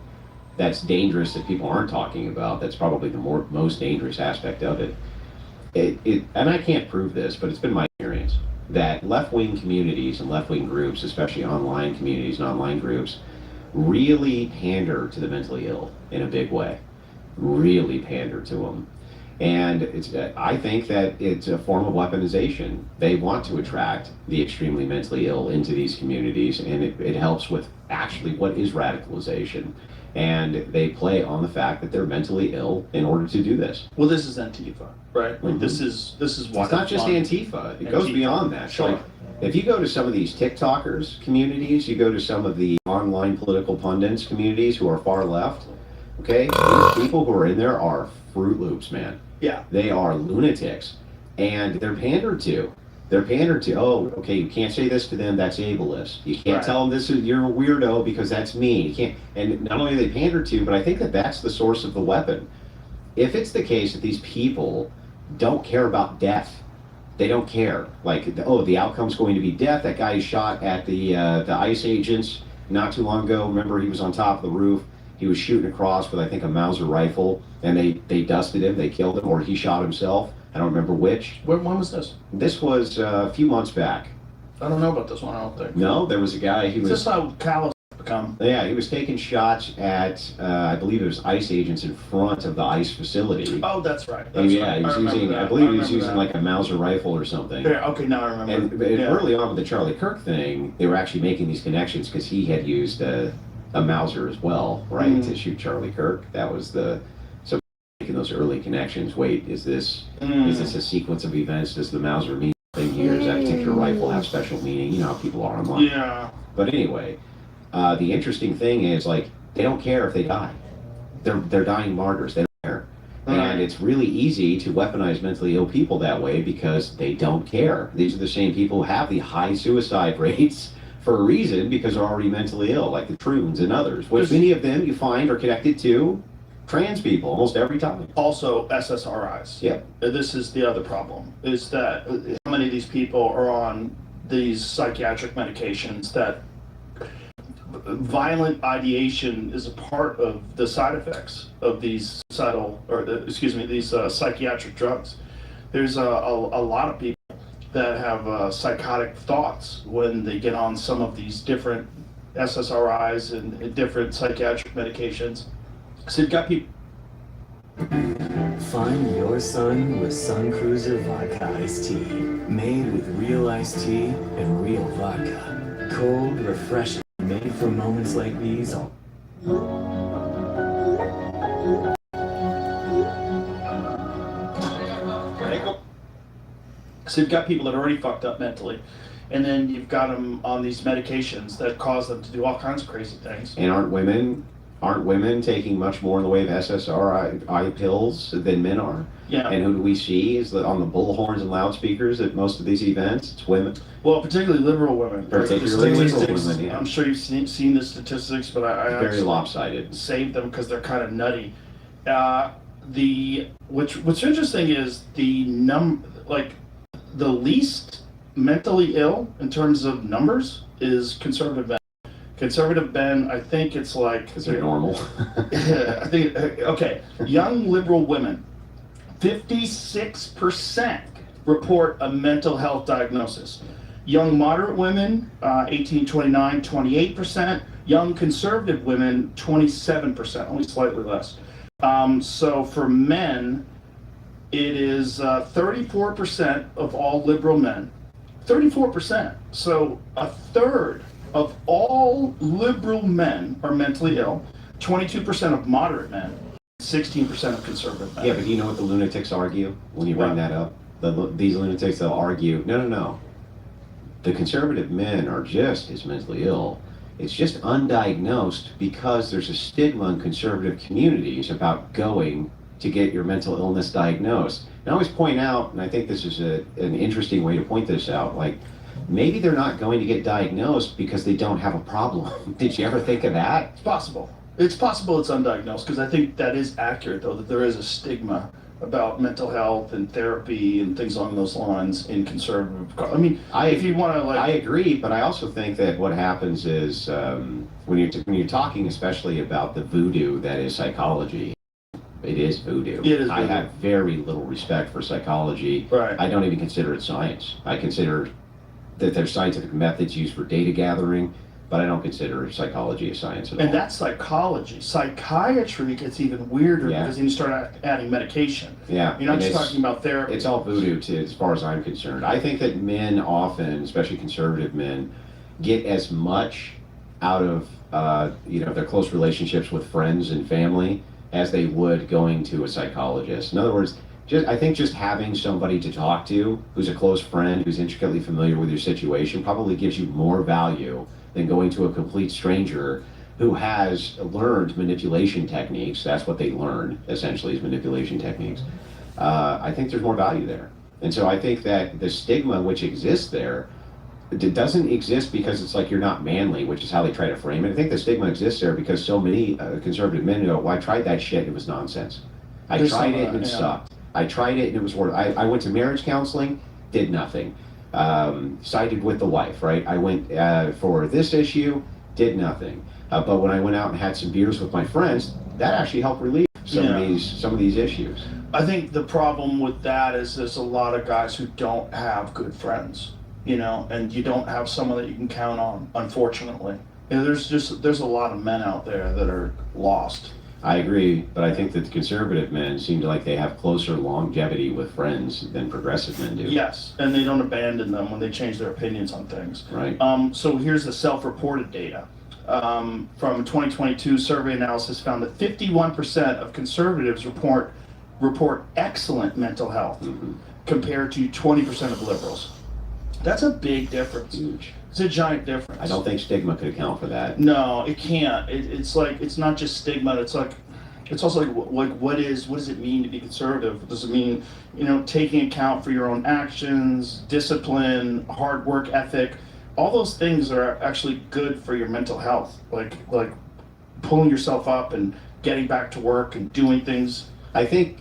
that's dangerous that people aren't talking about. That's probably the most dangerous aspect of it. And I can't prove this, but it's been my experience that left-wing communities and left-wing groups, especially online communities and online groups, really pander to the mentally ill in a big way. Really pander to them. And I think that it's a form of weaponization. They want to attract the extremely mentally ill into these communities, and it helps with actually what is radicalization. And they play on the fact that they're mentally ill in order to do this. Well, this is Antifa, right? Like Mhm. this is what it's not just Antifa. It goes beyond that. Sure. Like, if you go to some of these TikTokers communities, you go to some of the online political pundits communities who are far left, okay? These people who are in there are Fruit Loops, man. Yeah. They are lunatics. And they're pandered to. They're pandered to. Oh, okay, you can't say this to them, that's ableist. You can't Right. tell them you're a weirdo because that's me. You can't. And not only are they pandered to, but I think that that's the source of the weapon. If it's the case that these people don't care about death, they don't care. Like, the outcome's going to be death. That guy shot at the ICE agents not too long ago. Remember, he was on top of the roof. He was shooting across with, I think, a Mauser rifle, and they dusted him, they killed him, or he shot himself. I don't remember which. When was this? This was a few months back. I don't know about this one. I don't think. No, there was a guy. He Is was. this how callous it's become? Yeah, he was taking shots at, I believe it was ICE agents in front of the ICE facility. Oh, that's right. And That's yeah, right. he was using, I believe he was using like a Mauser rifle or something. Yeah, okay, now I remember. And early on with the Charlie Kirk thing, they were actually making these connections because he had used a Mauser as well, right, to shoot Charlie Kirk. That was so making those early connections. Wait, is this a sequence of events? Does the Mauser mean something here? Does that particular rifle have special meaning? You know how people are online. Yeah. But anyway, the interesting thing is, like, they don't care if they die. They're dying martyrs. They don't care. And it's really easy to weaponize mentally ill people that way because they don't care. These are the same people who have the high suicide rates for a reason, because they're already mentally ill, like the Troons and others, which many of them you find are connected to trans people almost every time. Also, SSRIs. Yep. This is the other problem, is that how many of these people are on these psychiatric medications that violent ideation is a part of the side effects of these these psychiatric drugs. There's a lot of people that have psychotic thoughts when they get on some of these different SSRIs and different psychiatric medications. So you've got people. Find your sun with Sun Cruiser Vodka Iced Tea. Made with real iced tea and real vodka. Cold, refreshing, made for moments like these. So you've got people that are already fucked up mentally, and then you've got them on these medications that cause them to do all kinds of crazy things. And aren't women taking much more in the way of SSRI pills than men are? Yeah. And who do we see is that on the bullhorns and loudspeakers at most of these events? It's women. Well, particularly liberal women. Particularly liberal Statistics, women, yeah. I'm sure you've seen the statistics, but I Very actually lopsided. saved them because they're kind of nutty. What's interesting is the least mentally ill in terms of numbers is conservative men. Conservative men, I think it's like... Because they're normal. I think, okay, young liberal women, 56% report a mental health diagnosis. Young moderate women, 18-29, 28%. Young conservative women, 27%, only slightly less. So for men, It is 34% of all liberal men. 34%. So a third of all liberal men are mentally ill. 22% of moderate men. 16% of conservative men. Yeah, but do you know what the lunatics argue when you bring that up? These lunatics, they'll argue, no. The conservative men are just as mentally ill. It's just undiagnosed because there's a stigma in conservative communities about going to get your mental illness diagnosed. And I always point out, and I think this is an interesting way to point this out, like maybe they're not going to get diagnosed because they don't have a problem. Did you ever think of that? It's possible. It's possible it's undiagnosed, because I think that is accurate, though, that there is a stigma about mental health and therapy and things along those lines in conservative. I mean, if you want to like, I agree, but I also think that what happens is when you're talking, especially about the voodoo that is psychology. It is voodoo. It is voodoo. I have very little respect for psychology. Right. I don't even consider it science. I consider that there's scientific methods used for data gathering, but I don't consider psychology a science at all. And that's psychology. Psychiatry gets even weirder because then you start adding medication. Yeah. You're not and just talking about therapy. It's all voodoo, as far as I'm concerned. I think that men often, especially conservative men, get as much out of their close relationships with friends and family as they would going to a psychologist. In other words, I think just having somebody to talk to who's a close friend, who's intricately familiar with your situation, probably gives you more value than going to a complete stranger who has learned manipulation techniques. That's what they learn, essentially, is manipulation techniques. I think there's more value there. And so I think that the stigma which exists there, it doesn't exist because it's like you're not manly, which is how they try to frame it. I think the stigma exists there because so many conservative men go, well, I tried that shit and it was nonsense. I tried it and it sucked. I tried it and it was worth. I went to marriage counseling, did nothing. Sided with the wife, right? I went for this issue, did nothing. But when I went out and had some beers with my friends, that actually helped relieve some of these issues. I think the problem with that is there's a lot of guys who don't have good friends, and you don't have someone that you can count on, unfortunately. There's a lot of men out there that are lost. I agree, but I think that the conservative men seem to like they have closer longevity with friends than progressive men do. Yes, and they don't abandon them when they change their opinions on things. Right. So here's the self-reported data. From 2022 survey analysis found that 51% of conservatives report excellent mental health compared to 20% of liberals. That's a big difference. Huge. It's a giant difference. I don't think stigma could account for that. No, it can't. It's like, it's not just stigma. It's also like what does it mean to be conservative? Does it mean, taking account for your own actions, discipline, hard work ethic? All those things are actually good for your mental health. Like pulling yourself up and getting back to work and doing things. I think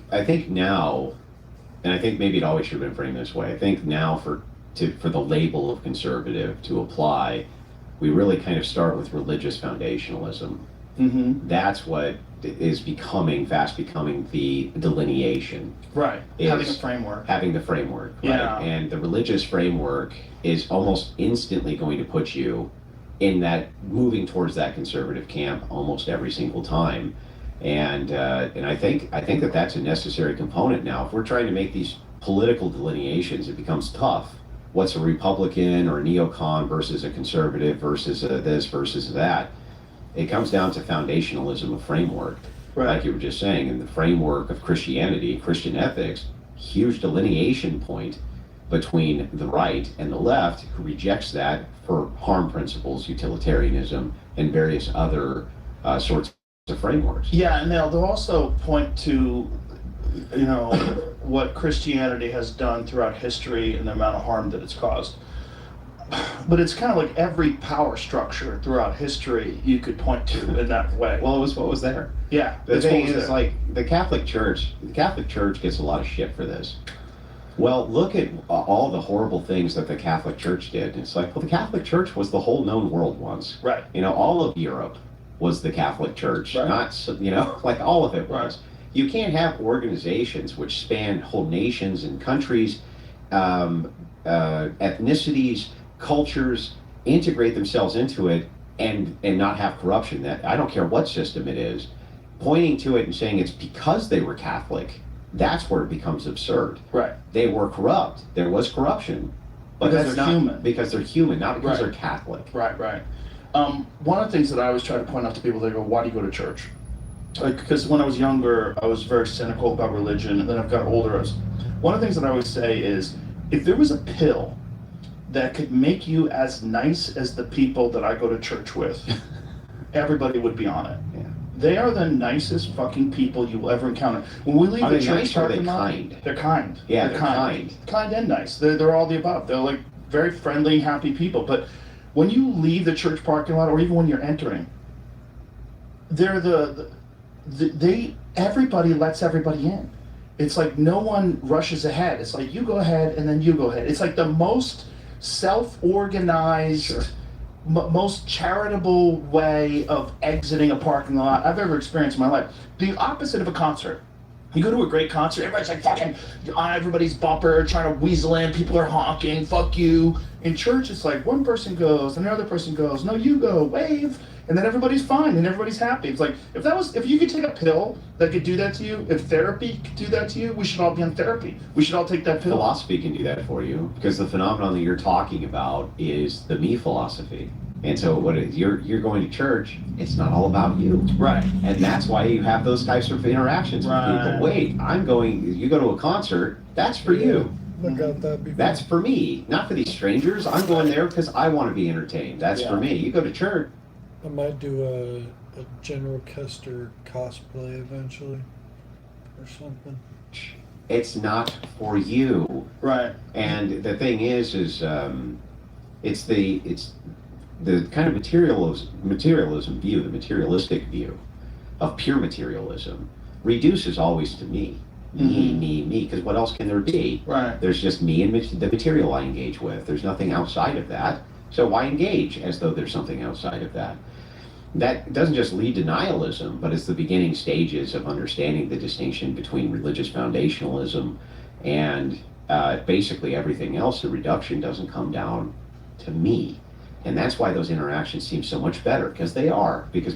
now, and I think maybe it always should have been framed this way. I think now for the label of conservative to apply, we really kind of start with religious foundationalism. Mm-hmm. That's what is fast becoming the delineation. Right. Having a framework. Having the framework. Right? Yeah. And the religious framework is almost instantly going to put you in that, moving towards that conservative camp almost every single time. And I think that that's a necessary component now. If we're trying to make these political delineations, it becomes tough. What's a Republican or a neocon versus a conservative versus this versus that? It comes down to foundationalism of framework, like you were just saying, in the framework of Christianity, Christian ethics, huge delineation point between the right and the left, who rejects that for harm principles, utilitarianism, and various other sorts of frameworks. Yeah, and they'll also point to, what Christianity has done throughout history and the amount of harm that it's caused. But it's kind of like every power structure throughout history you could point to in that way. Well, it was what was there. Yeah. The thing is, like, the Catholic Church gets a lot of shit for this. Well, look at all the horrible things that the Catholic Church did. It's like, well, the Catholic Church was the whole known world once. Right. All of Europe was the Catholic Church. Right. Not, like all of it was. Right. You can't have organizations which span whole nations and countries, ethnicities, cultures, integrate themselves into it and not have corruption. That I don't care what system it is, pointing to it and saying it's because they were Catholic That's where it becomes absurd. Right. They were corrupt. There was corruption. But Because that's they're not human. because they're human, not because Right. they're Catholic. Right, right. One of the things that I always try to point out to people, they go, why do you go to church? Like, because when I was younger, I was very cynical about religion, and then I've got older. One of the things that I always say is, if there was a pill that could make you as nice as the people that I go to church with, everybody would be on it. Yeah. They are the nicest fucking people you will ever encounter. When we leave Are the they church nice or are they parking lot, kind? they're kind. Yeah, they're kind. Kind and nice. They're all the above. They're like very friendly, happy people. But when you leave the church parking lot, or even when you're entering, they're everybody lets everybody in. It's like no one rushes ahead. It's like you go ahead and then you go ahead. It's like the most self-organized, most charitable way of exiting a parking lot I've ever experienced in my life. The opposite of a concert. You go to a great concert, everybody's like fucking on everybody's bumper, trying to weasel in, people are honking, fuck you. In church, it's like one person goes, and the other person goes, no, you go, wave, and then everybody's fine and everybody's happy. It's like, if you could take a pill that could do that to you, if therapy could do that to you, we should all be on therapy. We should all take that pill. Philosophy can do that for you, because the phenomenon that you're talking about is the me philosophy. And so you're going to church, it's not all about you. Right. And that's why you have those types of interactions with people. Wait, you go to a concert, that's for you. Look at that before. That's for me, not for these strangers. I'm going there because I want to be entertained. That's for me. You go to church. I might do a General Kester cosplay eventually or something. It's not for you. Right. And the thing is it's the kind of materialism view, the materialistic view of pure materialism reduces always to me. Me, because what else can there be? Right. There's just me and the material I engage with. There's nothing outside of that. So why engage as though there's something outside of that? That doesn't just lead to nihilism, but it's the beginning stages of understanding the distinction between religious foundationalism and basically everything else. The reduction doesn't come down to me. And that's why those interactions seem so much better, because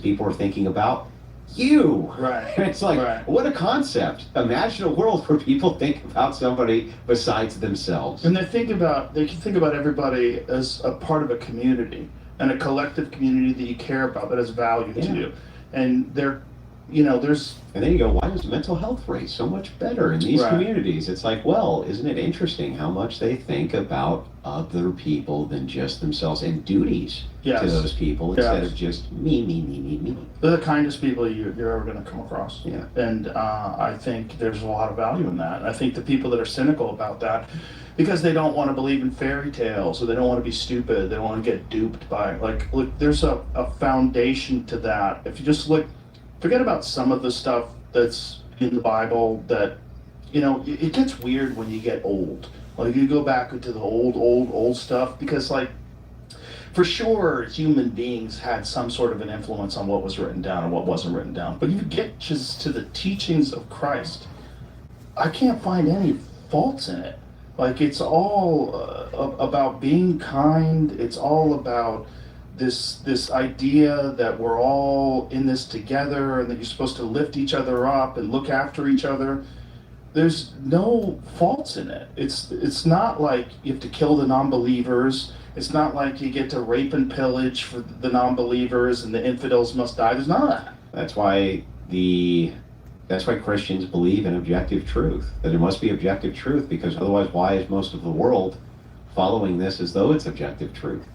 people are thinking about you. Right. It's like, what a concept. Imagine a world where people think about somebody besides themselves. And they can think about everybody as a part of a community and a collective community that you care about, that has value to you. And And then you go, why is mental health rate so much better in these communities? It's like, well, isn't it interesting how much they think about other people than just themselves and duties to those people instead of just me. They're the kindest people you're ever going to come across. Yeah. And I think there's a lot of value in that. I think the people that are cynical about that, because they don't want to believe in fairy tales, or they don't want to be stupid, they don't want to get duped by, look, there's a foundation to that. If you just forget about some of the stuff that's in the Bible that, it gets weird when you get old. Like, you go back into the old stuff, because, for sure, human beings had some sort of an influence on what was written down and what wasn't written down. But you get just to the teachings of Christ, I can't find any faults in it. Like, it's all about being kind. It's all about this idea that we're all in this together and that you're supposed to lift each other up and look after each other. There's no faults in it. It's not like you have to kill the non-believers. It's not like you get to rape and pillage for the non-believers and the infidels must die. There's none of that. That's why Christians believe in objective truth, that there must be objective truth, because otherwise why is most of the world following this as though it's objective truth?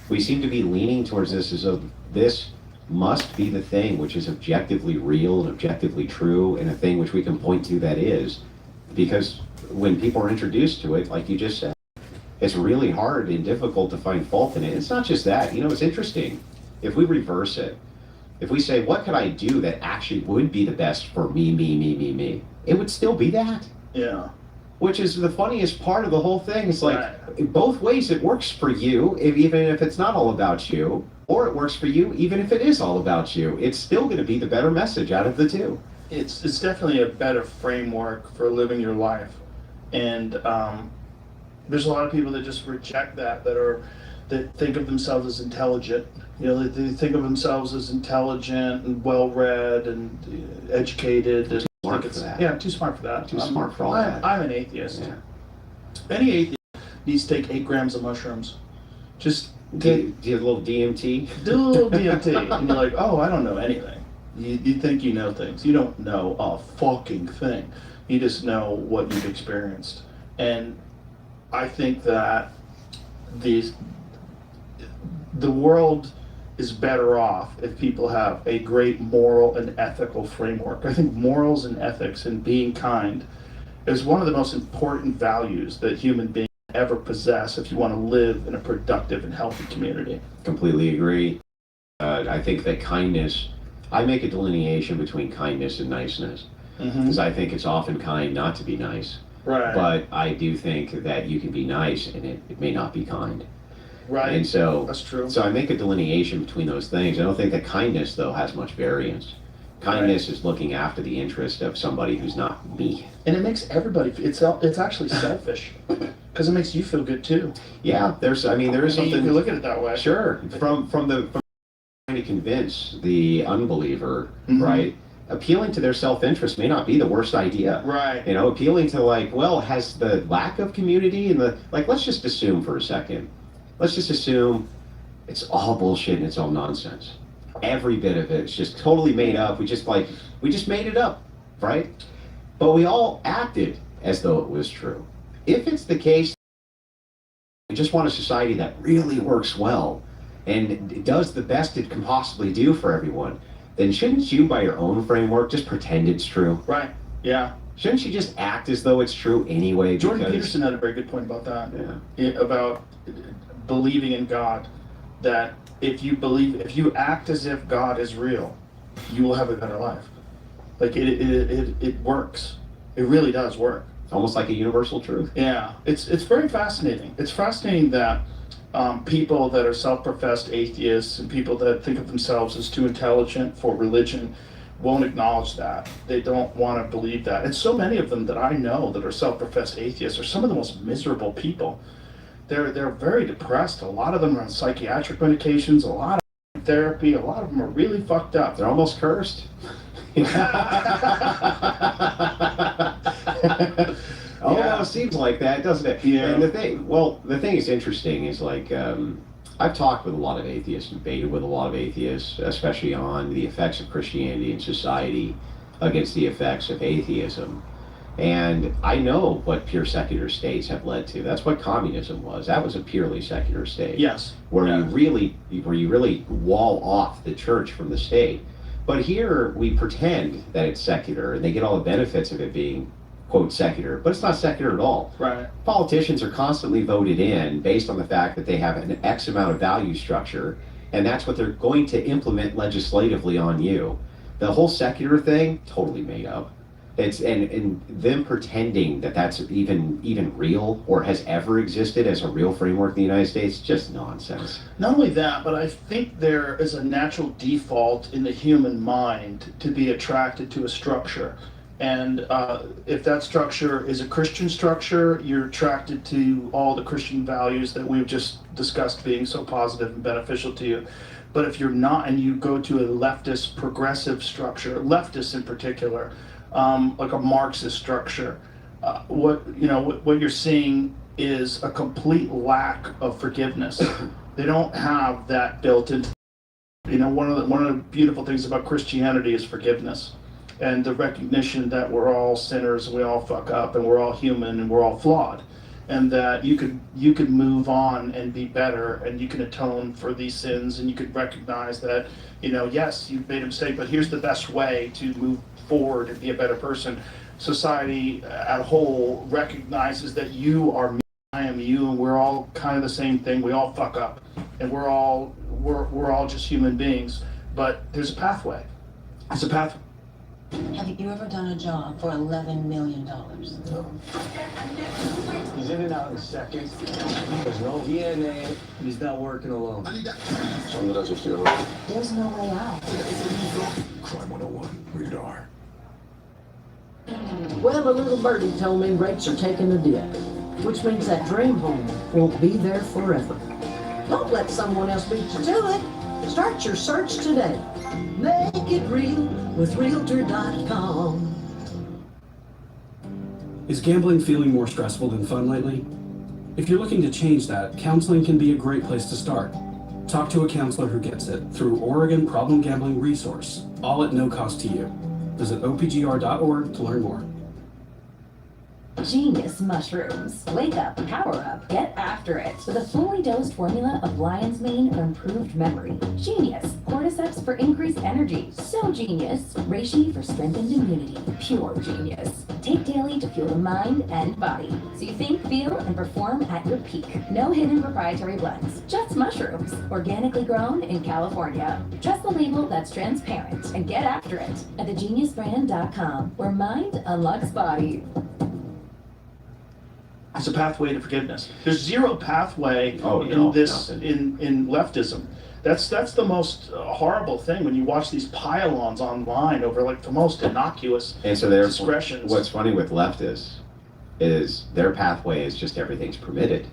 We seem to be leaning towards this as though this must be the thing which is objectively real and objectively true, and a thing which we can point to that is, because when people are introduced to it, like you just said, it's really hard and difficult to find fault in it. It's not just that. It's interesting. If we reverse it, if we say, what could I do that actually would be the best for me, it would still be that. Yeah. Which is the funniest part of the whole thing. It's like, both ways it works for you, even if it's not all about you, or it works for you even if it is all about you. It's still going to be the better message out of the two. It's definitely a better framework for living your life. And there's a lot of people that just reject that think of themselves as intelligent. They think of themselves as intelligent and well-read and educated. And think for that. Yeah, I'm too smart for that. Too smart for all that. I'm an atheist. Any atheist needs to take 8 grams of mushrooms. Just do a little DMT. Do a little DMT, and you're like, oh, I don't know anything. You think you know things. You don't know a fucking thing. You just know what you've experienced. And I think that the world is better off if people have a great moral and ethical framework. I think morals and ethics and being kind is one of the most important values that human beings ever possess if you want to live in a productive and healthy community. Completely agree. I think that kindness, I make a delineation between kindness and niceness. Because I think it's often kind not to be nice. Right. But I do think that you can be nice and it may not be kind. Right. And so that's true. So I make a delineation between those things. I don't think that kindness, though, has much variance. Kindness is looking after the interest of somebody who's not me. And it makes everybody, it's actually selfish. Because it makes you feel good too. Yeah, there is something. You can look at it that way. Sure. From trying to convince the unbeliever, right? Appealing to their self-interest may not be the worst idea. Right. You know, appealing to has the lack of community and let's just assume for a second. Let's just assume it's all bullshit and it's all nonsense. Every bit of it is just totally made up. We just made it up, right? But we all acted as though it was true. If it's the case, we just want a society that really works well and does the best it can possibly do for everyone, then shouldn't you, by your own framework, just pretend it's true? Right. Yeah. Shouldn't you just act as though it's true anyway? Jordan Peterson had a very good point about that. Yeah. About believing in God. That if you act as if God is real, you will have a better life. Like it works. It really does work. Almost like a universal truth. Yeah. It's very fascinating. It's fascinating that people that are self-professed atheists and people that think of themselves as too intelligent for religion won't acknowledge that. They don't want to believe that. And so many of them that I know that are self-professed atheists are some of the most miserable people. They're very depressed. A lot of them are on psychiatric medications, a lot of therapy, a lot of them are really fucked up. They're almost cursed. Oh, it seems like that, doesn't it? Yeah. And the thing is interesting is I've talked with a lot of atheists, debated with a lot of atheists, especially on the effects of Christianity in society against the effects of atheism. And I know what pure secular states have led to. That's what communism was. That was a purely secular state. Yes. Where you really wall off the church from the state. But here we pretend that it's secular, and they get all the benefits of it being, quote, secular, but it's not secular at all. Right. Politicians are constantly voted in based on the fact that they have an X amount of value structure, and that's what they're going to implement legislatively on you. The whole secular thing, totally made up. It's and them pretending that that's even real or has ever existed as a real framework in the United States, just nonsense. Not only that, but I think there is a natural default in the human mind to be attracted to a structure. And if that structure is a Christian structure, you're attracted to all the Christian values that we've just discussed being so positive and beneficial to you. But if you're not, and you go to a leftist progressive structure, leftists in particular, like a Marxist structure, what you're seeing is a complete lack of forgiveness. They don't have that built into. One of the beautiful things about Christianity is forgiveness, and the recognition that we're all sinners, we all fuck up, and we're all human, and we're all flawed, and that you could move on and be better, and you can atone for these sins, and you could recognize that yes, you've made a mistake, but here's the best way to move forward and be a better person. Society as a whole recognizes that you are me, I am you, and we're all kind of the same thing. We all fuck up, and we're all just human beings. But there's a pathway. It's a pathway. Have you ever done a job for $11 million? No. He's in and out in seconds. There's no DNA, and he's not working alone. There's no way out. Crime 101, rated R. Well, a little birdie told me rates are taking a dip, which means that dream home won't be there forever. Don't let someone else beat you to it. Start your search today. Make it real with Realtor.com. Is gambling feeling more stressful than fun lately? If you're looking to change that, counseling can be a great place to start. Talk to a counselor who gets it through Oregon Problem Gambling Resource, all at no cost to you. Visit opgr.org to learn more. Genius mushrooms. Wake up, power up, get after it with a fully dosed formula of lion's mane for improved memory. Genius. Cordyceps for increased energy. So genius. Reishi for strengthened immunity. Pure genius. Take daily to fuel the mind and body, so you think, feel, and perform at your peak. No hidden proprietary blends. Just mushrooms. Organically grown in California. Trust the label that's transparent and get after it at thegeniusbrand.com, where mind unlocks body. It's a pathway to forgiveness. There's zero pathway nothing. in leftism. That's the most horrible thing when you watch these pile-ons online over like the most innocuous And so there's discretions. what's funny with leftists is their pathway is just everything's permitted.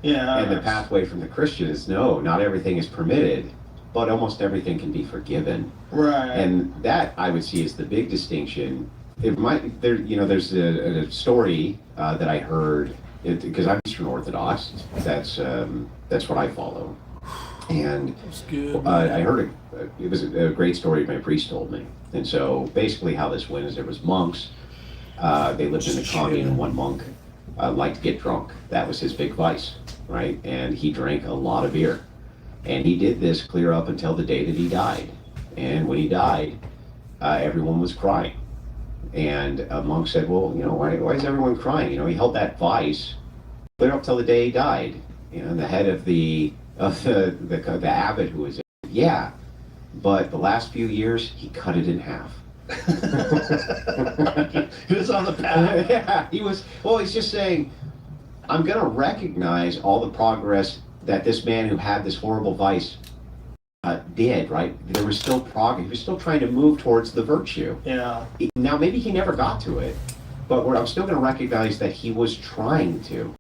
Yeah. And the pathway from the Christian is no, not everything is permitted, but almost everything can be forgiven. Right. And that I would see as the big distinction. It might there's a story that I heard because I'm Eastern Orthodox. That's what I follow. And I heard it was a great story my priest told me. And so basically how this went is there was monks. They lived in a commune, and one monk liked to get drunk. That was his big vice, right? And he drank a lot of beer. And he did this clear up until the day that he died. And when he died, everyone was crying. And a monk said, well, why is everyone crying? He held that vice clear up till the day he died. And the head of the abbot who was there, yeah, but the last few years, he cut it in half. He was on the path. Yeah, he's just saying, I'm going to recognize all the progress that this man who had this horrible vice did, right? There was still progress. He was still trying to move towards the virtue. Yeah. Now, maybe he never got to it, but I'm still going to recognize that he was trying to.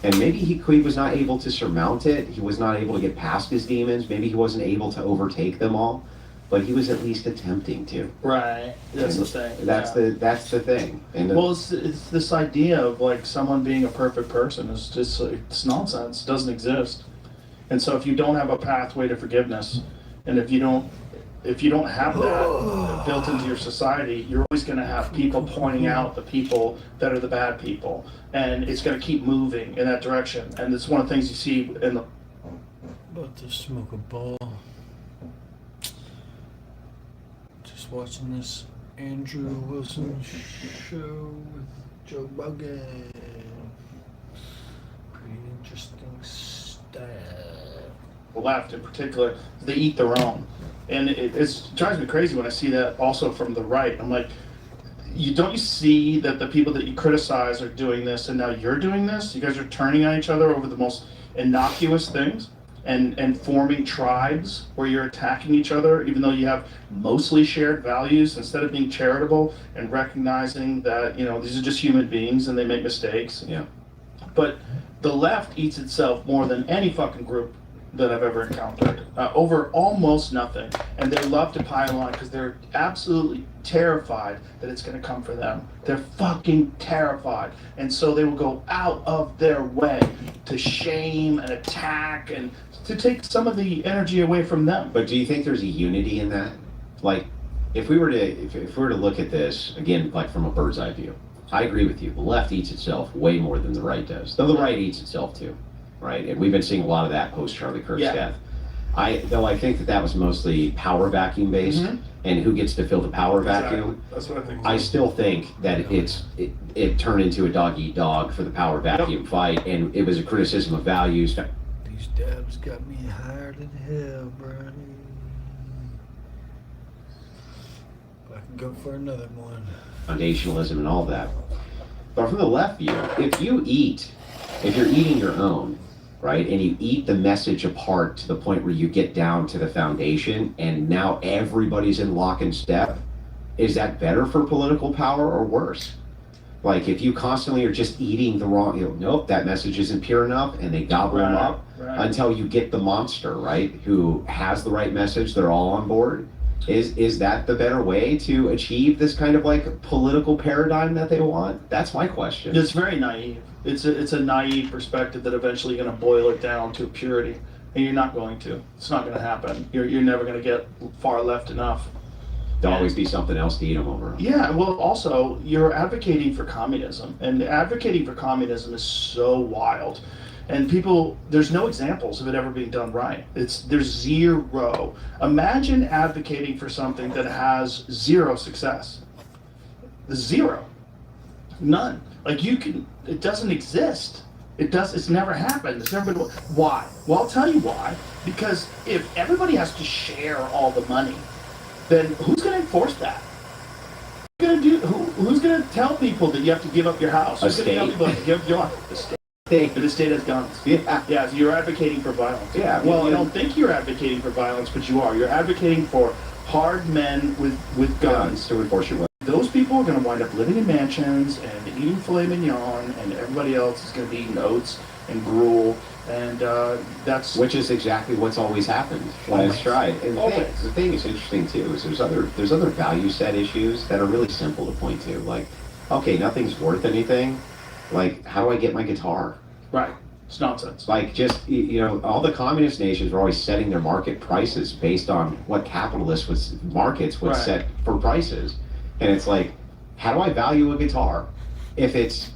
And maybe he was not able to surmount it. He was not able to get past his demons. Maybe he wasn't able to overtake them all, but he was at least attempting to. Right. That's the thing. That's the thing. And Well, it's this idea of like someone being a perfect person is just it's nonsense. It doesn't exist. And so if you don't have a pathway to forgiveness, and if you don't have that built into your society, you're always going to have people pointing out the people that are the bad people, and it's going to keep moving in that direction. And it's one of the things you see in the. About to smoke a ball. Just watching this Andrew Wilson show with Joe Rogan. Pretty interesting stuff. Left in particular, they eat their own, and it drives me crazy when I see that also from the right. I'm like, you see that the people that you criticize are doing this, and now you're doing this. You guys are turning on each other over the most innocuous things, and forming tribes where you're attacking each other, even though you have mostly shared values. Instead of being charitable and recognizing that these are just human beings and they make mistakes. Yeah. But the left eats itself more than any fucking group that I've ever encountered, over almost nothing. And they love to pile on because they're absolutely terrified that it's going to come for them. They're fucking terrified. And so they will go out of their way to shame and attack and to take some of the energy away from them. But do you think there's a unity in that? Like, if we were to look at this again, like from a bird's eye view, I agree with you. The left eats itself way more than the right does. Though the right eats itself too, right? And we've been seeing a lot of that post Charlie Kirk's death. I think that was mostly power vacuum based, and who gets to fill the power vacuum. That's what I think. I still think that it turned into a dog eat dog for the power vacuum fight, and it was a criticism of values. These dabs got me higher than hell, bro. I can go for another one. Foundationalism and all that. But from the left view, if you're eating your own, right, and you eat the message apart to the point where you get down to the foundation and now everybody's in lock and step, is that better for political power or worse? Like if you constantly are just eating the wrong, nope, that message isn't pure enough, and they gobble them up until you get the monster, right, who has the right message, they're all on board. Is that the better way to achieve this kind of like political paradigm that they want? That's my question. It's very naive. It's a naive perspective that eventually you're going to boil it down to purity, and you're not going to. It's not going to happen. You're never going to get far left enough. There'll always be something else to eat them over. Yeah, well, also, you're advocating for communism, and advocating for communism is so wild. And people, there's no examples of it ever being done right. There's zero. Imagine advocating for something that has zero success. Zero. None. Like it doesn't exist. It's never happened. It's never been. Why? Well, I'll tell you why. Because if everybody has to share all the money, then who's going to enforce that? Who's going to tell people that you have to give up your house? Who's going to tell people to give up your house? The state. But the state has guns. Yeah. Yeah, so you're advocating for violence. Yeah. Well, I don't think you're advocating for violence, but you are. You're advocating for hard men with guns to enforce your will. Those people are going to wind up living in mansions and eating filet mignon, and everybody else is going to be eating oats and gruel, and that's... Which is exactly what's always happened when it's tried. And the thing is interesting, too, is there's other value set issues that are really simple to point to. Like, okay, nothing's worth anything. Like, how do I get my guitar? Right. It's nonsense. Like, just, all the communist nations were always setting their market prices based on what markets would set for prices. And it's like, how do I value a guitar? If it's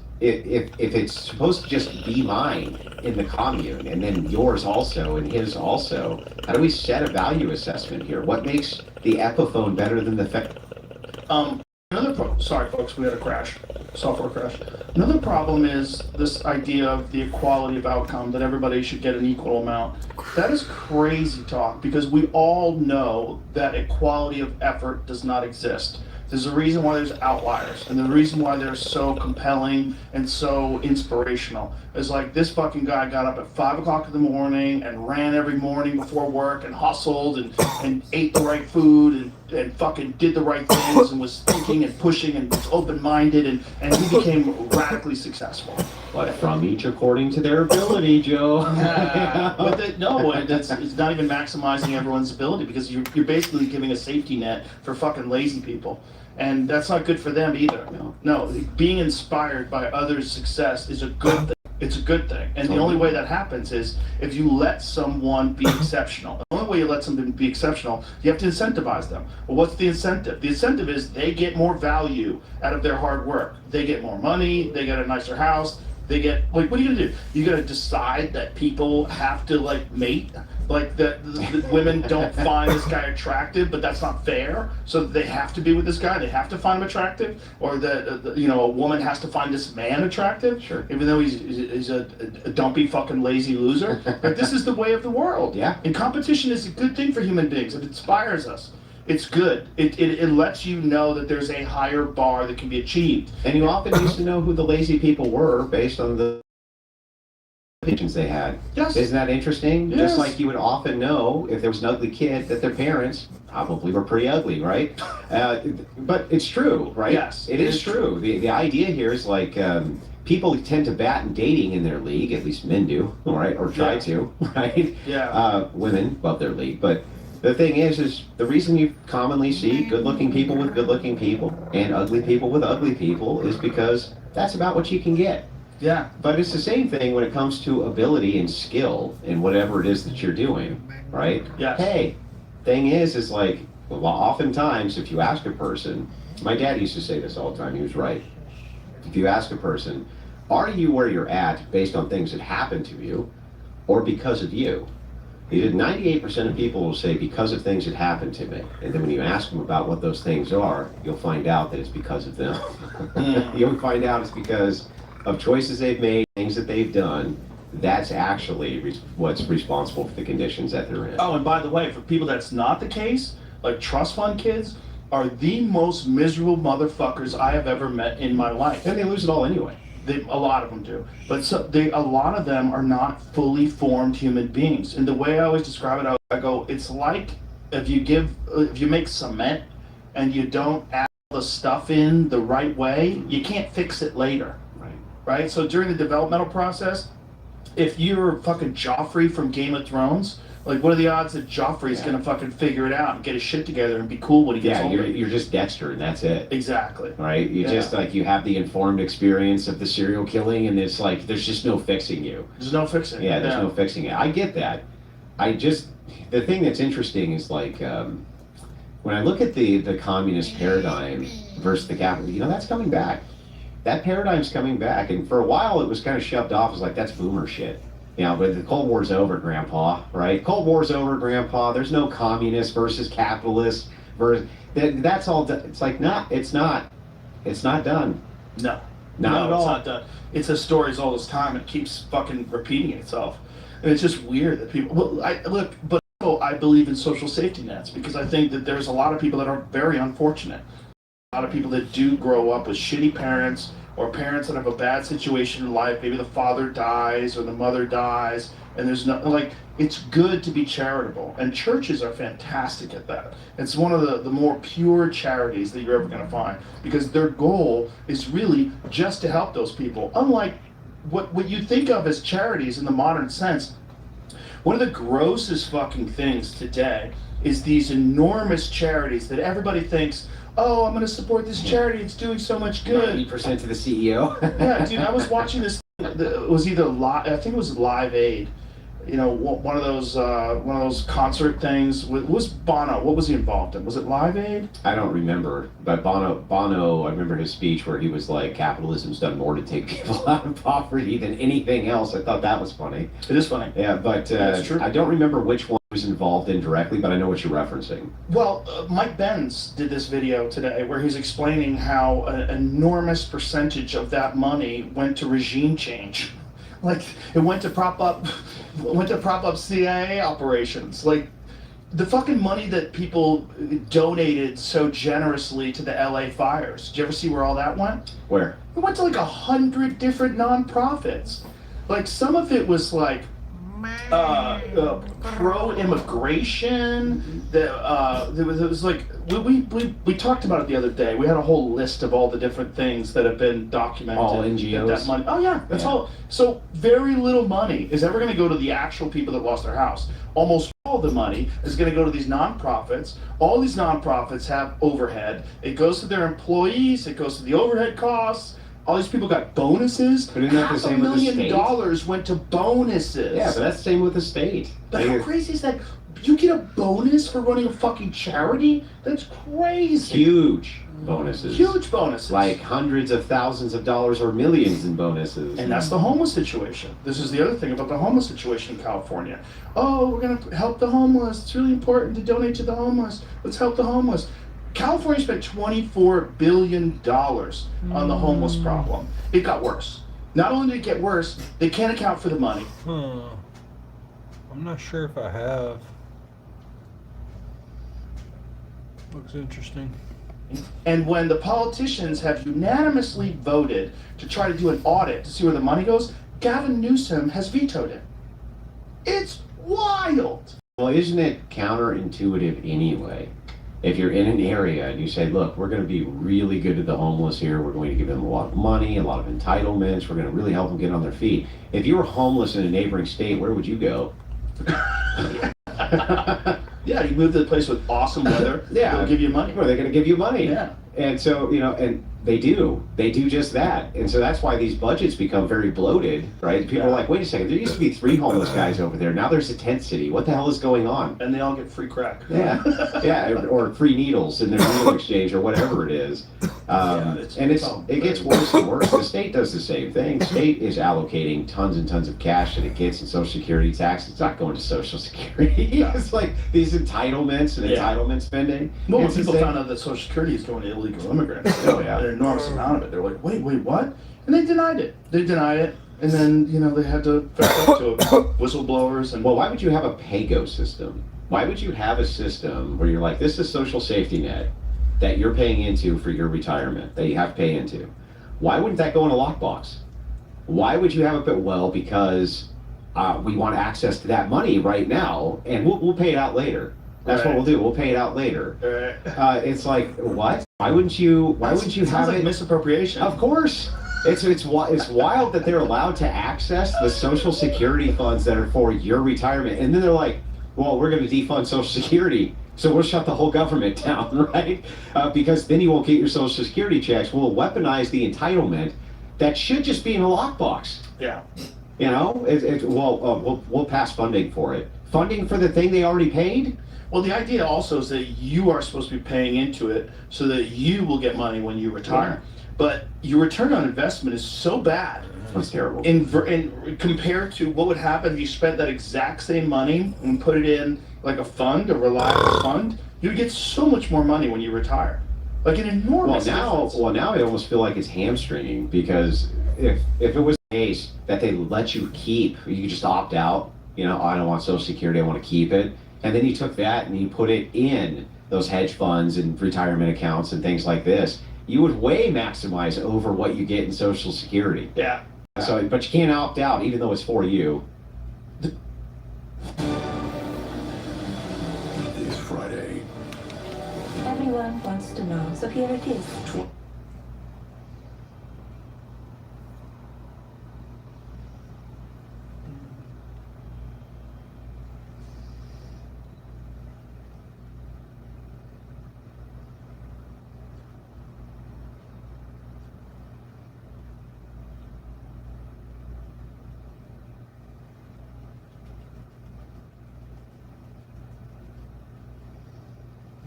supposed to just be mine in the commune, and then yours also, and his also, how do we set a value assessment here? What makes the Epiphone better than the... Sorry, folks, we had a crash. Software crash. Another problem is this idea of the equality of outcome, that everybody should get an equal amount. That is crazy talk, because we all know that equality of effort does not exist. There's a reason why there's outliers, and the reason why they're so compelling and so inspirational is like this fucking guy got up at 5 o'clock in the morning and ran every morning before work and hustled and ate the right food and fucking did the right things and was thinking and pushing and was open-minded and he became radically successful. But from each according to their ability, Joe. But it's not even maximizing everyone's ability, because you're basically giving a safety net for fucking lazy people. And that's not good for them either. No, being inspired by others' success is a good thing. It's a good thing. And the only way that happens is if you let someone be exceptional. The only way you let someone be exceptional, you have to incentivize them. Well, what's the incentive? The incentive is they get more value out of their hard work. They get more money, they get a nicer house, they get, like, what are you gonna do? You gotta decide that people have to, like, mate? Like, the women don't find this guy attractive, but that's not fair, so they have to be with this guy, they have to find him attractive? Or that, a woman has to find this man attractive? Sure. Even though he's a dumpy fucking lazy loser? Like, this is the way of the world. Yeah. And competition is a good thing for human beings. It inspires us. It's good. It lets you know that there's a higher bar that can be achieved. And you often used to know who the lazy people were based on the opinions they had. Yes. Isn't that interesting? Yes. Just like you would often know if there was an ugly kid that their parents probably were pretty ugly, right? But it's true, right? Yes. It is true. The idea here is like people tend to bat in dating in their league, at least men do, right? Or try to, right? Yeah. Women love their league, but the thing is the reason you commonly see good-looking people with good-looking people and ugly people with ugly people is because that's about what you can get. Yeah. But it's the same thing when it comes to ability and skill in whatever it is that you're doing, right? Yes. Hey, thing is like, well, oftentimes if you ask a person, my dad used to say this all the time, he was right. If you ask a person, are you where you're at based on things that happened to you or because of you? He did 98% of people will say because of things that happened to me. And then when you ask them about what those things are, you'll find out that it's because of them. You'll find out it's because of choices they've made, things that they've done. That's actually what's responsible for the conditions that they're in. Oh, and by the way, for people that's not the case, like trust fund kids are the most miserable motherfuckers I have ever met in my life. And they lose it all anyway. A lot of them do, but a lot of them are not fully formed human beings. And the way I always describe it, I go, it's like if you make cement and you don't add the stuff in the right way, you can't fix it later. Right? So during the developmental process, if you're fucking Joffrey from Game of Thrones, Like, what are the odds that Joffrey's gonna fucking figure it out and get his shit together and be cool when he gets older? You're just Dexter, and that's it. Exactly. Right? You just like you have the informed experience of the serial killing, and it's like there's just no fixing you. There's no fixing it. Yeah, there's no fixing it. I get that. The thing that's interesting is like when I look at the communist paradigm versus the capitalist, that's coming back. That paradigm's coming back, and for a while it was kind of shoved off as like that's boomer shit. But the Cold War's over, Grandpa, right? Cold War's over, Grandpa. There's no communist versus capitalist versus that's all. It's like it's not done. No, not at all. It's not done. It's a story as old as time. It keeps fucking repeating itself, and it's just weird that people. Well, I believe in social safety nets because I think that there's a lot of people that are very unfortunate. A lot of people that do grow up with shitty parents or parents that have a bad situation in life. Maybe the father dies or the mother dies, and there's no it's good to be charitable, and churches are fantastic at that. It's one of the more pure charities that you're ever going to find because their goal is really just to help those people. Unlike what you think of as charities in the modern sense, one of the grossest fucking things today is these enormous charities that everybody thinks, oh, I'm going to support this charity. It's doing so much good. 90% to the CEO. Yeah, dude, I was watching this. It was either I think it was Live Aid. One of those concert things. What was Bono? What was he involved in? Was it Live Aid? I don't remember, but Bono, I remember his speech where he was like, capitalism's done more to take people out of poverty than anything else. I thought that was funny. It is funny. Yeah, but I don't remember which one was involved in directly, but I know what you're referencing. Well, Mike Benz did this video today where he's explaining how an enormous percentage of that money went to regime change. Like, it went to prop up CIA operations. Like, the fucking money that people donated so generously to the LA fires. Did you ever see where all that went? Where? It went to like 100 different nonprofits. Like, some of it was like pro-immigration. There was like we talked about it the other day. We had a whole list of all the different things that have been documented. All NGOs. That money. Oh yeah, that's all. So very little money is ever going to go to the actual people that lost their house. Almost all the money is going to go to these nonprofits. All these nonprofits have overhead. It goes to their employees. It goes to the overhead costs. All these people got bonuses. But isn't that the same with the state? $500,000 went to bonuses. Yeah, but that's the same with the state. But how crazy is that? You get a bonus for running a fucking charity? That's crazy. Huge bonuses. Huge bonuses. Like hundreds of thousands of dollars or millions in bonuses. And that's the homeless situation. This is the other thing about the homeless situation in California. Oh, we're going to help the homeless. It's really important to donate to the homeless. Let's help the homeless. California spent $24 billion on the homeless problem. It got worse. Not only did it get worse, they can't account for the money. I'm not sure if I have. Looks interesting. And when the politicians have unanimously voted to try to do an audit to see where the money goes, Gavin Newsom has vetoed it. It's wild. Well, isn't it counterintuitive anyway? If you're in an area and you say, look, we're going to be really good to the homeless here, we're going to give them a lot of money, a lot of entitlements, we're going to really help them get on their feet. If you were homeless in a neighboring state, where would you go? Yeah, you move to the place with awesome weather. Yeah, they'll give you money. Well, they're going to give you money. Yeah. And so, and they do just that. And so that's why these budgets become very bloated, right? People are like, wait a second, there used to be 3 homeless guys over there. Now there's a 10th city. What the hell is going on? And they all get free crack. Yeah, or free needles in their needle exchange or whatever it is. It gets worse and worse. The state does the same thing. The state is allocating tons and tons of cash that it gets in Social Security tax. It's not going to Social Security. It's like these entitlements and entitlement spending. Well, when people found out that Social Security is going to illegal immigrants, an enormous amount of it, they're like, wait, what? And they denied it. And then, they had to fess up to it. Whistleblowers and... Well, why would you have a pay-go system? Why would you have a system where you're like, this is social safety net that you're paying into for your retirement, that you have to pay into? Why wouldn't that go in a lockbox? Why would you have it? Well, because we want access to that money right now, and we'll pay it out later. That's what we'll do. We'll pay it out later. It's like, what? Why wouldn't you have like it? Misappropriation. Of course. It's wild that they're allowed to access the Social Security funds that are for your retirement, and then they're like, well, we're going to defund Social Security, so we'll shut the whole government down, right? Because then you won't get your Social Security checks. We'll weaponize the entitlement that should just be in a lockbox. Yeah. You know, we'll pass funding for it. Funding for the thing they already paid? Well, the idea also is that you are supposed to be paying into it so that you will get money when you retire. But your return on investment is so bad. That's terrible. In compared to what would happen if you spent that exact same money and put it in like a fund, a reliable fund, you would get so much more money when you retire. Like an enormous difference. Well, now I almost feel like it's hamstringing, because if it was the case that they let you keep, you could just opt out, you know, I don't want Social Security, I want to keep it. And then you took that and you put it in those hedge funds and retirement accounts and things like this, you would way maximize over what you get in Social Security. Yeah. So, but you can't opt out, even though it's for you. It's Friday. Everyone wants to know, so here it is.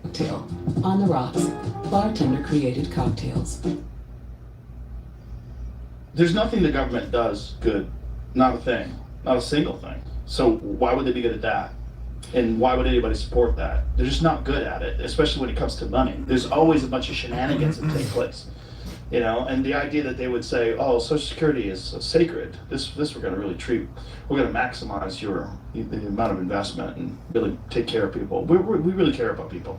Cocktail. On the rocks, bartender created cocktails. There's nothing the government does good. Not a thing. Not a single thing. So why would they be good at that? And why would anybody support that? They're just not good at it, especially when it comes to money. There's always a bunch of shenanigans that take place. You know, and the idea that they would say, oh, Social Security is sacred. This we're going to really treat. We're going to maximize the amount of investment and really take care of people. We really care about people.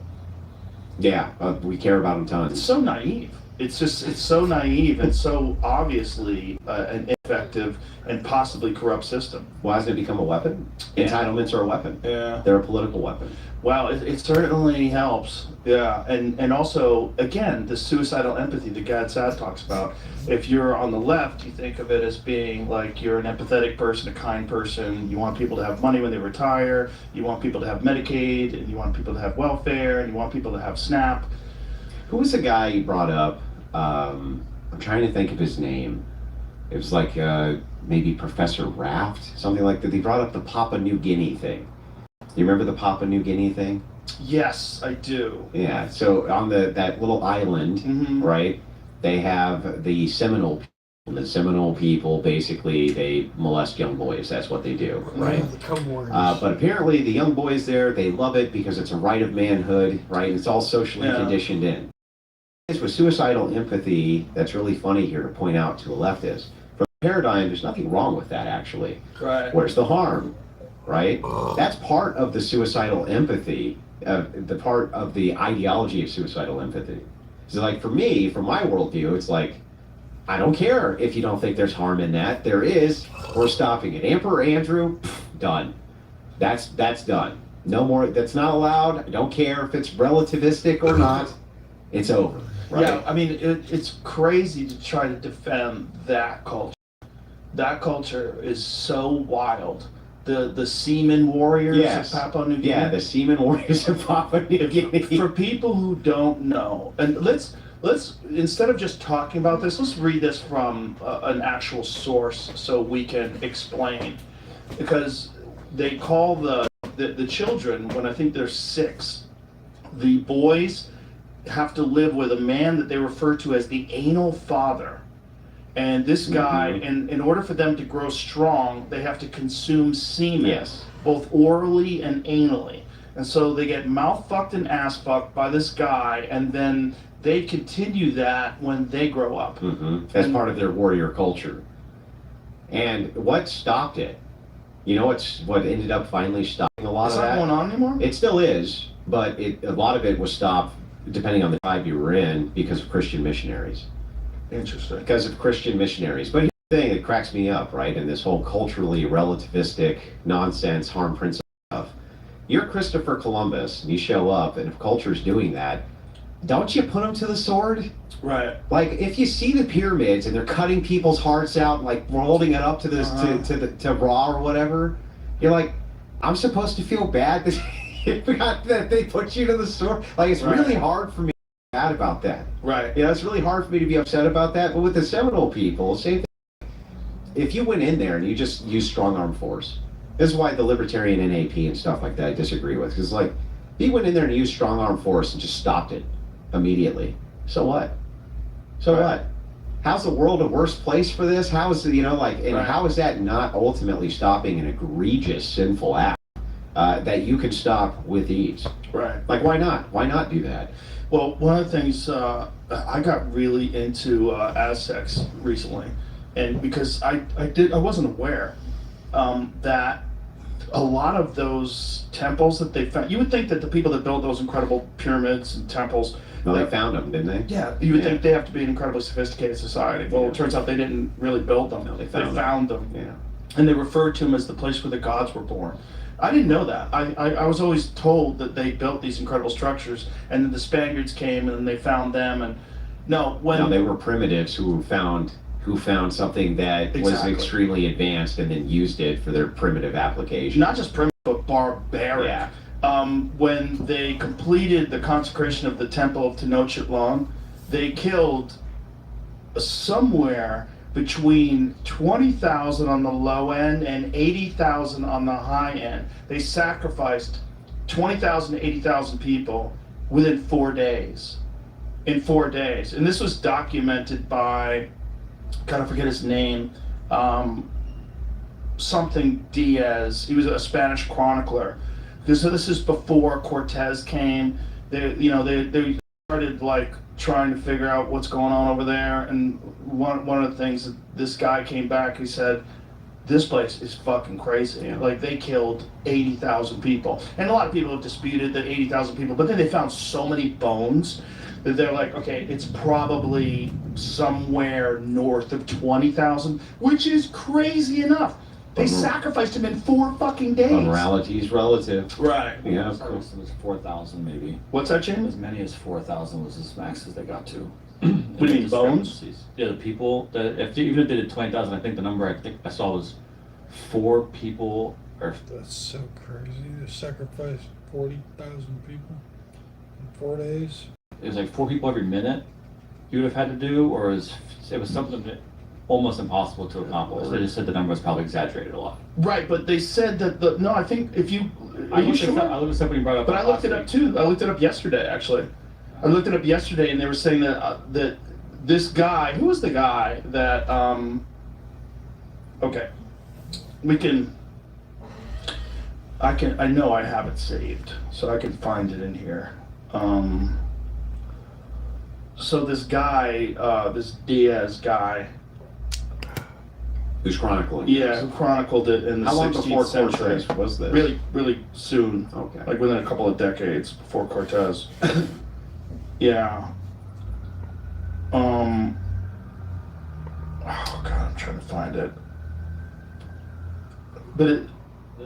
Yeah, we care about them tons. It's so naive. It's so naive and so obviously an ineffective and possibly corrupt system. Why hasn't it become a weapon? Entitlements are a weapon. Yeah. They're a political weapon. Well, it certainly helps. Yeah, and also, again, the suicidal empathy that Gad Saad talks about. If you're on the left, you think of it as being like you're an empathetic person, a kind person. You want people to have money when they retire. You want people to have Medicaid, and you want people to have welfare, and you want people to have SNAP. Who was the guy you brought up? I'm trying to think of his name. It was like maybe Professor Raft, something like that. He brought up the Papua New Guinea thing. You remember the Papua New Guinea thing? Yes, I do. Yeah, so on that little island, right, they have the Seminole people. The Seminole people, basically, they molest young boys. That's what they do, right? But apparently the young boys there, they love it because it's a right of manhood, right? It's all socially conditioned in. With suicidal empathy, that's really funny here to point out to a leftist. From the paradigm, there's nothing wrong with that, actually. Right. Where's the harm, right? That's part of the suicidal empathy, the part of the ideology of suicidal empathy. So like for me, from my worldview, it's like, I don't care if you don't think there's harm in that. There is. We're stopping it. Emperor Andrew, done. That's done. No more. That's not allowed. I don't care if it's relativistic or not. It's over. Right? Yeah, I mean, it's crazy to try to defend that culture. That culture is so wild. The seaman warriors of Papua New Guinea. Yeah, the seaman warriors of Papua New Guinea. For people who don't know, and let's instead of just talking about this, let's read this from an actual source so we can explain. Because they call the children, when I think they're 6, the boys have to live with a man that they refer to as the anal father. And this guy, in order for them to grow strong, they have to consume semen, both orally and anally. And so they get mouth fucked and ass fucked by this guy, and then they continue that when they grow up. That's part of their warrior culture. And what stopped it? You know what ended up finally stopping a lot of that? Is that going on anymore? It still is, but a lot of it was stopped, depending on the tribe you were in, because of Christian missionaries. Interesting. Because of Christian missionaries. But here's the thing that cracks me up, right, in this whole culturally relativistic nonsense harm principle stuff. You're Christopher Columbus, and you show up, and if culture's doing that, don't you put them to the sword? Right. Like, if you see the pyramids and they're cutting people's hearts out, like holding it up to this to raw or whatever, you're like, I'm supposed to feel bad that they put you to the store. Like, it's really hard for me to be mad about that. Right. You know, it's really hard for me to be upset about that. But with the Seminole people, same thing. If you went in there and you just used strong arm force, this is why the libertarian NAP and stuff like that I disagree with. Because, like, if you went in there and used strong arm force and just stopped it immediately, so what? So what? How's the world a worse place for this? How is it, you know, like, and how is that not ultimately stopping an egregious sinful act that you can stop with ease? Right. Like, why not? Why not do that? Well, one of the things I got really into Aztecs recently, and because I wasn't aware that a lot of those temples that they found, you would think that the people that built those incredible pyramids and temples. No, they found them, didn't they? Yeah, you would think they have to be an incredibly sophisticated society. Well, it turns out they didn't really build them. No, they found them. Yeah. And they referred to them as the place where the gods were born. I didn't know that. I was always told that they built these incredible structures, and then the Spaniards came and they found them. And no, they were primitives who found something that was extremely advanced and then used it for their primitive application. Not just primitive, but barbaric. Yeah. When they completed the consecration of the temple of Tenochtitlan, they killed somewhere between 20,000 on the low end and 80,000 on the high end. They sacrificed 20,000 to 80,000 people within 4 days. In 4 days. And this was documented by, God, I forget his name, something Diaz. He was a Spanish chronicler. So this is before Cortez came. They started like trying to figure out what's going on over there. And one of the things that this guy came back, he said, this place is fucking crazy. Yeah. Like, they killed 80,000 people. And a lot of people have disputed that 80,000 people, but then they found so many bones that they're like, okay, it's probably somewhere north of 20,000, which is crazy enough. They sacrificed him in 4 fucking days. Morality is relative. Right. Yeah. It was 4,000 maybe. What's that, Jim? As many as 4,000 was as max as they got to. What do you mean, bones? Yeah, the people that even if they did 20,000, I think the number I think I saw was 4 people. Or that's so crazy. They sacrificed 40,000 people in 4 days. It was like 4 people every minute you would have had to do, or it was something that almost impossible to accomplish. They just said the number was probably exaggerated a lot. Right, but they said that I think if you, I looked it up when you brought it up. But I looked it up too. I looked it up yesterday, actually. I looked it up yesterday, and they were saying that that this guy, who was the guy that, okay, I know I have it saved, so I can find it in here. So this guy, this Diaz guy, who's chronicling? Yeah, who chronicled it in the 16th century. Cortez was this? Really, really soon. Okay. Like within a couple of decades before Cortez. Yeah. Oh God, I'm trying to find it. But it.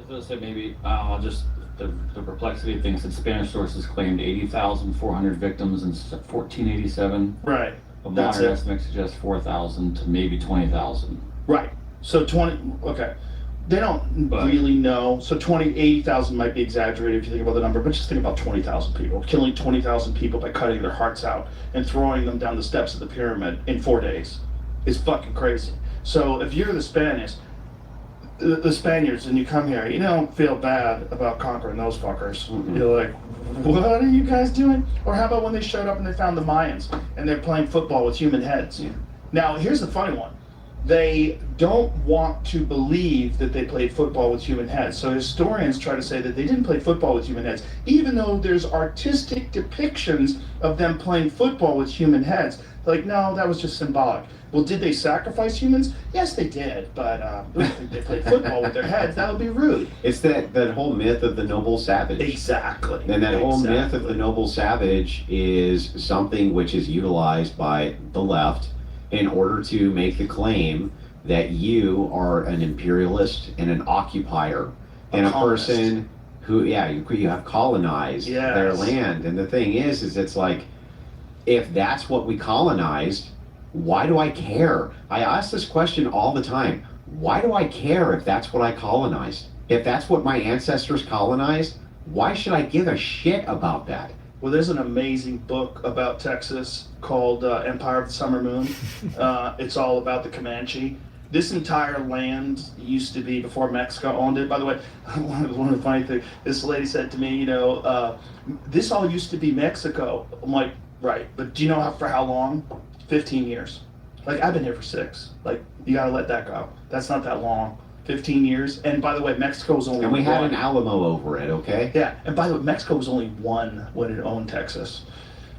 Let's say maybe just the perplexity of things that Spanish sources claimed 80,400 victims in 1487. Right. But modern estimates suggest 4,000 to maybe 20,000. Right. So 20. Okay. They don't really know. So 80,000 might be exaggerated if you think about the number, but just think about 20,000 people. Killing 20,000 people by cutting their hearts out and throwing them down the steps of the pyramid in 4 days is fucking crazy. So if you're the Spaniards and you come here, you don't feel bad about conquering those fuckers. Mm-hmm. You're like, what are you guys doing? Or how about when they showed up and they found the Mayans and they're playing football with human heads? Yeah. Now, here's the funny one. They don't want to believe that they played football with human heads. So historians try to say that they didn't play football with human heads, even though there's artistic depictions of them playing football with human heads. Like, no, that was just symbolic. Well, did they sacrifice humans? Yes, they did, but I don't think they played football with their heads. That would be rude. It's that whole myth of the noble savage. Exactly. And that whole myth of the noble savage is something which is utilized by the left in order to make the claim that you are an imperialist and an occupier and a person who, you have colonized their land. And the thing is it's like, if that's what we colonized, why do I care? I ask this question all the time. Why do I care if that's what I colonized? If that's what my ancestors colonized, why should I give a shit about that? Well, there's an amazing book about Texas called Empire of the Summer Moon. It's all about the Comanche. This entire land used to be, before Mexico owned it. By the way, one of the funny things, this lady said to me, this all used to be Mexico. I'm like, right, but do you know for how long? 15 years. Like, I've been here for 6. Like, you gotta let that go. That's not that long. 15 years. And by the way, Mexico was only And we had one. an Alamo over it, okay? Yeah, and by the way, Mexico was only one when it owned Texas.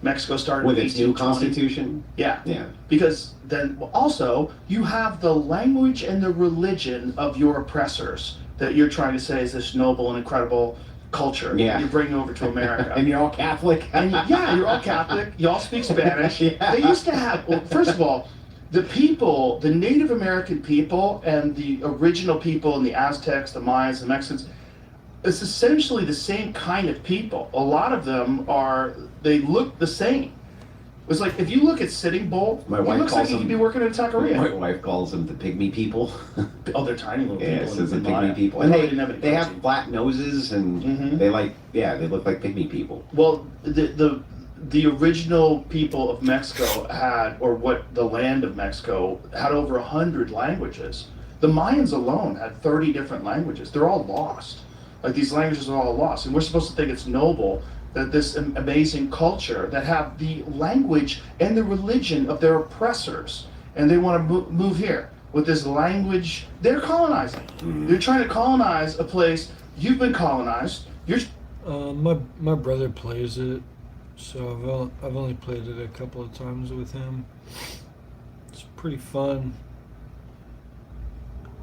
Mexico started With in its new 1820. constitution? Yeah. Yeah. Because then also you have the language and the religion of your oppressors that you're trying to say is this noble and incredible culture Yeah. you're bringing over to America. And you're all Catholic? And yeah, you're all Catholic. You all speak Spanish. Yeah. They used to have, well, first of all, the people, the Native American people and the original people and the Aztecs, the Mayans, the Mexicans, it's essentially the same kind of people. A lot of them they look the same. It's like, if you look at Sitting Bull, My he wife looks like calls he them- could be working at a taqueria. My wife calls them the pygmy people. Oh, they're tiny little Yeah, people. it says the in Maya. pygmy people. I And thought they, didn't have any they have protein. flat noses and they look like pygmy people. Well, the original people of Mexico had, or what the land of Mexico had, over 100 languages. The Mayans alone had 30 different languages. They're all lost. Like, these languages are all lost, and we're supposed to think it's noble that this amazing culture that have the language and the religion of their oppressors, and they want to move here with this language. They're colonizing. They're trying to colonize a place. You've been colonized. You're My brother plays it, so I've only played it a couple of times with him. It's pretty fun.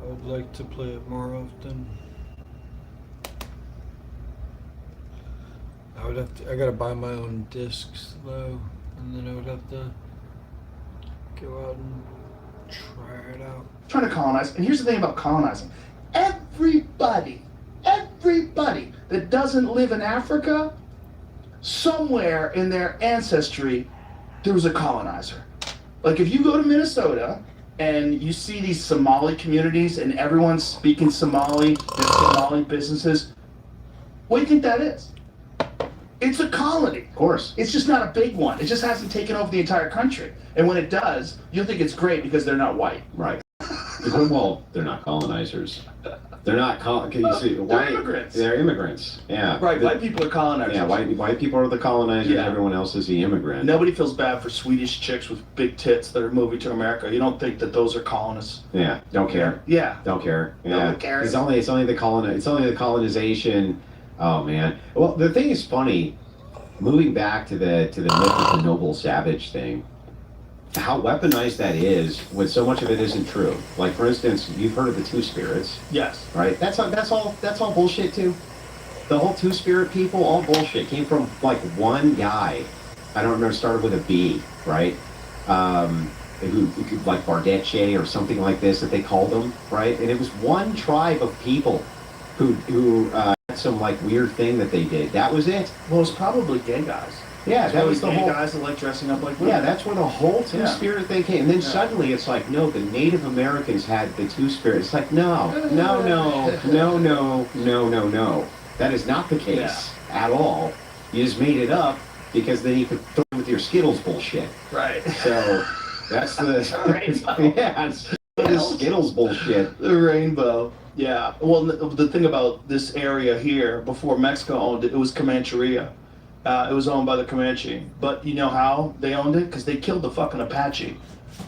I would like to play it more often. I gotta buy my own discs though, and then I would have to go out and try it out. trying to colonize. And here's the thing about colonizing. Everybody that doesn't live in Africa, somewhere in their ancestry, there was a colonizer. Like, if you go to Minnesota and you see these Somali communities and everyone's speaking Somali, there's Somali businesses, what do you think that is? It's a colony. Of course. It's just not a big one. It just hasn't taken over the entire country. And when it does, you'll think it's great because they're not white. Right. Well, they're not colonizers. They're not can you see? They're immigrants. They're immigrants. Yeah. Right, white people are colonizers. Yeah, white people are the colonizers. Yeah. Everyone else is the immigrant. Nobody feels bad for Swedish chicks with big tits that are moving to America. You don't think that those are colonists. Yeah. Don't care. Yeah. Don't care. No Yeah. one cares. It's only the colonization. Oh man. Well, the thing is funny. Moving back to the myth of the noble savage thing, how weaponized that is when so much of it isn't true. Like, for instance, you've heard of the Two Spirits. Yes. Right? That's all bullshit too. The whole Two Spirit people, all bullshit. Came from like one guy. I don't remember, started with a B, right? Who like Bardeche or something like this that they called them, right? And it was one tribe of people who had some like weird thing that they did. That was it. Well, it's probably gay guys. Yeah, It's that probably was the gay whole. guys that like dressing up like women. Yeah, that's where the whole Two Spirit thing came. And then suddenly it's like, no, the Native Americans had the Two Spirit. It's like, no. That is not the case at all. You just made it up because then you could throw it with your Skittles bullshit. Right. So that's the yeah, it's the Skittles bullshit. The rainbow. Yeah. Well, the thing about this area here, before Mexico owned it, it was Comancheria. It was owned by the Comanche. But you know how they owned it? Because they killed the fucking Apache.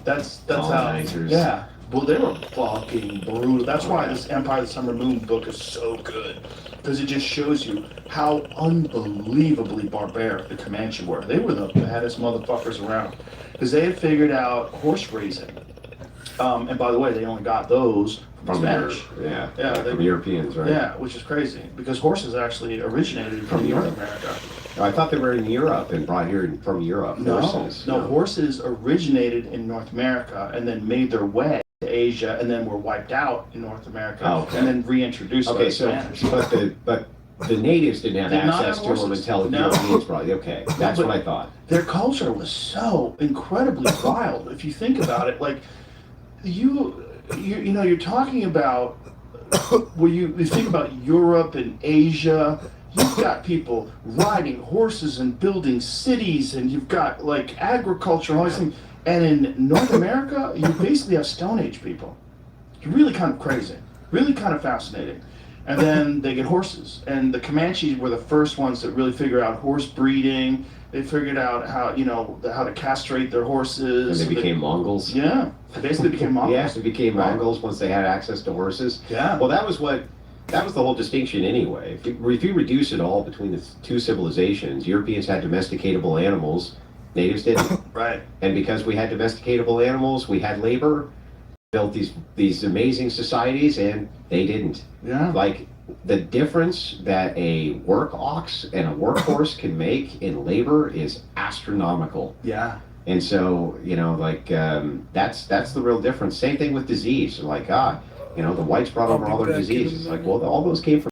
That's how. Colonizers. Yeah. Well, they were fucking brutal. That's why this Empire of the Summer Moon book is so good. Because it just shows you how unbelievably barbaric the Comanche were. They were the baddest motherfuckers around. Because they had figured out horse raising. And by the way, they only got those from Spanish. From Europeans, right? Yeah, which is crazy. Because horses actually originated from North America. I thought they were in Europe and brought here from Europe. Horses. No, horses originated in North America and then made their way to Asia and then were wiped out in North America and then reintroduced by the Spanish. But the natives didn't have Did not access have to them horses. until the No. Europeans brought it. Okay, that's but what I thought. Their culture was so incredibly wild. If you think about it, like you're talking about when you think about Europe and Asia, you've got people riding horses and building cities, and you've got like agriculture and all these things. And in North America, you basically have Stone Age people. It's really kind of crazy, really kind of fascinating. And then they get horses, and the Comanches were the first ones that really figured out horse breeding. They figured out how to castrate their horses. And they became Mongols. Yeah, they basically became Mongols. Yes, they became Mongols once they had access to horses. Yeah. Well, that was the whole distinction anyway. If you reduce it all between the two civilizations, Europeans had domesticatable animals, natives didn't. Right. And because we had domesticatable animals, we had labor, built these amazing societies, and they didn't. Yeah. Like the difference that a work ox and a workhorse can make in labor is astronomical. Yeah. And so, that's the real difference. Same thing with disease. Like, the whites brought over all their diseases. Like, well, all those came from